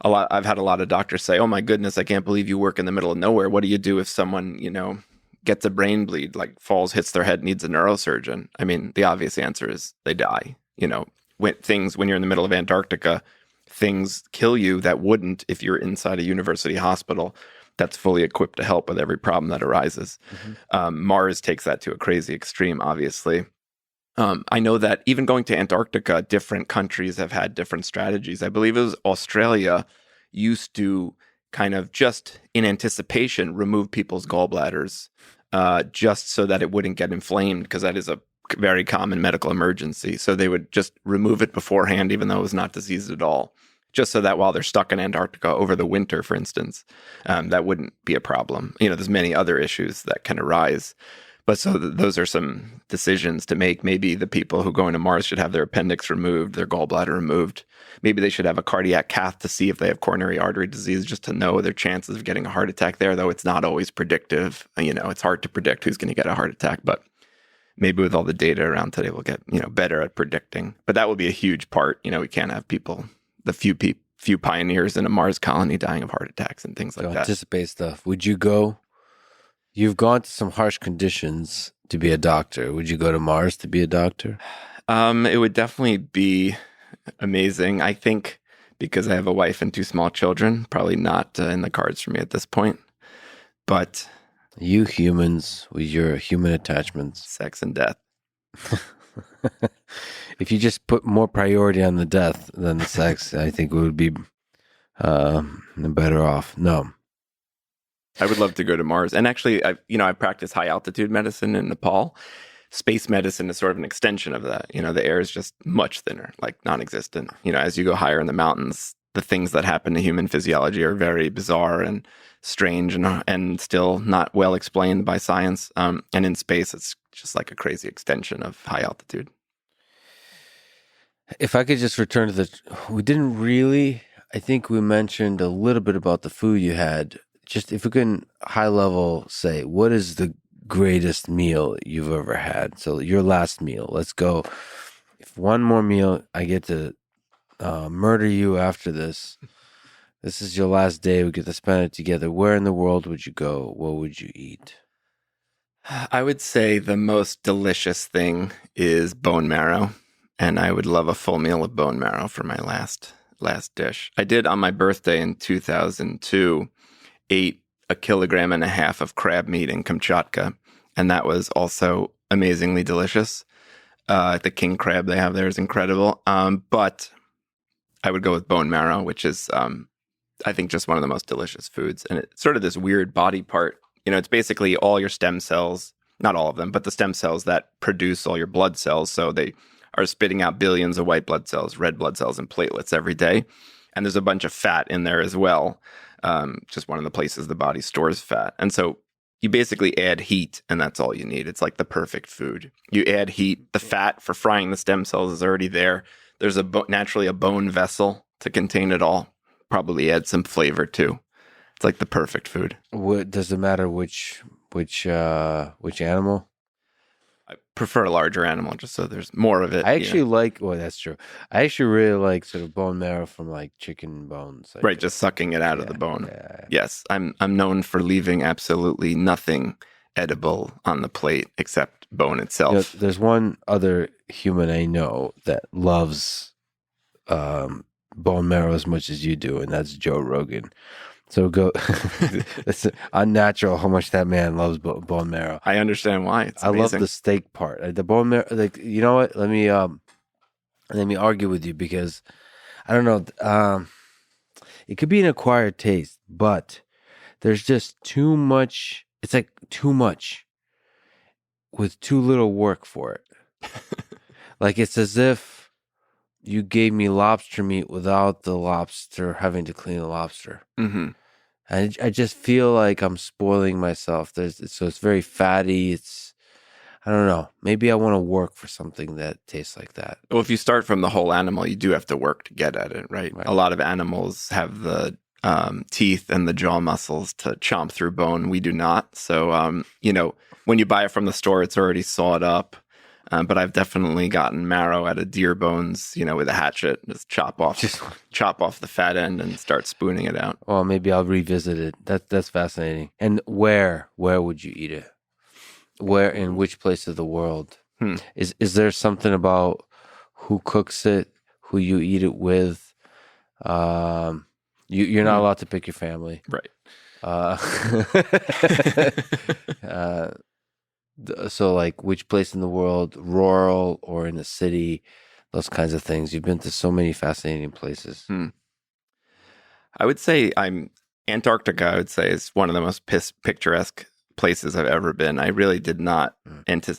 I've had a lot of doctors say, "Oh my goodness, I can't believe you work in the middle of nowhere. What do you do if someone, gets a brain bleed, like falls, hits their head, needs a neurosurgeon?" I mean, the obvious answer is they die. When you're in the middle of Antarctica, things kill you that wouldn't if you're inside a university hospital that's fully equipped to help with every problem that arises. Mm-hmm. Mars takes that to a crazy extreme, obviously. I know that even going to Antarctica, different countries have had different strategies. I believe it was Australia used to kind of just in anticipation remove people's gallbladders just so that it wouldn't get inflamed, because that is a very common medical emergency. So they would just remove it beforehand, even though it was not diseased at all, just so that while they're stuck in Antarctica over the winter, for instance, that wouldn't be a problem. There's many other issues that can arise. But so those are some decisions to make. Maybe the people who go into Mars should have their appendix removed, their gallbladder removed. Maybe they should have a cardiac cath to see if they have coronary artery disease, just to know their chances of getting a heart attack there, though it's not always predictive. It's hard to predict who's going to get a heart attack, but maybe with all the data around today, we'll get, better at predicting. But that will be a huge part. We can't have people, the few pioneers in a Mars colony dying of heart attacks and things like that. Anticipate stuff. Would you go? You've gone to some harsh conditions to be a doctor. Would you go to Mars to be a doctor? It would definitely be amazing. I think because I have a wife and two small children, probably not in the cards for me at this point. But you humans with your human attachments, sex and death. If you just put more priority on the death than the sex, I think we would be better off. No. I would love to go to Mars. And actually, I practice high altitude medicine in Nepal. Space medicine is sort of an extension of that. The air is just much thinner, like non-existent. As you go higher in the mountains, the things that happen to human physiology are very bizarre and strange and still not well explained by science. And in space, it's just like a crazy extension of high altitude. If I could just return to we didn't really, I think we mentioned a little bit about the food you had. Just if we can high level say, what is the greatest meal you've ever had? So your last meal, let's go. If one more meal, I get to murder you after this. This is your last day. We get to spend it together. Where in the world would you go? What would you eat? I would say the most delicious thing is bone marrow. And I would love a full meal of bone marrow for my last dish. I did on my birthday in 2002, ate 1.5 kilograms of crab meat in Kamchatka. And that was also amazingly delicious. The king crab they have there is incredible. But I would go with bone marrow, which is, I think, just one of the most delicious foods. And it's sort of this weird body part. It's basically all your stem cells, not all of them, but the stem cells that produce all your blood cells. So they are spitting out billions of white blood cells, red blood cells, and platelets every day. And there's a bunch of fat in there as well. Just one of the places the body stores fat. And so you basically add heat, and that's all you need. It's like the perfect food. You add heat. The fat for frying the stem cells is already there. There's naturally a bone vessel to contain it all. Probably add some flavor too. It's like the perfect food. Does it matter which animal? I prefer a larger animal just so there's more of it. I actually that's true. I actually really like sort of bone marrow from like chicken bones. Right, just sucking it out of the bone. Yeah. Yes, I'm known for leaving absolutely nothing edible on the plate except bone itself. There's one other human I know that loves bone marrow as much as you do, and that's Joe Rogan. So it's unnatural how much that man loves bone marrow. I understand why. It's amazing. I love the steak part. The bone marrow, like, you know what? Let me argue with you because I don't know. It could be an acquired taste, but there's just too much. It's like too much with too little work for it. Like it's as if you gave me lobster meat without the lobster having to clean the lobster. Mm-hmm. I just feel like I'm spoiling myself. So it's very fatty. I don't know. Maybe I want to work for something that tastes like that. Well, if you start from the whole animal, you do have to work to get at it, right? A lot of animals have the teeth and the jaw muscles to chomp through bone. We do not. So, when you buy it from the store, it's already sawed up. But I've definitely gotten marrow out of deer bones, with a hatchet. Just chop off the fat end and start spooning it out. Well, maybe I'll revisit it. That's fascinating. And where would you eat it? Where, in which place of the world? Is there something about who cooks it, who you eat it with? You're not allowed to pick your family, right? So, like, which place in the world, rural or in a city, those kinds of things. You've been to so many fascinating places. I would say Antarctica, I would say, is one of the most picturesque places I've ever been. I really did not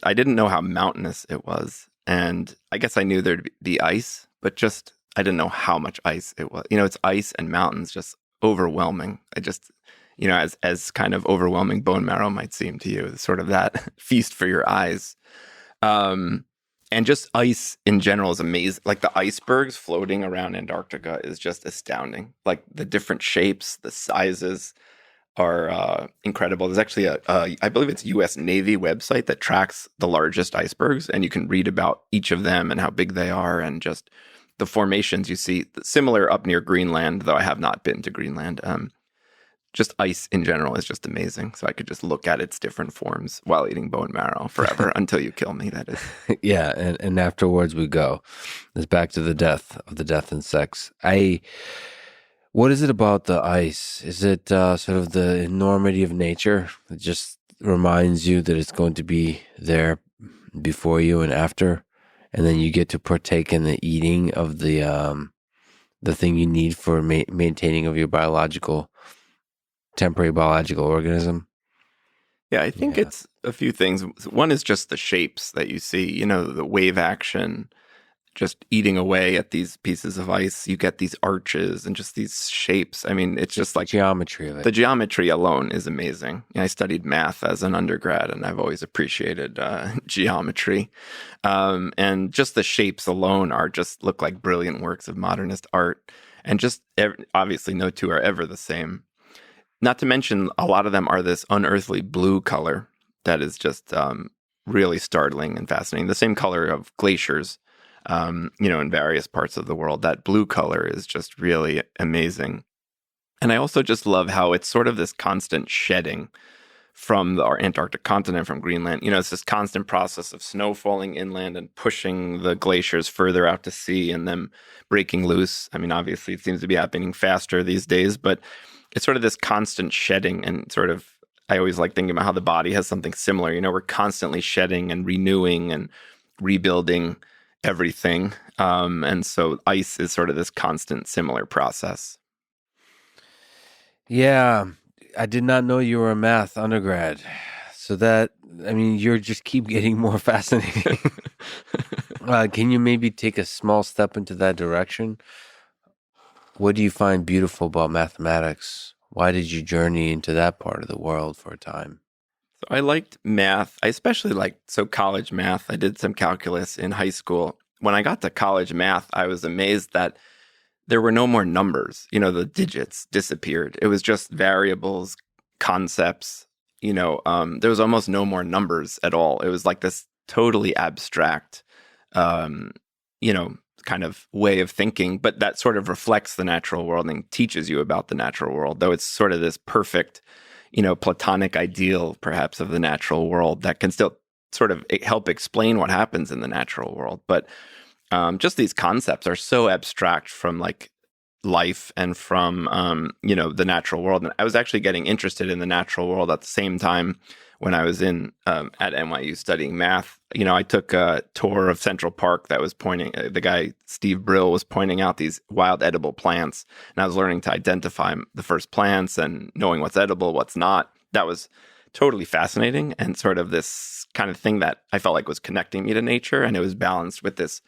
I didn't know how mountainous it was. And I guess I knew there'd be ice, but just I didn't know how much ice it was. It's ice and mountains, just overwhelming. I just... as kind of overwhelming bone marrow might seem to you, sort of that feast for your eyes. And just ice in general is amazing. Like the icebergs floating around Antarctica is just astounding. Like the different shapes, the sizes are incredible. There's actually I believe it's U.S. Navy website that tracks the largest icebergs, and you can read about each of them and how big they are and just the formations you see. Similar up near Greenland, though I have not been to Greenland. Just ice in general is just amazing. So I could just look at its different forms while eating bone marrow forever until you kill me, that is. Yeah, and afterwards we go. It's back to the death and sex. What is it about the ice? Is it sort of the enormity of nature? It just reminds you that it's going to be there before you and after, and then you get to partake in the eating of the thing you need for maintaining of your biological temporary biological organism. Yeah, I think Yeah. it's a few things. One is just the shapes that you see, the wave action, just eating away at these pieces of ice. You get these arches and just these shapes. I mean, it's just The like geometry of it. the geometry alone is amazing. I studied math as an undergrad, and I've always appreciated geometry. And just the shapes alone just look like brilliant works of modernist art. And just obviously, no two are ever the same. Not to mention, a lot of them are this unearthly blue color that is just really startling and fascinating. The same color of glaciers, in various parts of the world. That blue color is just really amazing. And I also just love how it's sort of this constant shedding from our Antarctic continent, from Greenland. It's this constant process of snow falling inland and pushing the glaciers further out to sea and them breaking loose. I mean, obviously, it seems to be happening faster these days, but it's sort of this constant shedding and sort of, I always like thinking about how the body has something similar. We're constantly shedding and renewing and rebuilding everything. And so ice is sort of this constant similar process. Yeah, I did not know you were a math undergrad. So you're just keep getting more fascinating. Can you maybe take a small step into that direction? What do you find beautiful about mathematics? Why did you journey into that part of the world for a time? So I liked math. I especially liked college math. I did some calculus in high school. When I got to college math, I was amazed that there were no more numbers. The digits disappeared. It was just variables, concepts. There was almost no more numbers at all. It was like this totally abstract, kind of way of thinking, but that sort of reflects the natural world and teaches you about the natural world, though it's sort of this perfect, platonic ideal, perhaps, of the natural world that can still sort of help explain what happens in the natural world. But just these concepts are so abstract from like life and from, the natural world. And I was actually getting interested in the natural world at the same time when I was at NYU studying math. I took a tour of Central Park that was the guy, Steve Brill, was pointing out these wild edible plants. And I was learning to identify the first plants and knowing what's edible, what's not. That was totally fascinating and sort of this kind of thing that I felt like was connecting me to nature. And it was balanced with this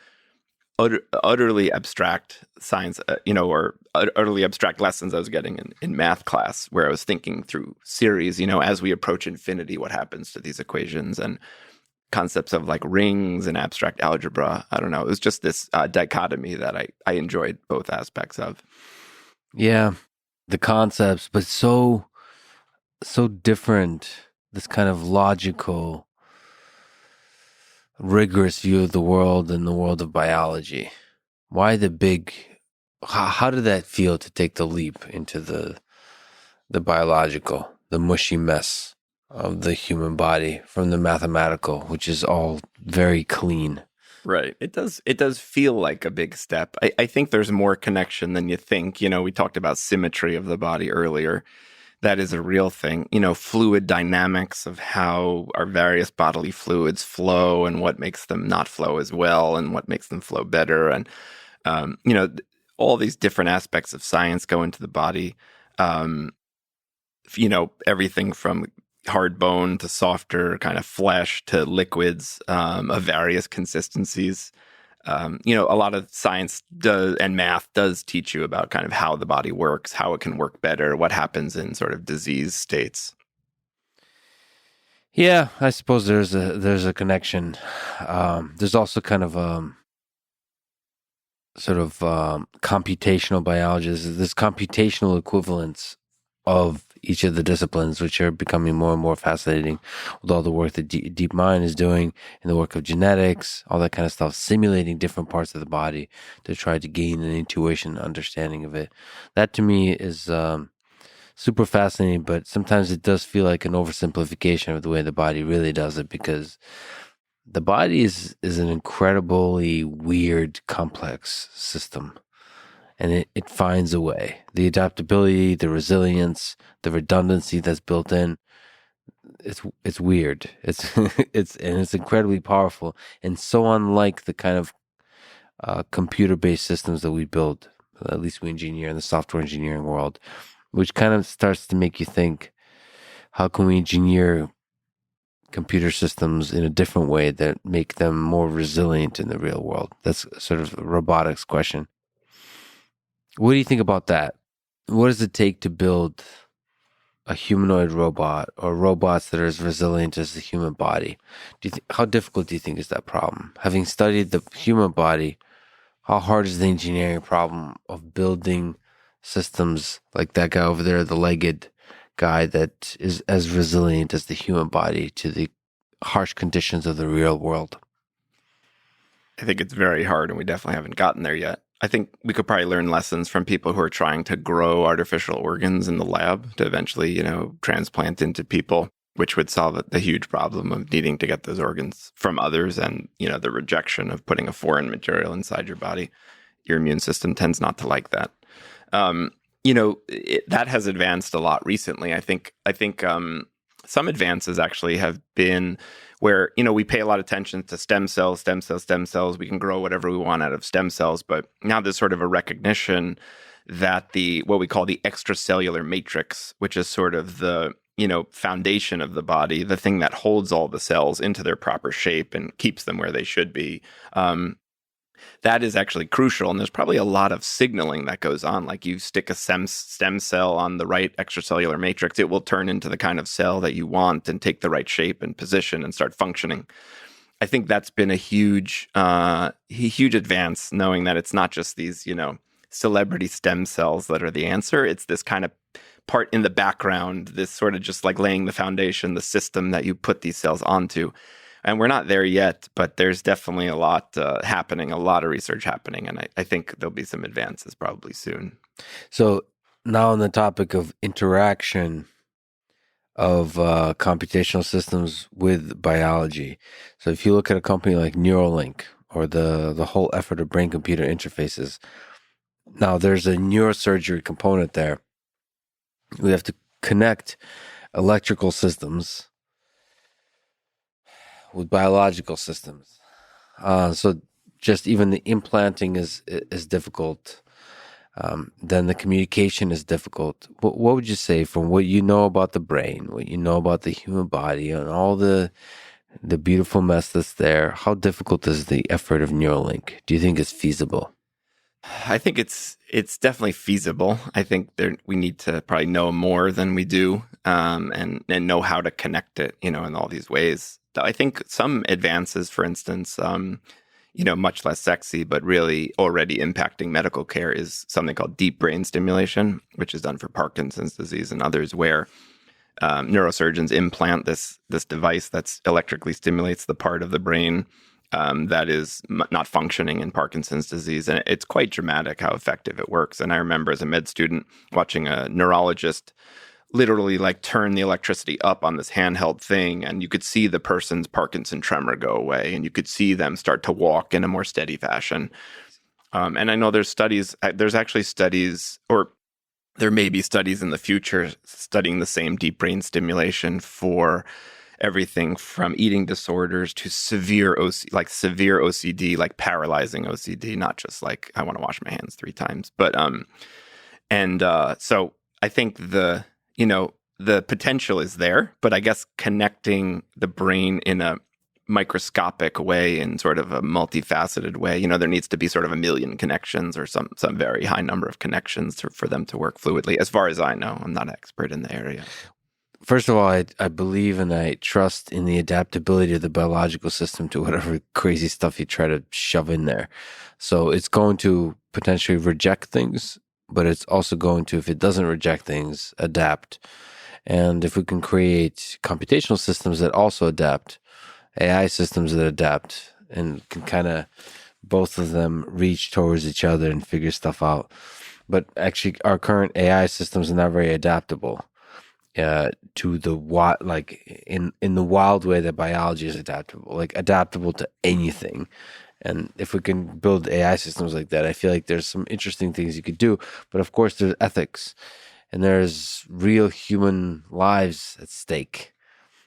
utterly abstract science, or utterly abstract lessons I was getting in math class, where I was thinking through series, as we approach infinity, what happens to these equations and concepts of like rings and abstract algebra. I don't know. It was just this dichotomy that I enjoyed both aspects of. Yeah, the concepts, but so different. This kind of logical, rigorous view of the world and the world of biology. Why the big? How did that feel to take the leap into the biological, the mushy mess of the human body from the mathematical, which is all very clean? Right. It does feel like a big step. I think there's more connection than you think. We talked about symmetry of the body earlier. That is a real thing. Fluid dynamics of how our various bodily fluids flow and what makes them not flow as well and what makes them flow better. And, all these different aspects of science go into the body. Everything from hard bone to softer kind of flesh to liquids of various consistencies. A lot of science does and math does teach you about kind of how the body works, how it can work better, what happens in sort of disease states. Yeah, I suppose there's a connection. There's also kind of computational biology. There's computational equivalents of each of the disciplines, which are becoming more and more fascinating with all the work that DeepMind is doing and the work of genetics, all that kind of stuff, simulating different parts of the body to try to gain an intuition, understanding of it. That to me is super fascinating, but sometimes it does feel like an oversimplification of the way the body really does it, because the body is an incredibly weird, complex system. And it finds a way. The adaptability, the resilience, the redundancy that's built in, it's weird. It's incredibly powerful, and so unlike the kind of computer-based systems that we build, at least we engineer in the software engineering world, which kind of starts to make you think, how can we engineer computer systems in a different way that make them more resilient in the real world? That's sort of a robotics question. What do you think about that? What does it take to build a humanoid robot or robots that are as resilient as the human body? How difficult do you think is that problem? Having studied the human body, how hard is the engineering problem of building systems like that guy over there, the legged guy, that is as resilient as the human body to the harsh conditions of the real world? I think it's very hard, and we definitely haven't gotten there yet. I think we could probably learn lessons from people who are trying to grow artificial organs in the lab to eventually, transplant into people, which would solve the huge problem of needing to get those organs from others and, the rejection of putting a foreign material inside your body. Your immune system tends not to like that. That has advanced a lot recently. I think some advances actually have been where, we pay a lot of attention to stem cells. We can grow whatever we want out of stem cells. But now there's sort of a recognition that what we call the extracellular matrix, which is sort of the, foundation of the body, the thing that holds all the cells into their proper shape and keeps them where they should be, that is actually crucial. And there's probably a lot of signaling that goes on. Like you stick a stem cell on the right extracellular matrix, it will turn into the kind of cell that you want and take the right shape and position and start functioning. I think that's been a huge advance, knowing that it's not just these, celebrity stem cells that are the answer. It's this kind of part in the background, this sort of just like laying the foundation, the system that you put these cells onto. And we're not there yet, but there's definitely a lot happening, a lot of research happening. And I think there'll be some advances probably soon. So now on the topic of interaction of computational systems with biology. So if you look at a company like Neuralink or the whole effort of brain-computer interfaces, now there's a neurosurgery component there. We have to connect electrical systems with biological systems. So just even the implanting is difficult. Then the communication is difficult. What would you say, from what you know about the brain, what you know about the human body, and all the beautiful mess that's there, how difficult is the effort of Neuralink? Do you think it's feasible? I think it's definitely feasible. I think we need to probably know more than we do, and know how to connect it, in all these ways. I think some advances, for instance, much less sexy, but really already impacting medical care, is something called deep brain stimulation, which is done for Parkinson's disease and others, where neurosurgeons implant this device that electrically stimulates the part of the brain that is not functioning in Parkinson's disease. And it's quite dramatic how effective it works. And I remember as a med student watching a neurologist literally like turn the electricity up on this handheld thing, and you could see the person's Parkinson tremor go away, and you could see them start to walk in a more steady fashion. And I know there's actually studies, or there may be studies in the future studying the same deep brain stimulation for everything from eating disorders to severe OCD, like paralyzing OCD, not just like I want to wash my hands 3 times. But so I think the potential is there, but I guess connecting the brain in a microscopic way, in sort of a multifaceted way, there needs to be sort of 1 million connections or some very high number of connections for them to work fluidly. As far as I know, I'm not an expert in the area. First of all, I believe and I trust in the adaptability of the biological system to whatever crazy stuff you try to shove in there. So it's going to potentially reject things, but it's also going to, if it doesn't reject things, adapt. And if we can create computational systems that also adapt, AI systems that adapt, and can kind of both of them reach towards each other and figure stuff out. But actually, our current AI systems are not very adaptable to the in the wild way that biology is adaptable to anything. And if we can build AI systems like that, I feel like there's some interesting things you could do. But of course, there's ethics, and there's real human lives at stake.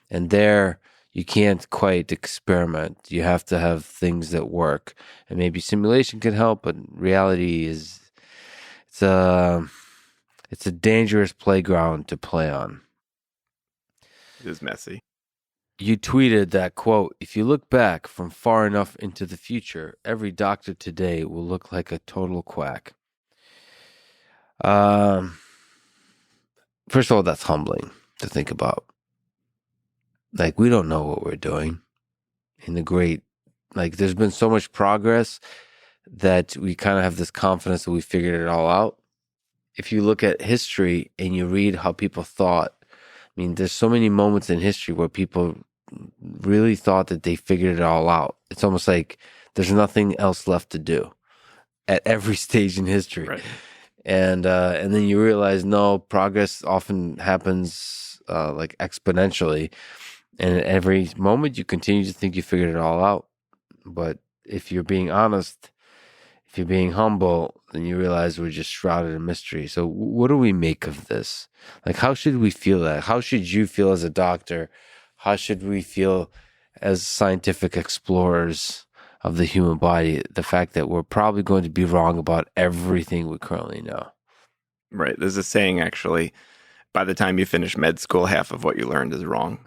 And there, you can't quite experiment. You have to have things that work. And maybe simulation can help, but reality is, It's a dangerous playground to play on. It is messy. You tweeted that, quote, if you look back from far enough into the future, every doctor today will look like a total quack. Um, First of all, that's humbling to think about. Like, we don't know what we're doing in the great, like, there's been so much progress that we kind of have this confidence that we figured it all out. If you look at history and you read how people thought, I mean, there's so many moments in history where people really thought that they figured it all out. It's almost like there's nothing else left to do at every stage in history. Right. And then you realize, no, progress often happens like exponentially. And at every moment you continue to think you figured it all out. But if you're being honest, if you're being humble, then you realize we're just shrouded in mystery. So what do we make of this? Like, how should we feel that? How should you feel as a doctor? How should we feel as scientific explorers of the human body? The fact that we're probably going to be wrong about everything we currently know. Right. There's a saying, actually, by the time you finish med school, half of what you learned is wrong,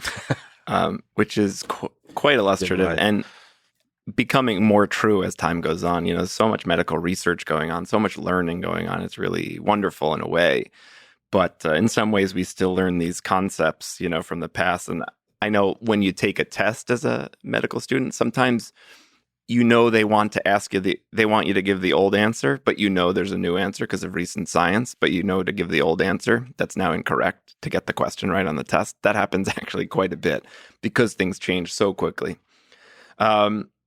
which is quite illustrative. Right. And becoming more true as time goes on. You know, so much medical research going on, so much learning going on. It's really wonderful in a way. But in some ways, we still learn these concepts, you know, from the past. And I know when you take a test as a medical student, sometimes you know they want to ask you they want you to give the old answer, but you know there's a new answer because of recent science, but you know to give the old answer that's now incorrect to get the question right on the test. That happens actually quite a bit because things change so quickly.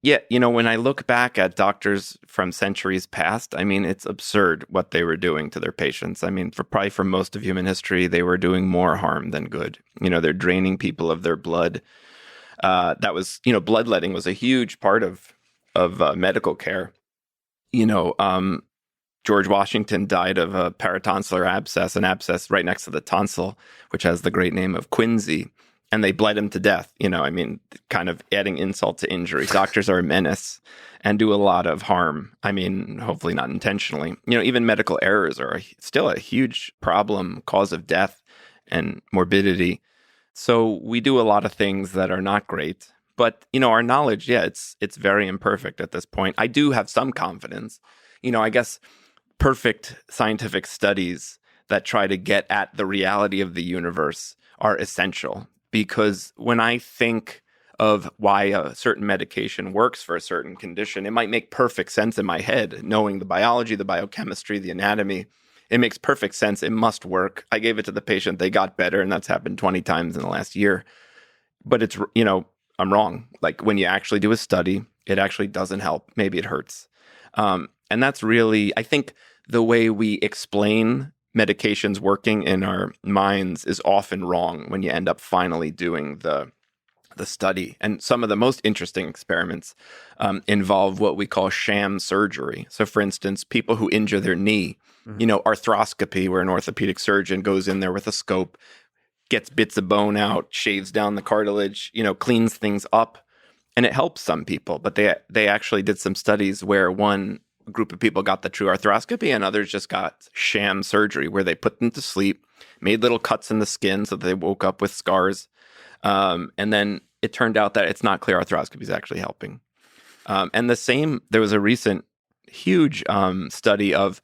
Yeah, you know, when I look back at doctors from centuries past, I mean, it's absurd what they were doing to their patients. I mean, probably for most of human history, they were doing more harm than good. You know, they're draining people of their blood. That was, you know, bloodletting was a huge part of medical care. You know, George Washington died of a paratonsillar abscess, an abscess right next to the tonsil, which has the great name of quinsy. And they bled him to death. You know, I mean, kind of adding insult to injury. Doctors are a menace and do a lot of harm. I mean, hopefully not intentionally. You know, even medical errors are still a huge problem, cause of death and morbidity. So we do a lot of things that are not great. But, you know, our knowledge, yeah, it's very imperfect at this point. I do have some confidence. You know, I guess perfect scientific studies that try to get at the reality of the universe are essential. Because when I think of why a certain medication works for a certain condition, it might make perfect sense in my head, knowing the biology, the biochemistry, the anatomy. It makes perfect sense. It must work. I gave it to the patient. They got better, and that's happened 20 times in the last year. But it's, you know, I'm wrong. Like when you actually do a study, it actually doesn't help. Maybe it hurts. And that's really, I think, the way we explain medications working in our minds is often wrong when you end up finally doing the study. And some of the most interesting experiments involve what we call sham surgery. So for instance, people who injure their knee, you know, arthroscopy, where an orthopedic surgeon goes in there with a scope, gets bits of bone out, shaves down the cartilage, you know, cleans things up, and it helps some people. But they actually did some studies where one group of people got the true arthroscopy and others just got sham surgery, where they put them to sleep, made little cuts in the skin so that they woke up with scars. And then it turned out that it's not clear arthroscopy is actually helping. And the same, there was a recent huge study of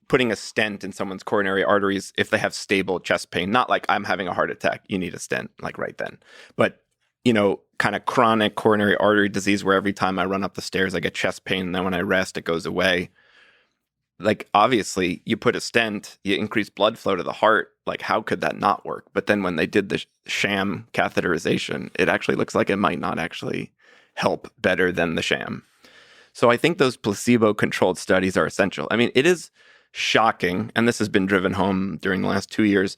putting a stent in someone's coronary arteries if they have stable chest pain. Not like I'm having a heart attack, you need a stent, like right then. But, you know, kind of chronic coronary artery disease where every time I run up the stairs, I get chest pain. And then when I rest, it goes away. Like, obviously, you put a stent, you increase blood flow to the heart. Like, how could that not work? But then when they did the sham catheterization, it actually looks like it might not actually help better than the sham. So I think those placebo-controlled studies are essential. I mean, it is shocking, and this has been driven home during the last 2 years,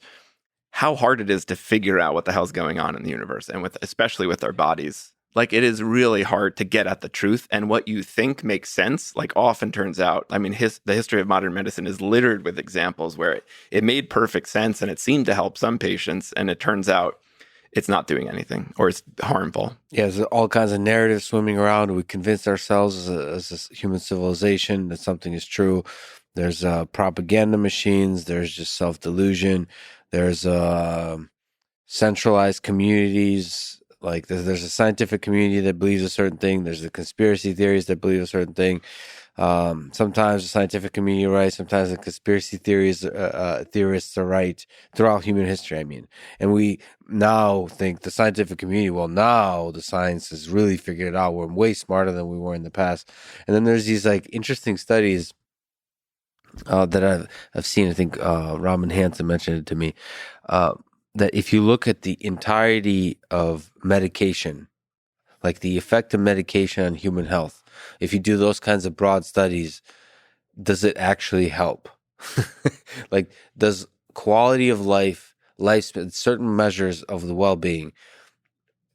how hard it is to figure out what the hell's going on in the universe, and especially with our bodies. Like, it is really hard to get at the truth, and what you think makes sense, like, often turns out, I mean, the history of modern medicine is littered with examples where it made perfect sense, and it seemed to help some patients, and it turns out it's not doing anything, or it's harmful. Yeah, there's all kinds of narratives swimming around. We convince ourselves as a human civilization that something is true. There's propaganda machines. There's just self-delusion. There's centralized communities. Like there's a scientific community that believes a certain thing. There's the conspiracy theories that believe a certain thing. Sometimes the scientific community are right. Sometimes the conspiracy theorists are right throughout human history. I mean, and we now think the scientific community, well, now the science has really figured it out. We're way smarter than we were in the past. And then there's these like interesting studies that I've seen. I think Robin Hansen mentioned it to me. That if you look at the entirety of medication, like the effect of medication on human health, if you do those kinds of broad studies, does it actually help? Like, does quality of life, certain measures of the well-being,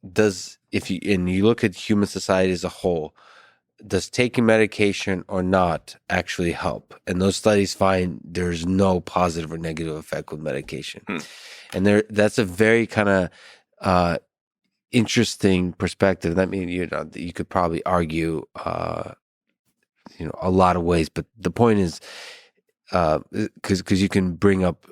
if you look at human society as a whole, does taking medication or not actually help? And those studies find there's no positive or negative effect with medication. And that's a very kind of interesting perspective. That means you could probably argue a lot of ways, but the point is because you can bring up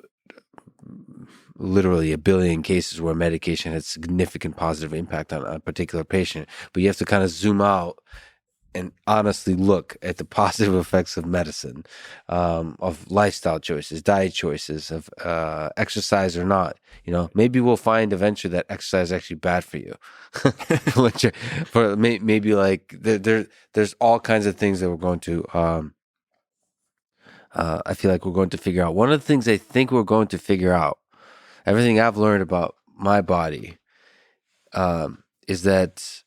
literally a billion cases where medication has significant positive impact on a particular patient, but you have to kind of zoom out and honestly look at the positive effects of medicine, of lifestyle choices, diet choices, of exercise or not. Maybe we'll find eventually that exercise is actually bad for you. Maybe like there's all kinds of things that we're going to. I feel like we're going to figure out. One of the things I think we're going to figure out, everything I've learned about my body, is that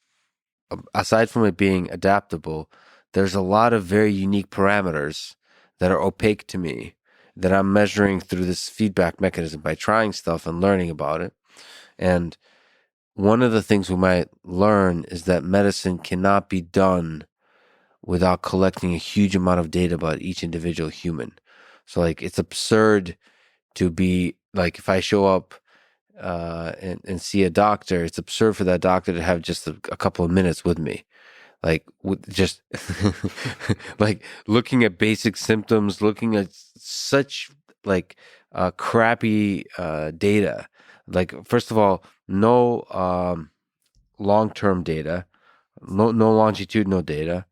aside from it being adaptable, there's a lot of very unique parameters that are opaque to me that I'm measuring through this feedback mechanism by trying stuff and learning about it. And one of the things we might learn is that medicine cannot be done without collecting a huge amount of data about each individual human. So like it's absurd to be like, if I show up and see a doctor, it's absurd for that doctor to have just a couple of minutes with me. Like just like looking at basic symptoms, looking at such like crappy data. Like first of all, no long-term data, no longitudinal data,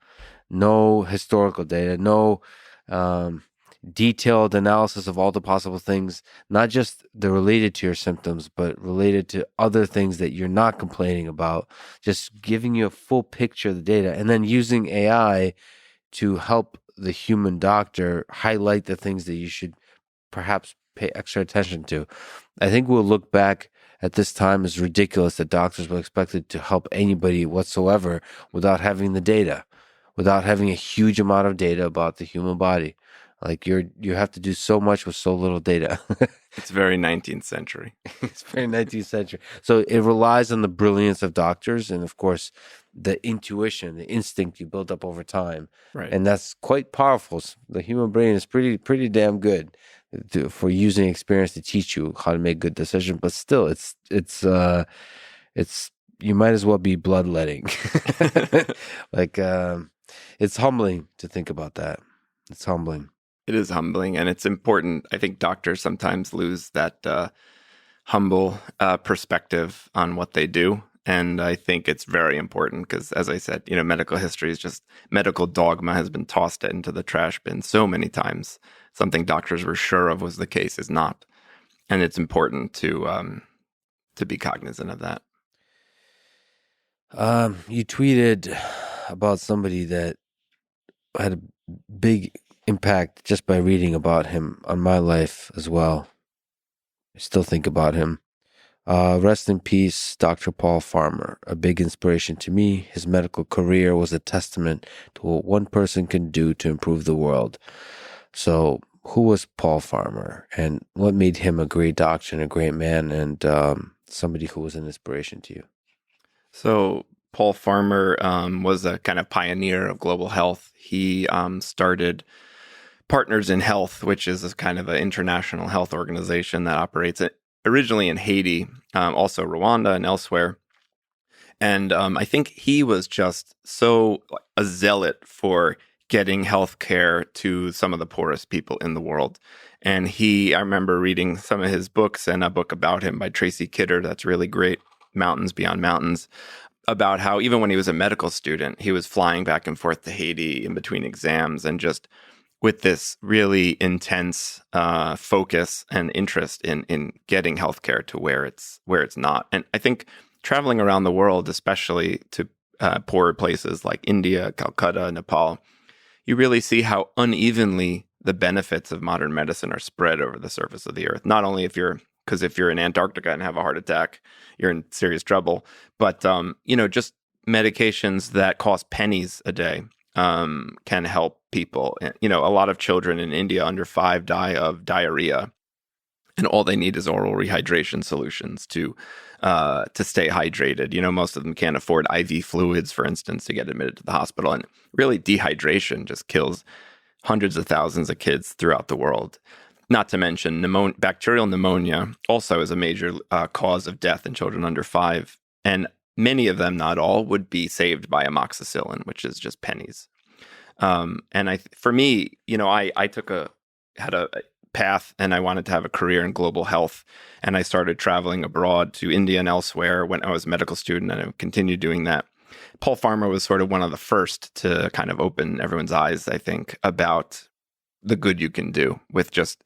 no historical data, no detailed analysis of all the possible things, not just the related to your symptoms, but related to other things that you're not complaining about, just giving you a full picture of the data, and then using AI to help the human doctor highlight the things that you should perhaps pay extra attention to. I think we'll look back at this time as ridiculous that doctors were expected to help anybody whatsoever without having the data, without having a huge amount of data about the human body. Like you have to do so much with so little data. It's very 19th century. It's very 19th century. So it relies on the brilliance of doctors and, of course, the intuition, the instinct you build up over time. Right. And that's quite powerful. The human brain is pretty damn good for using experience to teach you how to make good decisions. But still, it's you might as well be bloodletting. Like it's humbling to think about that. It's humbling. It is humbling, and it's important. I think doctors sometimes lose that humble perspective on what they do. And I think it's very important because, as I said, medical history is just medical dogma has been tossed into the trash bin so many times. Something doctors were sure of was the case is not. And it's important to be cognizant of that. You tweeted about somebody that had a big impact just by reading about him on my life as well. I still think about him. Rest in peace, Dr. Paul Farmer, a big inspiration to me. His medical career was a testament to what one person can do to improve the world. So who was Paul Farmer and what made him a great doctor and a great man and somebody who was an inspiration to you? So Paul Farmer was a kind of pioneer of global health. He started Partners in Health, which is a kind of an international health organization that operates originally in Haiti, also Rwanda and elsewhere. And I think he was just so a zealot for getting health care to some of the poorest people in the world. And I remember reading some of his books and a book about him by Tracy Kidder that's really great, Mountains Beyond Mountains, about how even when he was a medical student, he was flying back and forth to Haiti in between exams and just with this really intense focus and interest in getting healthcare to where it's not. And I think traveling around the world, especially to poorer places like India, Calcutta, Nepal, you really see how unevenly the benefits of modern medicine are spread over the surface of the earth. Not only because if you're in Antarctica and have a heart attack, you're in serious trouble, but just medications that cost pennies a day can help people. A lot of children in India under 5 die of diarrhea, and all they need is oral rehydration solutions to stay hydrated. Most of them can't afford IV fluids, for instance, to get admitted to the hospital. And really, dehydration just kills hundreds of thousands of kids throughout the world. Not to mention bacterial pneumonia also is a major cause of death in children under 5. And many of them, not all, would be saved by amoxicillin, which is just pennies. For me, I had a path and I wanted to have a career in global health. And I started traveling abroad to India and elsewhere when I was a medical student, and I continued doing that. Paul Farmer was sort of one of the first to kind of open everyone's eyes, I think, about the good you can do with just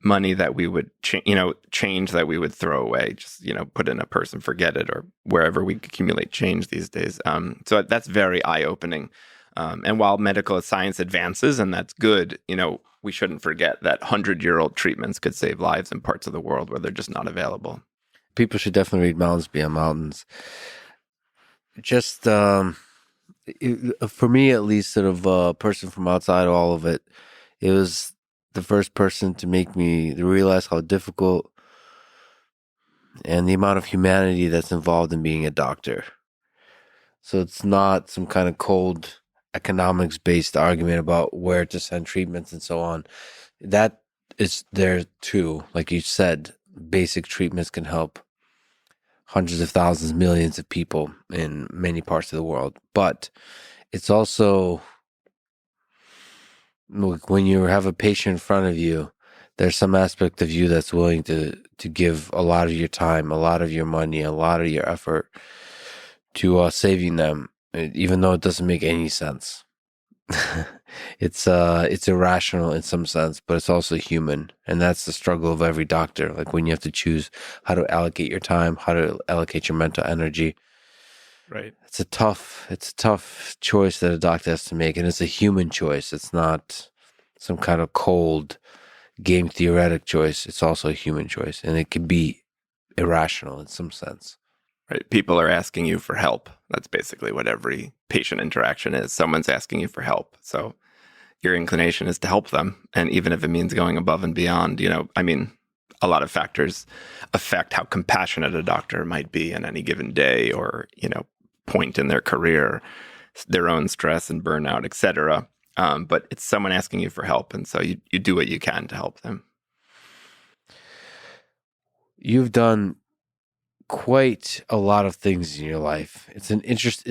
money that we would, change that we would throw away, just, put in a purse and forget it, or wherever we accumulate change these days. So that's very eye-opening. And while medical science advances, and that's good, we shouldn't forget that 100-year-old treatments could save lives in parts of the world where they're just not available. People should definitely read Mountains Beyond Mountains. Just for me, at least, sort of a person from outside all of it, it was the first person to make me realize how difficult and the amount of humanity that's involved in being a doctor. So it's not some kind of cold economics-based argument about where to send treatments and so on. That is there too. Like you said, basic treatments can help hundreds of thousands, millions of people in many parts of the world. But it's also, when you have a patient in front of you, there's some aspect of you that's willing to give a lot of your time, a lot of your money, a lot of your effort to saving them, even though it doesn't make any sense. It's irrational in some sense, but it's also human, and that's the struggle of every doctor. Like when you have to choose how to allocate your time, how to allocate your mental energy. Right. It's a tough choice that a doctor has to make, and it's a human choice. It's not some kind of cold game theoretic choice. It's also a human choice, and it can be irrational in some sense. Right. People are asking you for help. That's basically what every patient interaction is. Someone's asking you for help. So your inclination is to help them. And even if it means going above and beyond, a lot of factors affect how compassionate a doctor might be on any given day or, point in their career, their own stress and burnout, etc. But it's someone asking you for help. And so you do what you can to help them. You've done quite a lot of things in your life. It's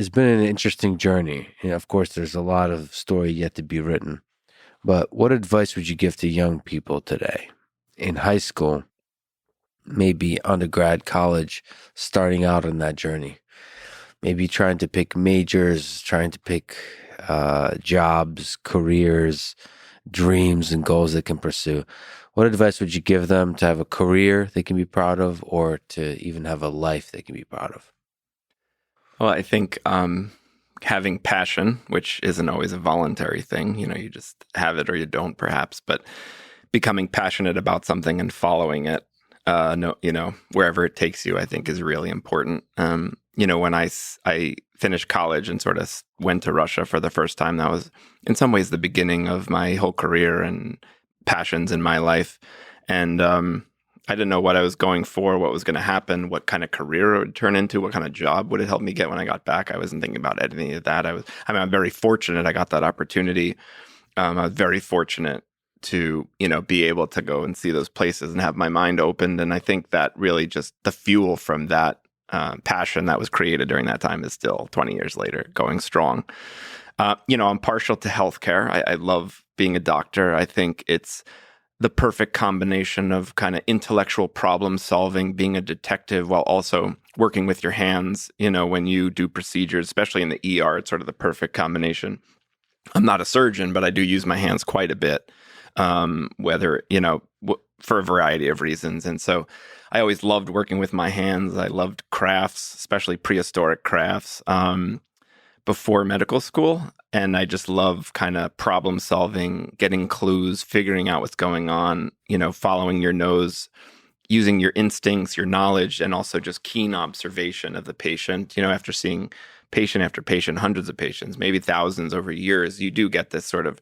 been an interesting journey. And of course, there's a lot of story yet to be written. But what advice would you give to young people today in high school, maybe undergrad, college, starting out on that journey? Maybe trying to pick majors, trying to pick jobs, careers, dreams, and goals they can pursue. What advice would you give them to have a career they can be proud of, or to even have a life they can be proud of? Well, I think having passion, which isn't always a voluntary thing, you just have it or you don't, perhaps, but becoming passionate about something and following it, wherever it takes you, I think is really important. When I finished college and sort of went to Russia for the first time, that was in some ways the beginning of my whole career and passions in my life. And I didn't know what I was going for, what was going to happen, what kind of career it would turn into, what kind of job would it help me get when I got back. I wasn't thinking about any of that. I'm very fortunate I got that opportunity. I was very fortunate to, be able to go and see those places and have my mind opened. And I think that really just the fuel from that passion that was created during that time is still 20 years later going strong. I'm partial to healthcare. I love being a doctor. I think it's the perfect combination of kind of intellectual problem solving, being a detective while also working with your hands, when you do procedures, especially in the ER, it's sort of the perfect combination. I'm not a surgeon, but I do use my hands quite a bit, whether, for a variety of reasons. And so I always loved working with my hands. I loved crafts, especially prehistoric crafts, before medical school. And I just love kind of problem solving, getting clues, figuring out what's going on, following your nose, using your instincts, your knowledge, and also just keen observation of the patient. After seeing patient after patient, hundreds of patients, maybe thousands over years, you do get this sort of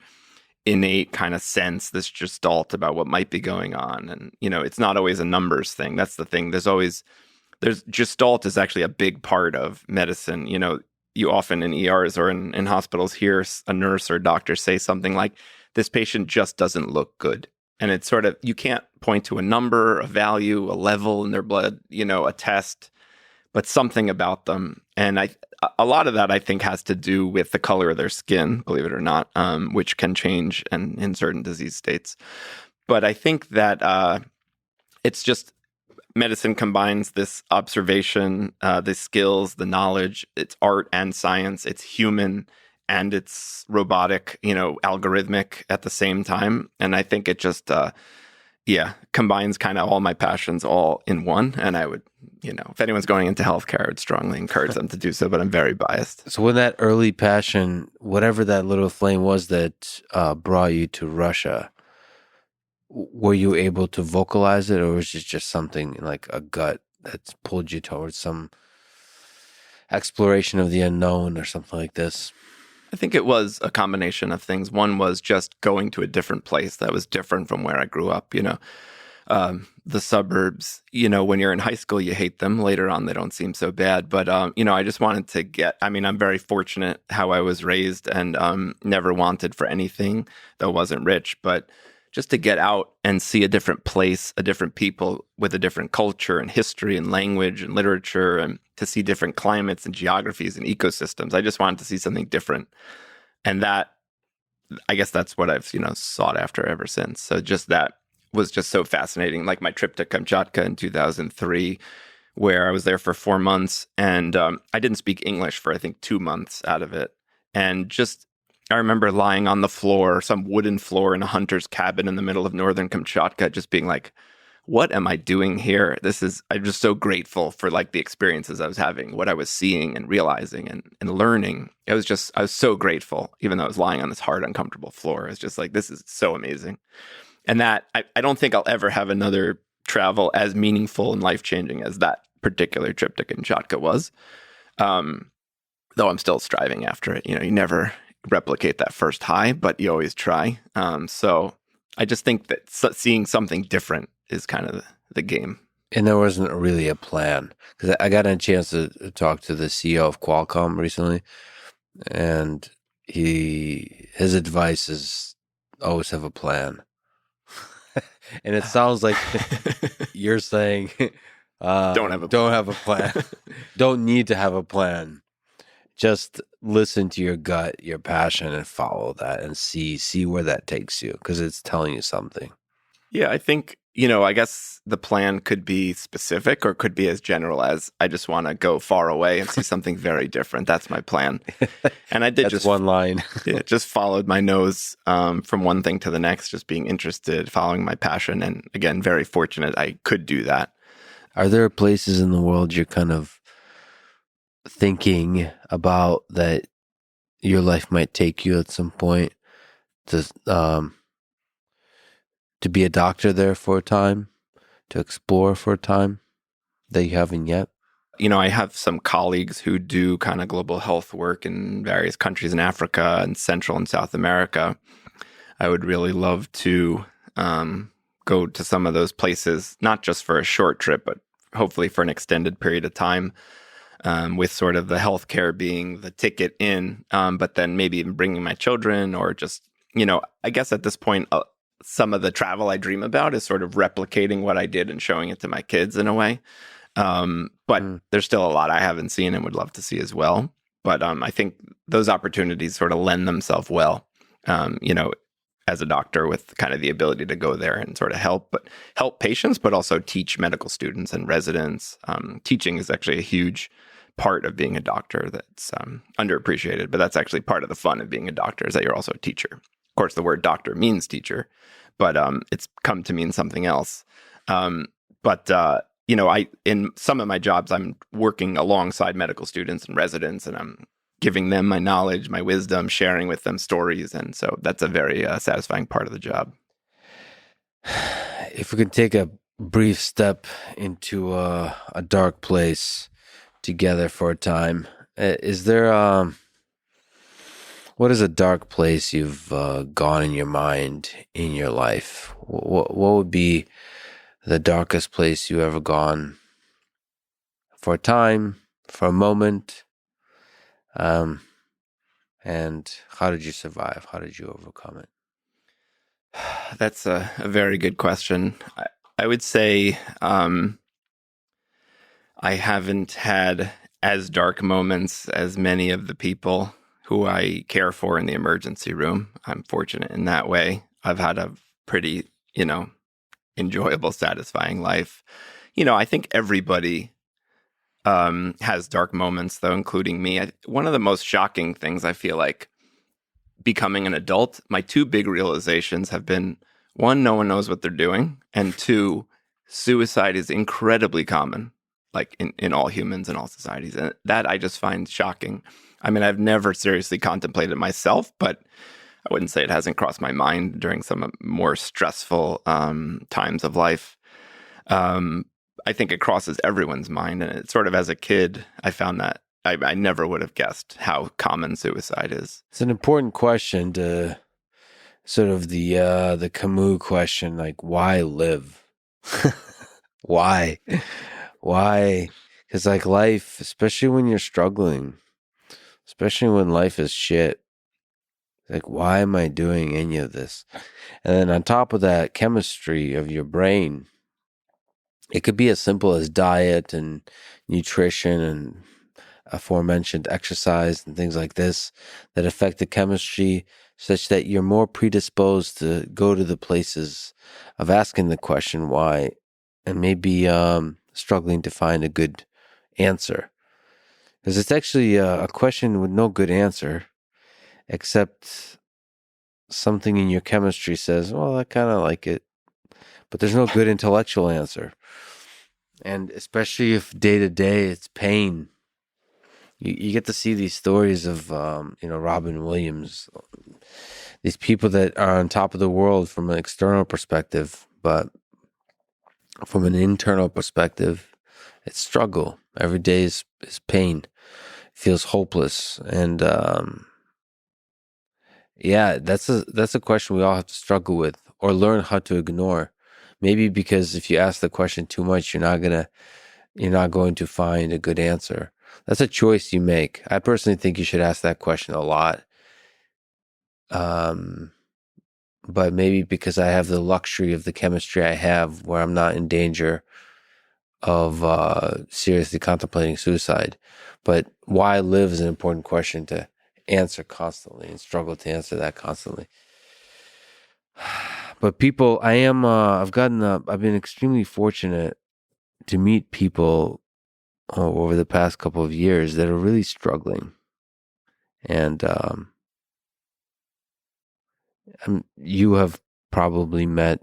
innate kind of sense, this gestalt about what might be going on. And, it's not always a numbers thing. That's the thing. There's gestalt is actually a big part of medicine. You often in ERs or in hospitals hear a nurse or a doctor say something like, this patient just doesn't look good. And it's sort of, you can't point to a number, a value, a level in their blood, a test, but something about them. And a lot of that I think has to do with the color of their skin, believe it or not, which can change in certain disease states. But I think that it's just, medicine combines this observation, the skills, the knowledge. It's art and science. It's human and it's robotic, algorithmic at the same time. And I think it just, combines kind of all my passions all in one. And I would, if anyone's going into healthcare, I would strongly encourage them to do so, but I'm very biased. So when that early passion, whatever that little flame was that brought you to Russia, were you able to vocalize it, or was it just something like a gut that's pulled you towards some exploration of the unknown or something like this? I think it was a combination of things. One was just going to a different place that was different from where I grew up, the suburbs, when you're in high school, you hate them. Later on, they don't seem so bad. But, I just wanted to I'm very fortunate how I was raised and never wanted for anything that wasn't rich. But just to get out and see a different place, a different people with a different culture and history and language and literature, and to see different climates and geographies and ecosystems. I just wanted to see something different. And that, I guess that's what I've, sought after ever since. So just that was just so fascinating. Like my trip to Kamchatka in 2003, where I was there for 4 months and I didn't speak English for, I think, 2 months out of it. And just, I remember lying on the floor, some wooden floor in a hunter's cabin in the middle of northern Kamchatka, just being like, what am I doing here? I'm just so grateful for like the experiences I was having, what I was seeing and realizing and learning. I was so grateful, even though I was lying on this hard, uncomfortable floor. It's just like, this is so amazing. And that, I don't think I'll ever have another travel as meaningful and life-changing as that particular trip to Kamchatka was. Though I'm still striving after it. You never replicate that first high, but you always try. So I just think that seeing something different is kind of the game. And there wasn't really a plan, because I got a chance to talk to the CEO of Qualcomm recently, and his advice is always have a plan. And it sounds like you're saying don't have a plan. Don't need to have a plan. Just listen to your gut, your passion, and follow that and see where that takes you, because it's telling you something. Yeah, I think, I guess the plan could be specific or could be as general as I just want to go far away and see something very different. That's my plan. And I did That's just one line. just followed my nose from one thing to the next, just being interested, following my passion. And again, very fortunate I could do that. Are there places in the world you're kind of thinking about that your life might take you at some point to be a doctor there for a time, to explore for a time that you haven't yet? I have some colleagues who do kind of global health work in various countries in Africa and Central and South America. I would really love to go to some of those places, not just for a short trip, but hopefully for an extended period of time, with sort of the healthcare being the ticket in, but then maybe even bringing my children or just, I guess at this point, some of the travel I dream about is sort of replicating what I did and showing it to my kids in a way. But there's still a lot I haven't seen and would love to see as well. But I think those opportunities sort of lend themselves well, you know, as a doctor with kind of the ability to go there and sort of help patients, but also teach medical students and residents. Teaching is actually a huge part of being a doctor that's underappreciated, but that's actually part of the fun of being a doctor is that you're also a teacher. Of course, the word doctor means teacher, but it's come to mean something else. But you know, in some of my jobs, I'm working alongside medical students and residents, and I'm giving them my knowledge, my wisdom, sharing with them stories, and so that's a very satisfying part of the job. If we could take a brief step into a dark place together for a time, is there what is a dark place you've gone in your mind in your life? What would be the darkest place you ever gone for a time, for a moment? And how did you survive? How did you overcome it? That's a very good question. I would say I haven't had as dark moments as many of the people who I care for in the emergency room. I'm fortunate in that way. I've had a pretty, you know, enjoyable, satisfying life. You know, I think everybody has dark moments, though, including me. One of the most shocking things I feel like becoming an adult, my two big realizations have been, one, no one knows what they're doing, and two, suicide is incredibly common, like in all humans and all societies. And that I just find shocking. I mean, I've never seriously contemplated myself, but I wouldn't say it hasn't crossed my mind during some more stressful times of life. I think it crosses everyone's mind. And it sort of, as a kid, I found that I never would have guessed how common suicide is. It's an important question to sort of the Camus question, like why live? Why? Why? Because like life, especially when you're struggling, especially when life is shit, like why am I doing any of this? And then on top of that, chemistry of your brain, it could be as simple as diet and nutrition and aforementioned exercise and things like this that affect the chemistry such that you're more predisposed to go to the places of asking the question why and maybe struggling to find a good answer. Because it's actually a question with no good answer, except something in your chemistry says, well, I kind of like it. But there's no good intellectual answer. And especially if day to day it's pain. You get to see these stories of, Robin Williams, these people that are on top of the world from an external perspective, but from an internal perspective, it's struggle. Every day is pain. It feels hopeless. And that's a question we all have to struggle with or learn how to ignore. Maybe because if you ask the question too much, you're not going to find a good answer. That's a choice you make. I personally think you should ask that question a lot. But maybe because I have the luxury of the chemistry I have where I'm not in danger of seriously contemplating suicide. But why live is an important question to answer constantly and struggle to answer that constantly. But people, I've been extremely fortunate to meet people over the past couple of years that are really struggling. And you have probably met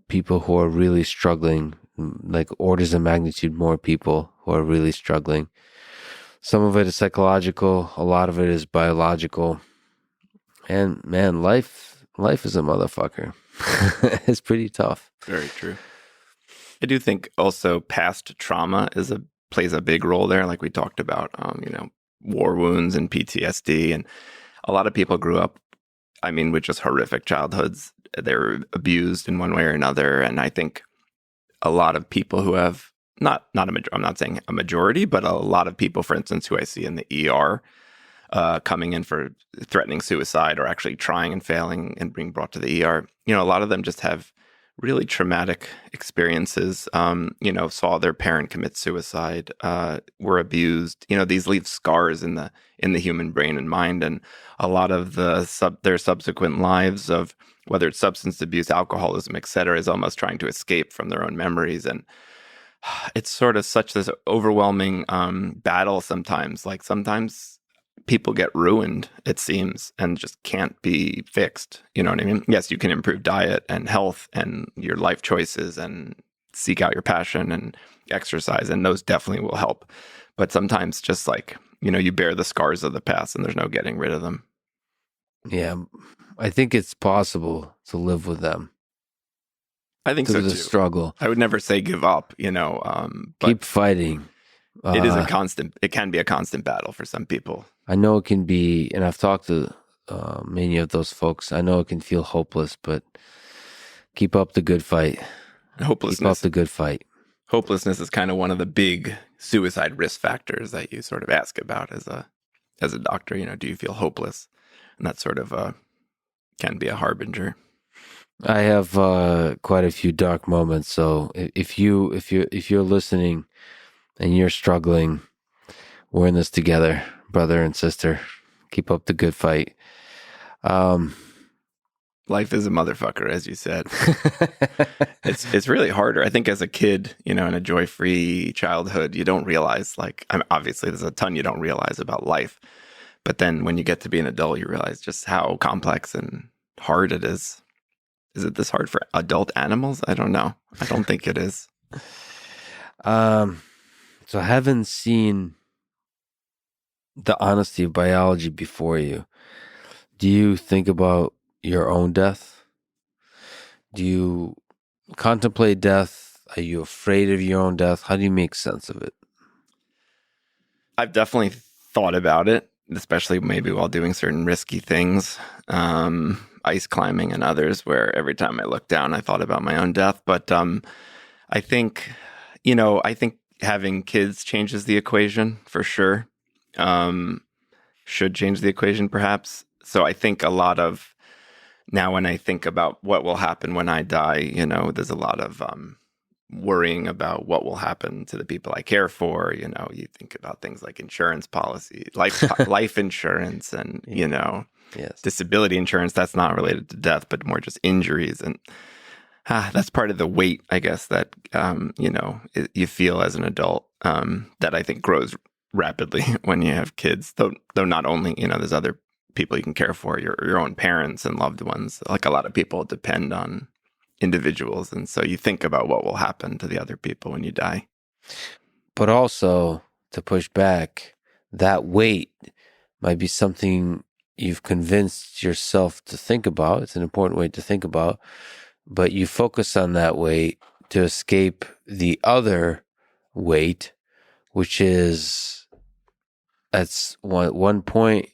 people who are really struggling, like orders of magnitude more people who are really struggling. Some of it is psychological, a lot of it is biological. And man, life is a motherfucker. It's pretty tough. Very true. I do think also past trauma plays a big role there, like we talked about, war wounds and PTSD. And a lot of people grew up, with just horrific childhoods. They were abused in one way or another. And I think a lot of people who have, I'm not saying a majority, but a lot of people, for instance, who I see in the ER coming in for threatening suicide or actually trying and failing and being brought to the ER, a lot of them just have really traumatic experiences, saw their parent commit suicide, were abused. These leave scars in the human brain and mind, and a lot of their subsequent lives of whether it's substance abuse, alcoholism, etc., is almost trying to escape from their own memories. And it's sort of such this overwhelming battle sometimes. Like sometimes people get ruined, it seems, and just can't be fixed. You know what I mean? Yes, you can improve diet and health and your life choices and seek out your passion and exercise, and those definitely will help. But sometimes just like, you bear the scars of the past and there's no getting rid of them. Yeah, I think it's possible to live with them I think so through the too. struggle. I would never say give up, but Keep fighting. it is it can be a constant battle for some people. I know it can be, and I've talked to many of those folks. I know it can feel hopeless, but keep up the good fight. Hopelessness. Keep up the good fight. Hopelessness is kind of one of the big suicide risk factors that you sort of ask about as a doctor. Do you feel hopeless? And that sort of can be a harbinger. I have quite a few dark moments. So if you're listening and you're struggling, we're in this together, brother and sister. Keep up the good fight. Life is a motherfucker, as you said. It's really harder. I think as a kid, in a joy-free childhood, you don't realize, obviously there's a ton you don't realize about life. But then when you get to be an adult, you realize just how complex and hard it is. Is it this hard for adult animals? I don't know. I don't think it is. So I haven't seen the honesty of biology before you. Do you think about your own death? Do you contemplate death? Are you afraid of your own death? How do you make sense of it? I've definitely thought about it, especially maybe while doing certain risky things, ice climbing and others, where every time I looked down, I thought about my own death. But I think, I think having kids changes the equation for sure. Should change the equation perhaps. So I think a lot of now when I think about what will happen when I die, there's a lot of worrying about what will happen to the people I care for. You think about things like insurance policy, life insurance, and Yes. disability insurance. That's not related to death, but more just injuries, and that's part of the weight, I guess, that you feel as an adult that I think grows rapidly when you have kids. Though not only there's other people you can care for, your own parents and loved ones. Like a lot of people depend on individuals, and so you think about what will happen to the other people when you die. But also, to push back, that weight might be something you've convinced yourself to think about. It's an important weight to think about, but you focus on that weight to escape the other weight, which is at one point,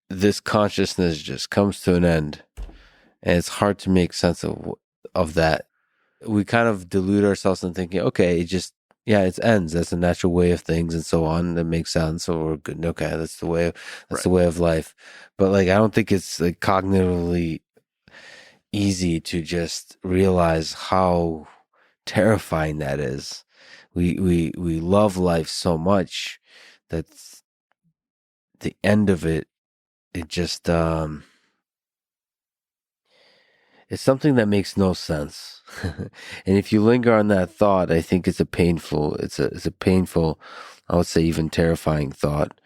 this consciousness just comes to an end, and it's hard to make sense of that. We kind of delude ourselves in thinking, okay, it ends. That's a natural way of things, and so on. That makes sense. So we're good. Okay, that's the way. That's the way of life. But I don't think it's cognitively easy to just realize how terrifying that is. We love life so much that the end of it just it's something that makes no sense. And if you linger on that thought, I think it's a painful, I would say even terrifying thought.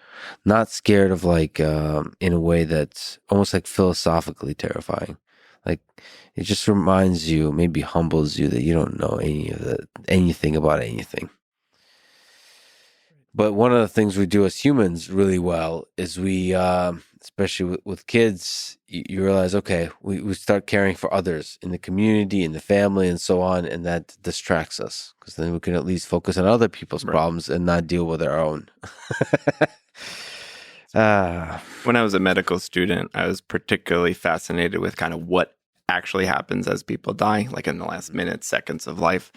Not scared of in a way that's almost philosophically terrifying. It just reminds you, maybe humbles you, that you don't know anything about anything. But one of the things we do as humans really well is we, especially with kids, you realize, okay, we start caring for others in the community, in the family, and so on, and that distracts us because then we can at least focus on other people's problems and not deal with our own. When I was a medical student, I was particularly fascinated with kind of what actually happens as people die, like in the last minutes, seconds of life.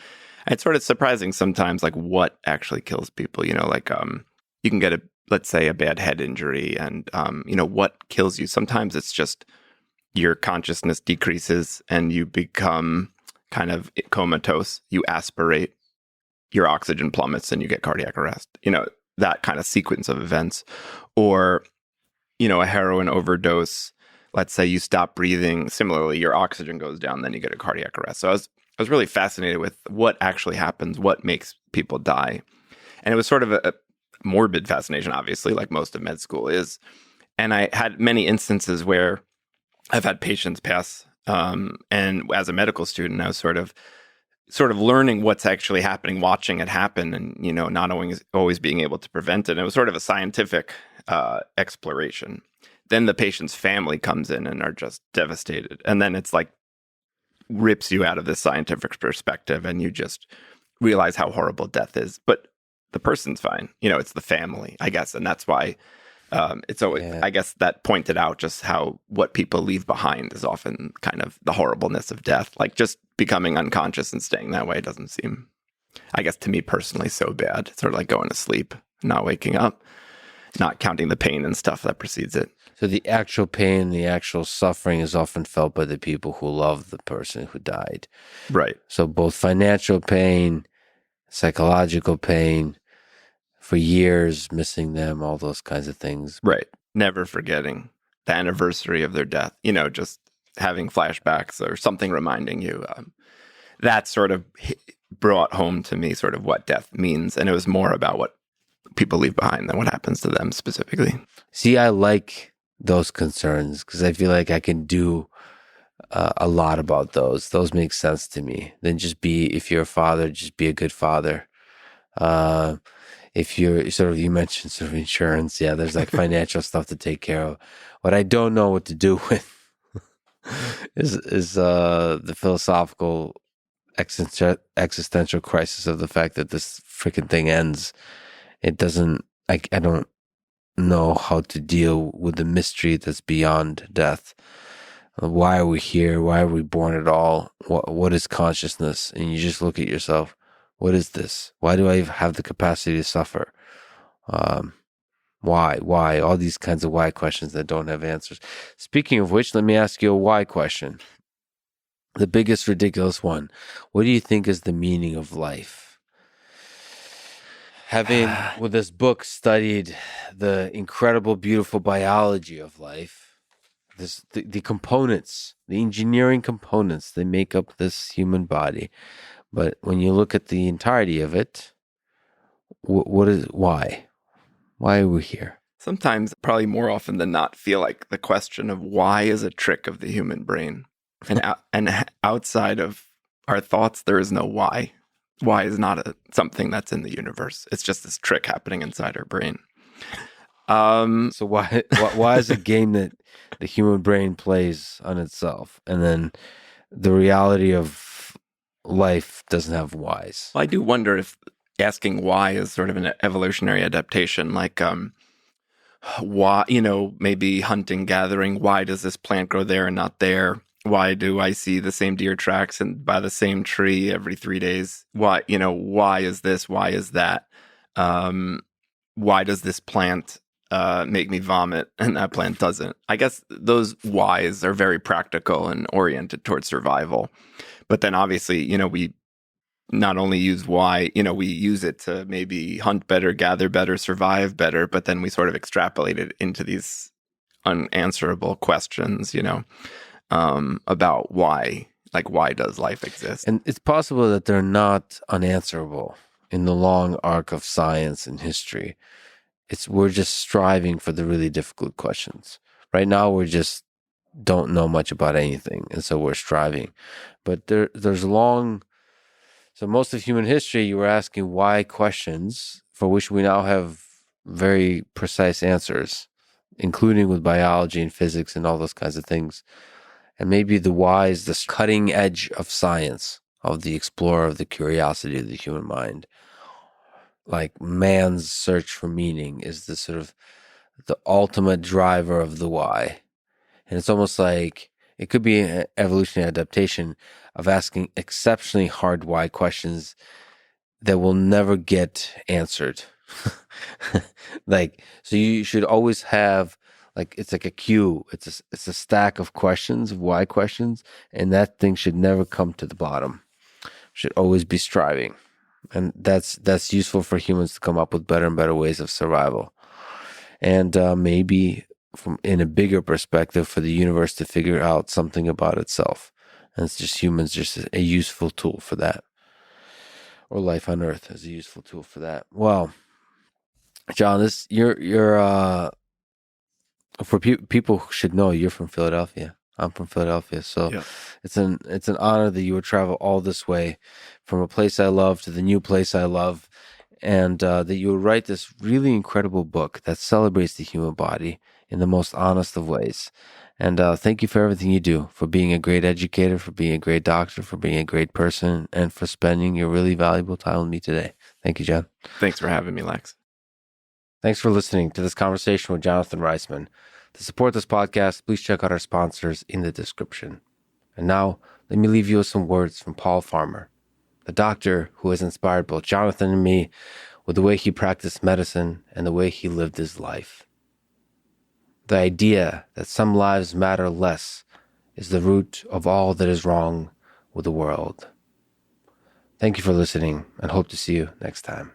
It's sort of surprising sometimes, what actually kills people. You can get let's say a bad head injury, and what kills you. Sometimes it's just your consciousness decreases and you become kind of comatose. You aspirate, your oxygen plummets, and you get cardiac arrest. That kind of sequence of events. Or, a heroin overdose. Let's say you stop breathing. Similarly, your oxygen goes down, then you get a cardiac arrest. So I was really fascinated with what actually happens, what makes people die. And it was sort of a morbid fascination, obviously, like most of med school is. And I had many instances where I've had patients pass. And as a medical student, I was sort of learning what's actually happening, watching it happen, and, not always being able to prevent it. And it was sort of a scientific exploration. Then the patient's family comes in and are just devastated. And then it's like rips you out of this scientific perspective, and you just realize how horrible death is. But the person's fine. It's the family, I guess. And that's why it's always, I guess that pointed out just how what people leave behind is often kind of the horribleness of death. Like just becoming unconscious and staying that way doesn't seem, I guess, to me personally, so bad. It's sort of like going to sleep, not waking up, not counting the pain and stuff that precedes it. So the actual pain, the actual suffering is often felt by the people who love the person who died. Right. So both financial pain, psychological pain, for years, missing them, all those kinds of things. Right. Never forgetting the anniversary of their death, just having flashbacks or something reminding you. That sort of brought home to me sort of what death means. And it was more about what people leave behind than what happens to them specifically. See, I like those concerns because I feel like I can do a lot about those. Those make sense to me. Then if you're a father, just be a good father. If you're you mentioned sort of insurance, there's like financial stuff to take care of. What I don't know what to do with is the philosophical existential crisis of the fact that this freaking thing ends. It doesn't, I don't know how to deal with the mystery that's beyond death. Why are we here? Why are we born at all? What is consciousness? And you just look at yourself. What is this? Why do I have the capacity to suffer? Why? All these kinds of why questions that don't have answers. Speaking of which, let me ask you a why question. The biggest ridiculous one. What do you think is the meaning of life? Having, with this book, studied the incredible, beautiful biology of life, the components, the engineering components that make up this human body. But when you look at the entirety of it, why? Why are we here? Sometimes, probably more often than not, feel like the question of why is a trick of the human brain. And outside of our thoughts, there is no why. Why is not something that's in the universe. It's just this trick happening inside our brain. So why is a game that the human brain plays on itself, and then the reality of life doesn't have whys? Well, I do wonder if asking why is sort of an evolutionary adaptation, like why, maybe hunting, gathering. Why does this plant grow there and not there? Why do I see the same deer tracks and by the same tree every 3 days? Why is this? Why is that? Why does this plant make me vomit and that plant doesn't? I guess those whys are very practical and oriented towards survival. But then obviously, we not only use why, we use it to maybe hunt better, gather better, survive better, but then we sort of extrapolate it into these unanswerable questions, about why, like, why does life exist? And it's possible that they're not unanswerable in the long arc of science and history. We're just striving for the really difficult questions. Right now, we just don't know much about anything, and so we're striving. But there's so most of human history, you were asking why questions for which we now have very precise answers, including with biology and physics and all those kinds of things. And maybe the why is this cutting edge of science, of the explorer, of the curiosity of the human mind. Like man's search for meaning is the sort of the ultimate driver of the why. And it's almost like it could be an evolutionary adaptation of asking exceptionally hard why questions that will never get answered. So you should always have Like it's like a queue. It's a stack of questions, of why questions, and that thing should never come to the bottom. Should always be striving, and that's useful for humans to come up with better and better ways of survival, and maybe from in a bigger perspective for the universe to figure out something about itself. And it's just humans, just a useful tool for that, or life on Earth is a useful tool for that. Well, John, this you're for people who should know, you're from Philadelphia. I'm from Philadelphia, so Yeah. it's an honor that you would travel all this way from a place I love to the new place I love, and that you would write this really incredible book that celebrates the human body in the most honest of ways. And thank you for everything you do, for being a great educator, for being a great doctor, for being a great person, and for spending your really valuable time with me today. Thank you, John. Thanks for having me, Lex. Thanks for listening to this conversation with Jonathan Reisman. To support this podcast, please check out our sponsors in the description. And now, let me leave you with some words from Paul Farmer, the doctor who has inspired both Jonathan and me with the way he practiced medicine and the way he lived his life. The idea that some lives matter less is the root of all that is wrong with the world. Thank you for listening, and hope to see you next time.